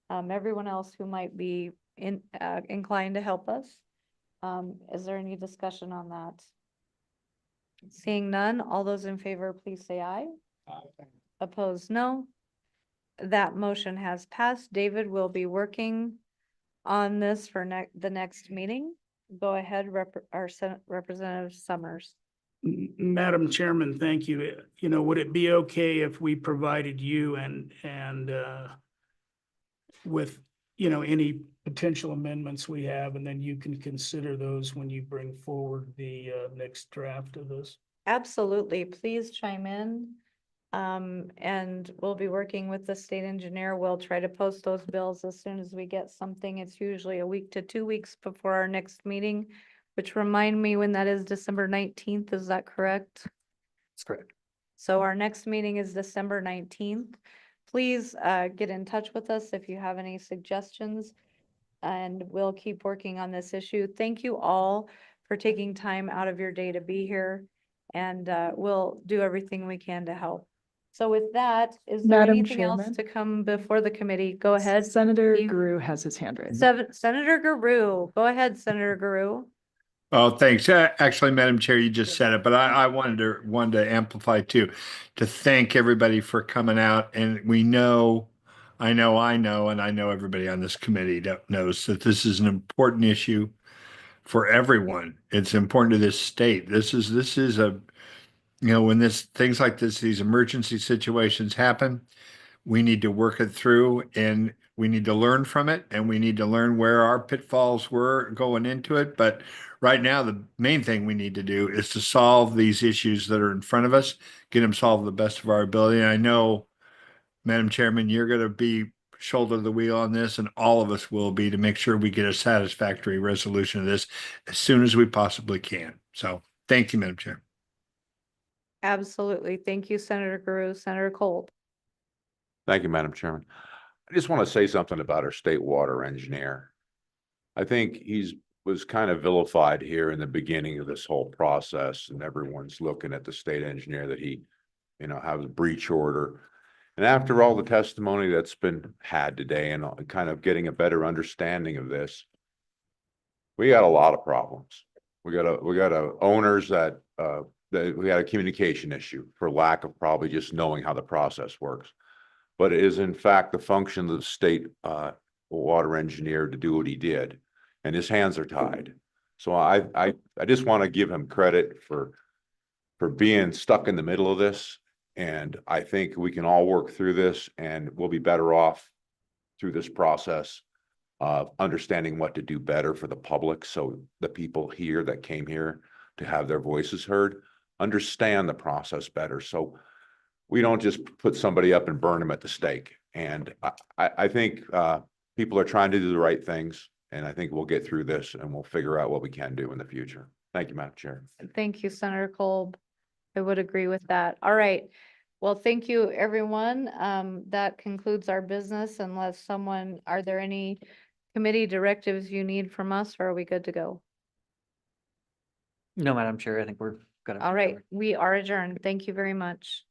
everyone else who might be inclined to help us. Is there any discussion on that? Seeing none, all those in favor, please say aye. Opposed, no. That motion has passed. David will be working on this for the next meeting. Go ahead, Representative Summers.
Madam Chairman, thank you. You know, would it be okay if we provided you and with, you know, any potential amendments we have, and then you can consider those when you bring forward the next draft of this?
Absolutely. Please chime in. And we'll be working with the state engineer. We'll try to post those bills as soon as we get something. It's usually a week to 2 weeks before our next meeting, which remind me when that is, December 19th. Is that correct?
That's correct.
So our next meeting is December 19th. Please get in touch with us if you have any suggestions, and we'll keep working on this issue. Thank you all for taking time out of your day to be here, and we'll do everything we can to help. So with that, is there
Madam
anything else
Chairman?
to come before the committee? Go ahead.
Senator
Steve.
Guru has his hand raised.
Senator Guru, go ahead, Senator Guru.
Oh, thanks. Actually, Madam Chair, you just said it, but I wanted to amplify too, to thank everybody for coming out. And we know, I know, and I know everybody on this committee that knows that this is an important issue for everyone. It's important to this state. This is a, you know, when things like this, these emergency situations happen, we need to work it through, and we need to learn from it, and we need to learn where our pitfalls were going into it. But right now, the main thing we need to do is to solve these issues that are in front of us, get them solved to the best of our ability. And I know, Madam Chairman, you're going to be shoulder to the wheel on this, and all of us will be, to make sure we get a satisfactory resolution of this as soon as we possibly can. So thank you, Madam Chair.
Absolutely. Thank you, Senator Guru. Senator Cole.
Thank you, Madam Chairman. I just want to say something about our state water engineer. I think was kind of vilified here in the beginning of this whole process, and everyone's looking at the state engineer that he, you know, has a breach order. And after all the testimony that's been had today and kind of getting a better understanding of this, we got a lot of problems. We got owners that we had a communication issue for lack of probably just knowing how the process works. But it is in fact the function of the state water engineer to do what he did, and his hands are tied. So I just want to give him credit for being stuck in the middle of this, and I think we can all work through this, and we'll be better off through this process of understanding what to do better for the public, so the people here that came here to have their voices heard understand the process better. So we don't just put somebody up and burn them at the stake. And I think people are trying to do the right things, and I think we'll get through this and we'll figure out what we can do in the future. Thank you, Madam Chair.
Thank you, Senator Kolb. I would agree with that. All right. Well, thank you, everyone. That concludes our business. Unless are there any committee directives you need from us, or are we good to go?
No, Madam Chair, I think we're good.
All right. We are adjourned. Thank you very much.